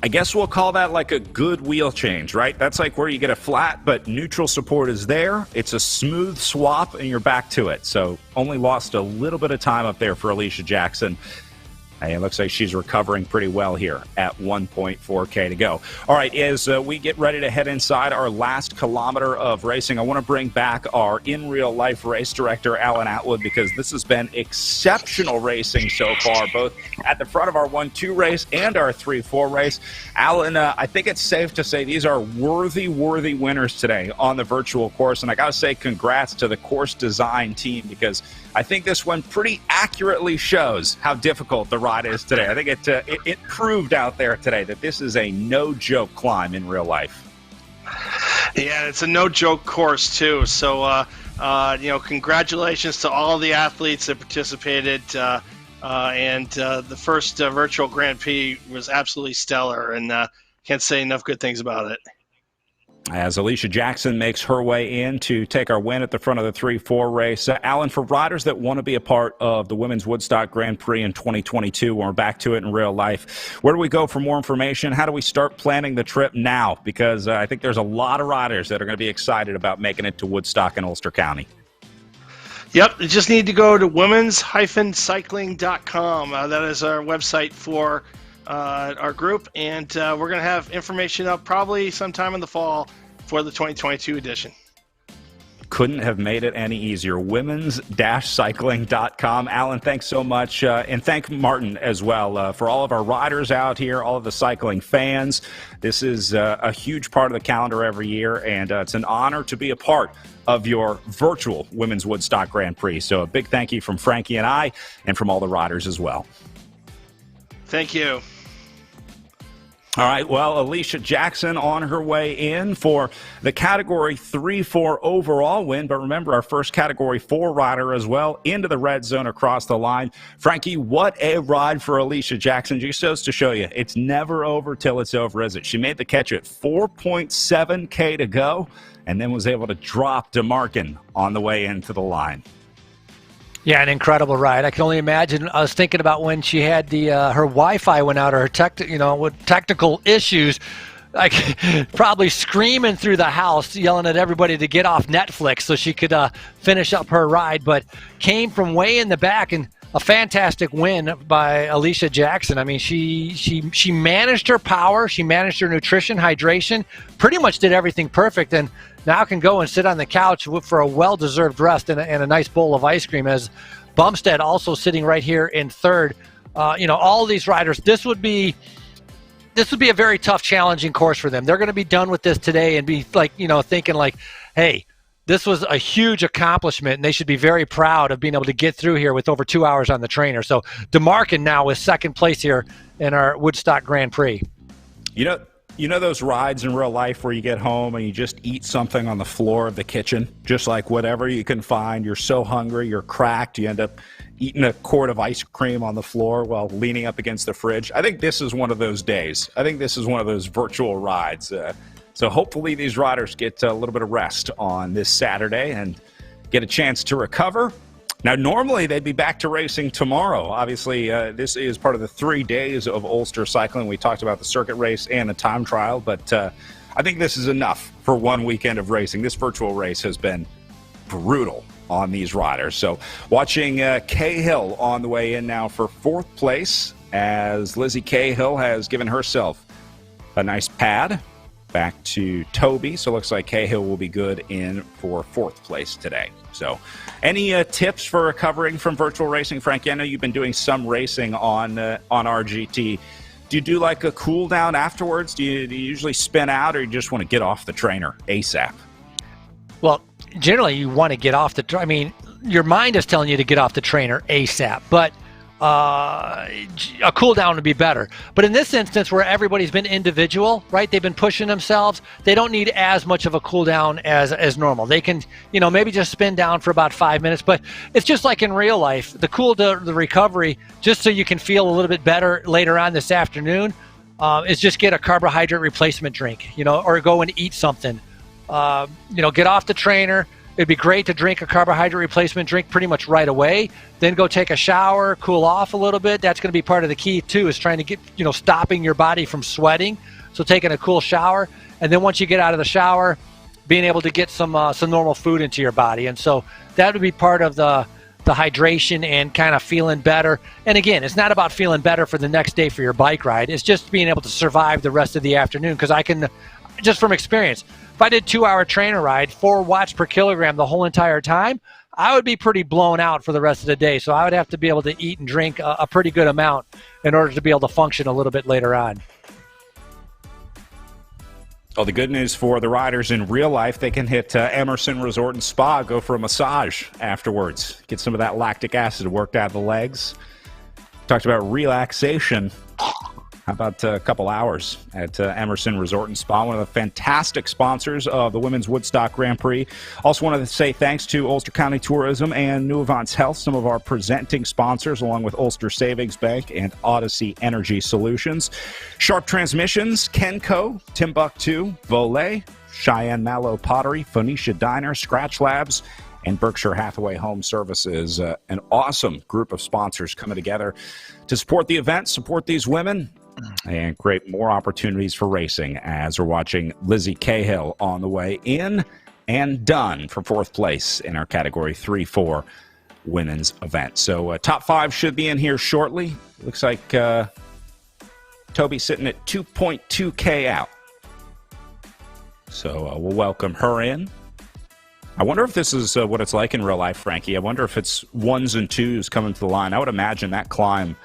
I guess we'll call that like a good wheel change, right? That's like where you get a flat, but neutral support is there. It's a smooth swap, and you're back to it. So only lost a little bit of time up there for Alicia Jackson. And it looks like she's recovering pretty well here at 1.4K to go. All right, as we get ready to head inside our last kilometer of racing, I want to bring back our in-real-life race director, Alan Atwood, because this has been exceptional racing so far, both at the front of our 1-2 race and our 3-4 race. Alan, I think it's safe to say these are worthy winners today on the virtual course, and I got to say congrats to the course design team, because I think this one pretty accurately shows how difficult the ride is today. I think it proved out there today that this is a no-joke climb in real life. Yeah, it's a no-joke course, too. So, congratulations to all the athletes that participated. And the first virtual Grand Prix was absolutely stellar, and can't say enough good things about it. As Alicia Jackson makes her way in to take our win at the front of the 3-4 race. Alan, for riders that want to be a part of the Women's Woodstock Grand Prix in 2022, when we're back to it in real life, where do we go for more information? How do we start planning the trip now? Because I think there's a lot of riders that are going to be excited about making it to Woodstock in Ulster County. Yep, you just need to go to womens-cycling.com. That is our website for our group, and we're going to have information up probably sometime in the fall for the 2022 edition. Couldn't have made it any easier. Womens-cycling.com. Alan, thanks so much. And thank Martin as well for all of our riders out here, all of the cycling fans. This is a huge part of the calendar every year, and it's an honor to be a part of your virtual Women's Woodstock Grand Prix. So a big thank you from Frankie and I, and from all the riders as well. Thank you. All right, well, Alicia Jackson on her way in for the Category 3-4 overall win. But remember, our first Category 4 rider as well into the red zone across the line. Frankie, what a ride for Alicia Jackson. Just goes to show you, it's never over till it's over, is it? She made the catch at 4.7K to go, and then was able to drop DeMarkin on the way into the line. Yeah, an incredible ride. I can only imagine. I was thinking about when she had the her Wi-Fi went out, or her with technical issues, like probably screaming through the house, yelling at everybody to get off Netflix so she could finish up her ride. But came from way in the back, and a fantastic win by Alicia Jackson. I mean, she managed her power, she managed her nutrition, hydration, pretty much did everything perfect, and now can go and sit on the couch for a well-deserved rest and a nice bowl of ice cream. As Bumstead also sitting right here in third. All these riders, this would be a very tough, challenging course for them. They're going to be done with this today and be like, thinking like, hey, this was a huge accomplishment, and they should be very proud of being able to get through here with over 2 hours on the trainer. So DeMarkin now is second place here in our Woodstock Grand Prix. You know those rides in real life where you get home and you just eat something on the floor of the kitchen, just like whatever you can find. You're so hungry, you're cracked, you end up eating a quart of ice cream on the floor while leaning up against the fridge. I think this is one of those days. I think this is one of those virtual rides. So hopefully these riders get a little bit of rest on this Saturday and get a chance to recover. Now, normally they'd be back to racing tomorrow. Obviously, this is part of the 3 days of Ulster cycling. We talked about the circuit race and the time trial, but I think this is enough for 1 weekend of racing. This virtual race has been brutal on these riders. So watching Cahill on the way in now for fourth place, as Lizzie Cahill has given herself a nice pad back to Toby. So it looks like Cahill will be good in for fourth place today. So any tips for recovering from virtual racing, Frankie? I know you've been doing some racing on RGT. Do you do like a cool down afterwards? Do you usually spin out, or you just want to get off the trainer ASAP? Well, generally you want to get off the your mind is telling you to get off the trainer ASAP, but a cool down would be better. But in this instance, where everybody's been individual, right? They've been pushing themselves. They don't need as much of a cool down as normal. They can, maybe just spin down for about 5 minutes. But it's just like in real life, the recovery, just so you can feel a little bit better later on this afternoon, is just get a carbohydrate replacement drink, or go and eat something. Get off the trainer, it'd be great to drink a carbohydrate replacement drink pretty much right away, then go take a shower, cool off a little bit. That's going to be part of the key too, is trying to get, stopping your body from sweating. So taking a cool shower, and then once you get out of the shower, being able to get some normal food into your body. And so that would be part of the hydration and kind of feeling better. And again, it's not about feeling better for the next day for your bike ride. It's just being able to survive the rest of the afternoon. Because I can, just from experience, if I did 2-hour trainer ride, 4 watts per kilogram the whole entire time, I would be pretty blown out for the rest of the day. So I would have to be able to eat and drink a pretty good amount in order to be able to function a little bit later on. Oh, the good news for the riders in real life, they can hit Emerson Resort and Spa, go for a massage afterwards, get some of that lactic acid worked out of the legs. Talked about relaxation. How about a couple hours at Emerson Resort and Spa, one of the fantastic sponsors of the Women's Woodstock Grand Prix. Also wanted to say thanks to Ulster County Tourism and New Avance Health, some of our presenting sponsors, along with Ulster Savings Bank and Odyssey Energy Solutions. Sharp Transmissions, Kenco, Timbuktu, Volet, Cheyenne Mallow Pottery, Phoenicia Diner, Scratch Labs, and Berkshire Hathaway Home Services. An awesome group of sponsors coming together to support the event, support these women, and create more opportunities for racing, as we're watching Lizzie Cahill on the way in and done for 4th place in our Category 3-4 women's event. So top 5 should be in here shortly. Looks like Toby sitting at 2.2K out. So we'll welcome her in. I wonder if this is what it's like in real life, Frankie. I wonder if it's 1s and 2s coming to the line. I would imagine that climb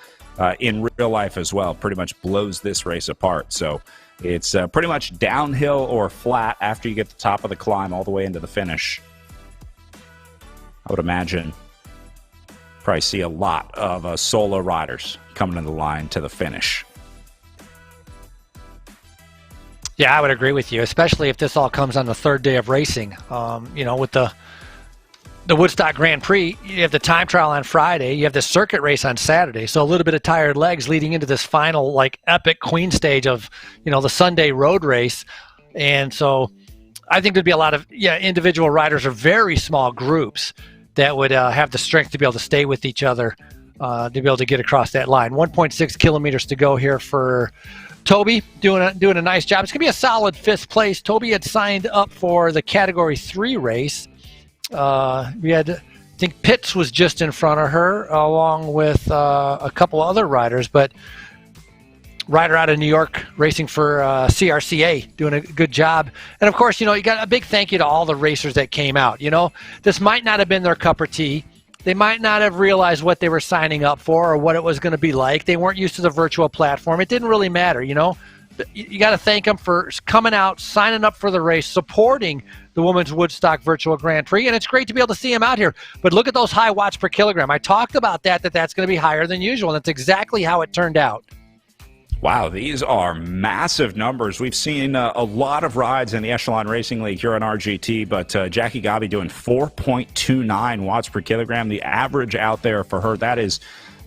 in real life as well pretty much blows this race apart. So it's pretty much downhill or flat after you get to the top of the climb all the way into the finish. I would imagine probably see a lot of solo riders coming to the line to the finish. Yeah, I would agree with you, especially if this all comes on the 3rd day of racing. With the Woodstock Grand Prix, you have the time trial on Friday, you have the circuit race on Saturday, so a little bit of tired legs leading into this final epic queen stage of the Sunday road race. And so I think there'd be a lot of individual riders or very small groups that would have the strength to be able to stay with each other to be able to get across that line. 1.6 kilometers to go here for Toby, doing a nice job. It's going to be a solid 5th place. Toby had signed up for the Category 3 race. We had, I think Pitts was just in front of her, along with a couple other riders, but rider out of New York racing for CRCA, doing a good job. And of course, you got a big thank you to all the racers that came out. This might not have been their cup of tea. They might not have realized what they were signing up for or what it was going to be like. They weren't used to the virtual platform. It didn't really matter, You got to thank them for coming out, signing up for the race, supporting the Women's Woodstock Virtual Grand Prix, and it's great to be able to see them out here. But look at those high watts per kilogram. I talked about that's going to be higher than usual, and that's exactly how it turned out. Wow, these are massive numbers. We've seen a lot of rides in the Echelon Racing League here on RGT, but Jackie Gabi doing 4.29 watts per kilogram. The average out there for her, that is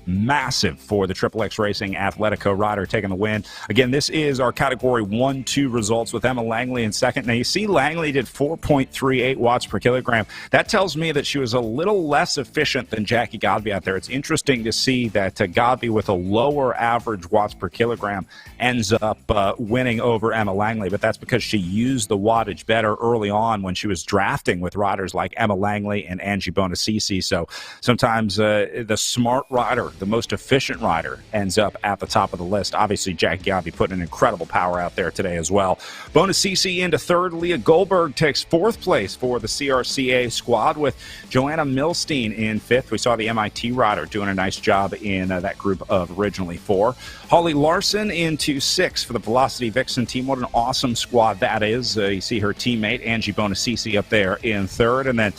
massive for the XXX Racing Athletico rider taking the win. Again, this is our Category 1-2 results with Emma Langley in second. Now, you see Langley did 4.38 watts per kilogram. That tells me that she was a little less efficient than Jackie Godby out there. It's interesting to see that Godby with a lower average watts per kilogram ends up winning over Emma Langley, but that's because she used the wattage better early on when she was drafting with riders like Emma Langley and Angie Bonacisi. So sometimes the smart rider, the most efficient rider, ends up at the top of the list. Obviously, Jackie Gabi put an incredible power out there today as well. Bonacisi into 3rd. Leah Goldberg takes 4th place for the CRCA squad, with Joanna Milstein in 5th. We saw the MIT rider doing a nice job in that group of originally 4. Holly Larson into 6th for the Velocity Vixen team. What an awesome squad that is. You see her teammate, Angie Bonacisi, up there in 3rd. And then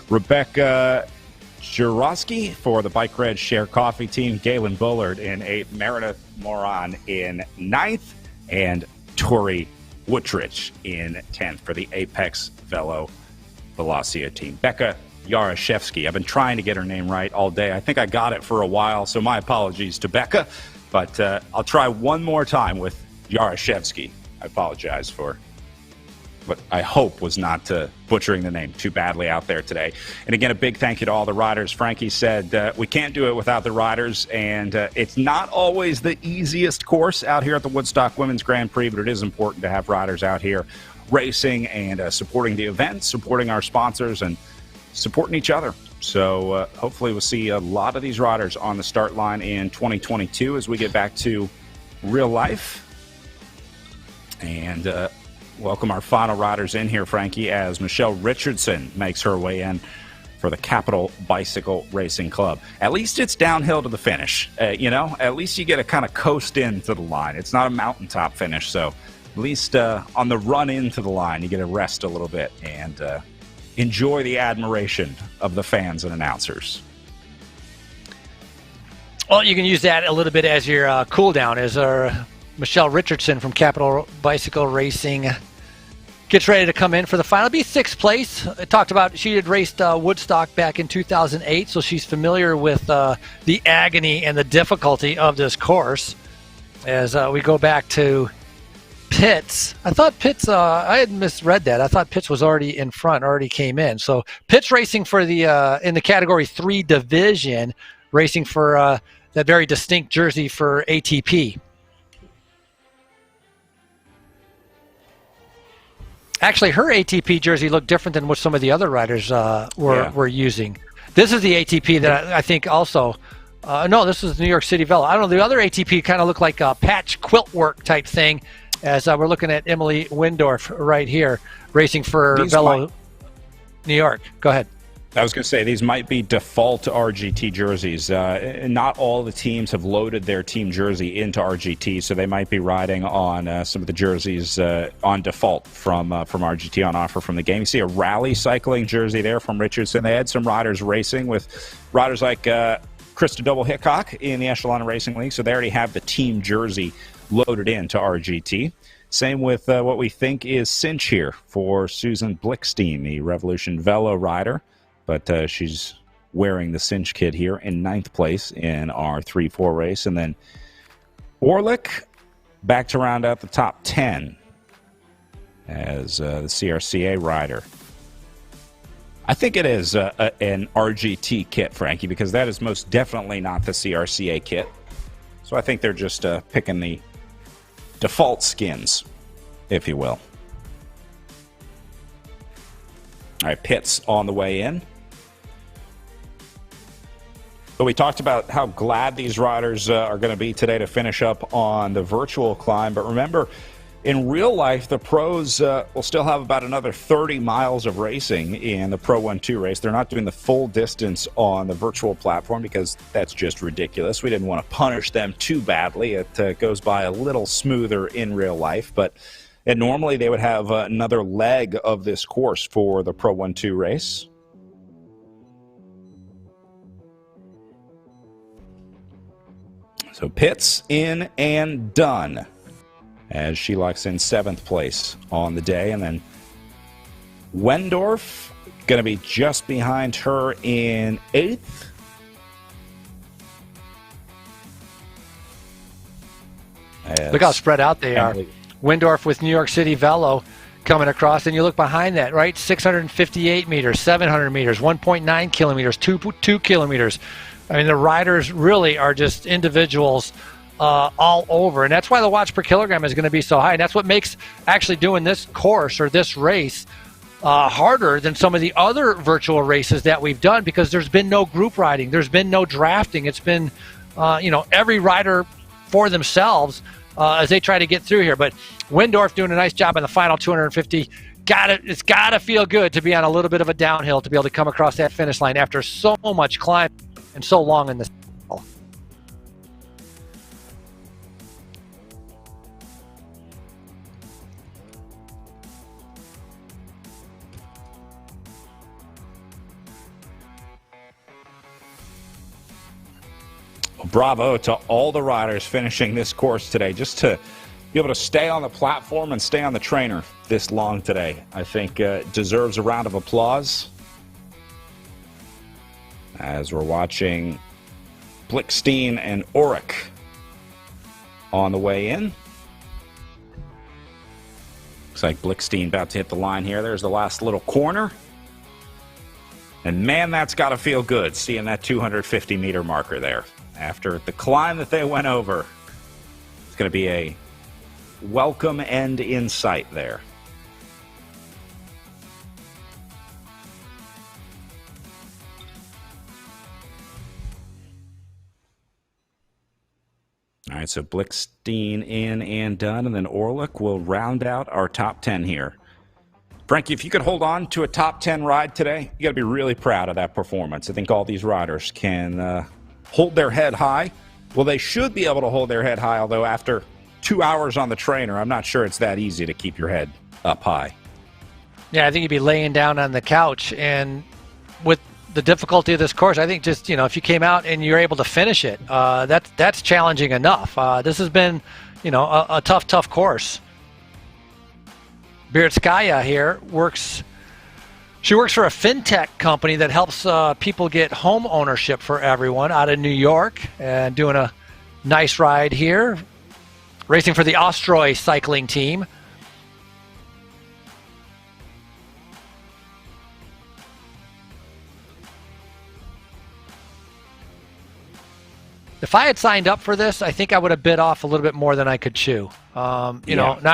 Rebecca Jurowski for the Bike Red Share Coffee team, Galen Bullard in 8th, Meredith Moran in 9th, and Tori Woodrich in 10th for the Apex Velo Velocia team. Becca Yarashevsky, I've been trying to get her name right all day. I think I got it for a while, so my apologies to Becca, but I'll try one more time with Yarashevsky. I apologize for what I hope was not butchering the name too badly out there today. And again, a big thank you to all the riders. Frankie said we can't do it without the riders, and it's not always the easiest course out here at the Woodstock Women's Grand Prix, but it is important to have riders out here racing and supporting the event, supporting our sponsors, and supporting each other. So hopefully we'll see a lot of these riders on the start line in 2022 as we get back to real life. And welcome our final riders in here, Frankie, as Michelle Richardson makes her way in for the Capital Bicycle Racing Club. At least it's downhill to the finish. At least you get to kind of coast into the line. It's not a mountaintop finish, so at least on the run into the line, you get to rest a little bit and enjoy the admiration of the fans and announcers. Well, you can use that a little bit as your cool down, as our Michelle Richardson from Capital Bicycle Racing gets ready to come in for the final. It'll be 6th place. I talked about she had raced Woodstock back in 2008, so she's familiar with the agony and the difficulty of this course. As we go back to Pitts, I thought Pitts, I had misread that. I thought Pitts was already in front, already came in. So Pitts racing for the in the Category 3 division, racing for that very distinct jersey for ATP. Actually, her ATP jersey looked different than what some of the other riders were using. This is the ATP that I think also. No, this is New York City Velo. I don't know. The other ATP kind of looked like a patch quilt work type thing. As we're looking at Emily Windorf right here, racing for Velo New York. Go ahead. I was going to say, these might be default RGT jerseys. Not all the teams have loaded their team jersey into RGT, so they might be riding on some of the jerseys on default from RGT on offer from the game. You see a rally cycling jersey there from Richardson. They had some riders racing with riders like Krista Double Hickok in the Echelon Racing League, so they already have the team jersey loaded into RGT. Same with what we think is cinch here for Susan Blickstein, the Revolution Velo rider. But she's wearing the cinch kit here in 9th place in our 3-4 race. And then Orlick back to round out the top 10 as the CRCA rider. I think it is an RGT kit, Frankie, because that is most definitely not the CRCA kit. So I think they're just picking the default skins, if you will. All right, Pitts on the way in. So we talked about how glad these riders are going to be today to finish up on the virtual climb. But remember, in real life, the pros will still have about another 30 miles of racing in the Pro 1-2 race. They're not doing the full distance on the virtual platform because that's just ridiculous. We didn't want to punish them too badly. It goes by a little smoother in real life. But normally they would have another leg of this course for the Pro 1-2 race. So Pitts in and done as she locks in 7th place on the day. And then Wendorf going to be just behind her in 8th. Look how spread out they are. Windorf with New York City Velo coming across, and you look behind that, right? 658 meters, 700 meters, 1.9 kilometers, 2 kilometers. I mean, the riders really are just individuals all over, and that's why the watts per kilogram is going to be so high. And that's what makes actually doing this course or this race harder than some of the other virtual races that we've done, because there's been no group riding, there's been no drafting. It's been, every rider for themselves as they try to get through here. But Windorf doing a nice job in the final 250. It's got to feel good to be on a little bit of a downhill to be able to come across that finish line after so much climb and so long in this. Bravo to all the riders finishing this course today. Just to be able to stay on the platform and stay on the trainer this long today, I think deserves a round of applause. As we're watching Blickstein and Oric on the way in. Looks like Blickstein about to hit the line here. There's the last little corner. And man, that's got to feel good, seeing that 250-meter marker there. After the climb that they went over, it's going to be a welcome end in sight there. All right, so Blickstein in and done, and then Orlick will round out our top 10 here. Frankie, if you could hold on to a top 10 ride today, you got to be really proud of that performance. I think all these riders can hold their head high. Well, they should be able to hold their head high, although after 2 hours on the trainer, I'm not sure it's that easy to keep your head up high. Yeah, I think you'd be laying down on the couch, and with the difficulty of this course, I think just, if you came out and you're able to finish it, that's challenging enough. This has been, a tough course. Biritskaya here works for a fintech company that helps people get home ownership for everyone out of New York, and doing a nice ride here, racing for the Ostroy cycling team. If I had signed up for this, I think I would have bit off a little bit more than I could chew. Not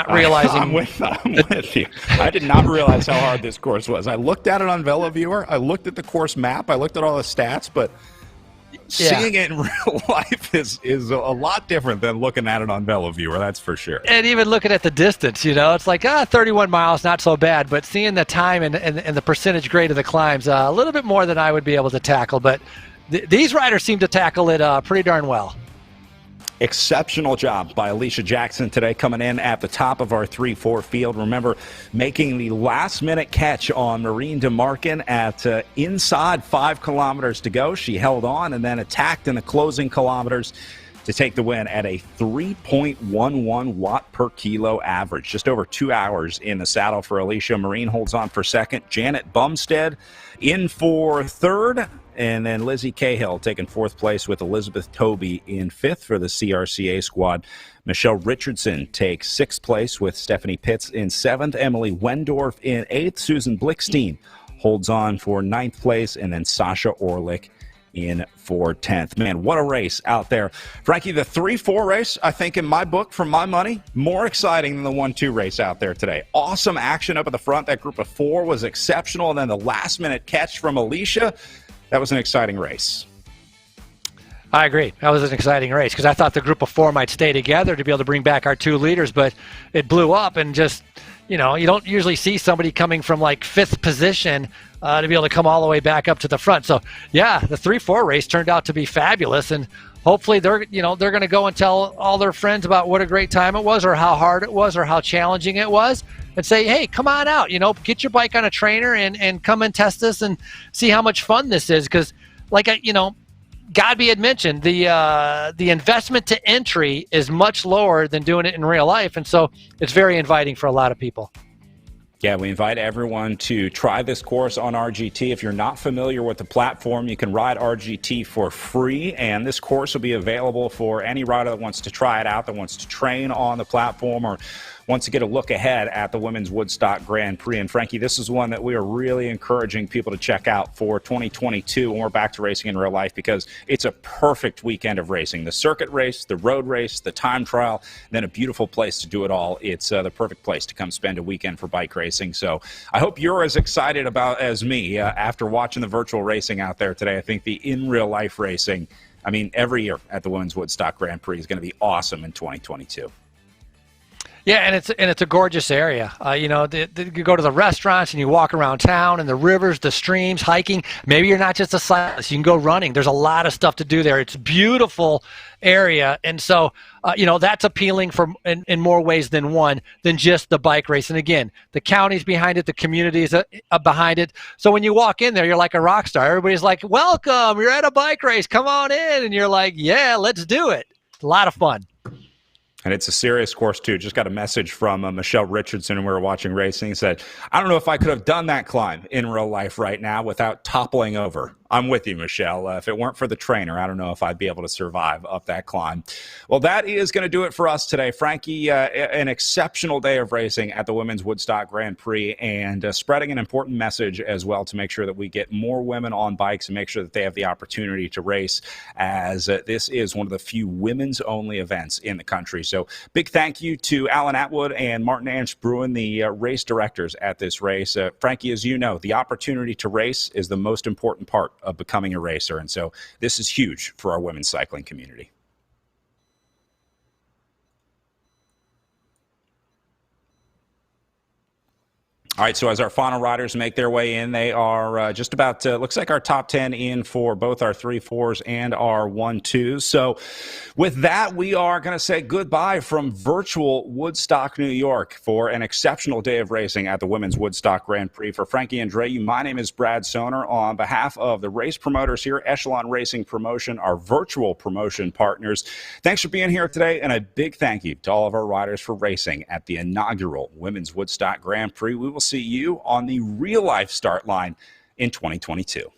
realizing. I'm with you. I did not realize how hard this course was. I looked at it on VeloViewer. I looked at the course map. I looked at all the stats, but seeing it in real life is a lot different than looking at it on VeloViewer. That's for sure. And even looking at the distance, it's like 31 miles, not so bad. But seeing the time and the percentage grade of the climbs, a little bit more than I would be able to tackle. But these riders seem to tackle it pretty darn well. Exceptional job by Alicia Jackson today, coming in at the top of our 3-4 field. Remember, making the last-minute catch on Marine DeMarkin at inside 5 kilometers to go. She held on and then attacked in the closing kilometers to take the win at a 3.11 watt per kilo average. Just over 2 hours in the saddle for Alicia. Marine holds on for second. Janet Bumstead in for third. And then Lizzie Cahill taking fourth place with Elizabeth Toby in fifth for the CRCA squad. Michelle Richardson takes sixth place with Stephanie Pitts in seventh. Emily Wendorf in eighth. Susan Blickstein holds on for ninth place. And then Sasha Orlick in for 10th. Man, what a race out there. Frankie, the 3-4 race, I think in my book, for my money, more exciting than the 1-2 race out there today. Awesome action up at the front. That group of 4 was exceptional. And then the last-minute catch from Alicia, that was an exciting race. I agree. That was an exciting race because I thought the group of 4 might stay together to be able to bring back our 2 leaders, but it blew up and just, you don't usually see somebody coming from like 5th position to be able to come all the way back up to the front. So, yeah, the 3-4 race turned out to be fabulous, and hopefully they're going to go and tell all their friends about what a great time it was, or how hard it was, or how challenging it was, and say, hey, come on out, get your bike on a trainer and come and test this and see how much fun this is. Because, Godby had mentioned, the investment to entry is much lower than doing it in real life, and so it's very inviting for a lot of people. Yeah, we invite everyone to try this course on RGT. If you're not familiar with the platform, you can ride RGT for free, and this course will be available for any rider that wants to try it out, that wants to train on the platform, or wants to get a look ahead at the Women's Woodstock Grand Prix. And Frankie, this is one that we are really encouraging people to check out for 2022 when we're back to racing in real life, because it's a perfect weekend of racing. The circuit race, the road race, the time trial, and then a beautiful place to do it all. It's the perfect place to come spend a weekend for bike racing. So I hope you're as excited about as me after watching the virtual racing out there today. I think the in real life racing, every year at the Women's Woodstock Grand Prix is going to be awesome in 2022. Yeah, and it's a gorgeous area. You go to the restaurants and you walk around town, and the rivers, the streams, hiking. Maybe you're not just a cyclist. You can go running. There's a lot of stuff to do there. It's a beautiful area, and so that's appealing in more ways than one than just the bike race. And again, the county's behind it, the community's behind it. So when you walk in there, you're like a rock star. Everybody's like, "Welcome! You're at a bike race. Come on in!" And you're like, "Yeah, let's do it." It's a lot of fun. And it's a serious course, too. Just got a message from Michelle Richardson, and we were watching racing. Said, I don't know if I could have done that climb in real life right now without toppling over I'm with you, Michelle. If it weren't for the trainer, I don't know if I'd be able to survive up that climb. Well, that is going to do it for us today. Frankie, an exceptional day of racing at the Women's Woodstock Grand Prix, and spreading an important message as well to make sure that we get more women on bikes and make sure that they have the opportunity to race, as this is one of the few women's-only events in the country. So big thank you to Alan Atwood and Martin Ansch-Bruin, the race directors at this race. Frankie, as you know, the opportunity to race is the most important part of becoming a racer, and so this is huge for our women's cycling community. All right, so as our final riders make their way in, they are just about, looks like our top 10 in for both our 3-4s and our 1-2s. So with that, we are going to say goodbye from virtual Woodstock, New York, for an exceptional day of racing at the Women's Woodstock Grand Prix. For Frankie and Andreu, my name is Brad Soner. On behalf of the race promoters here, Echelon Racing Promotion, our virtual promotion partners, thanks for being here today, and a big thank you to all of our riders for racing at the inaugural Women's Woodstock Grand Prix. We will see you on the real life start line in 2022.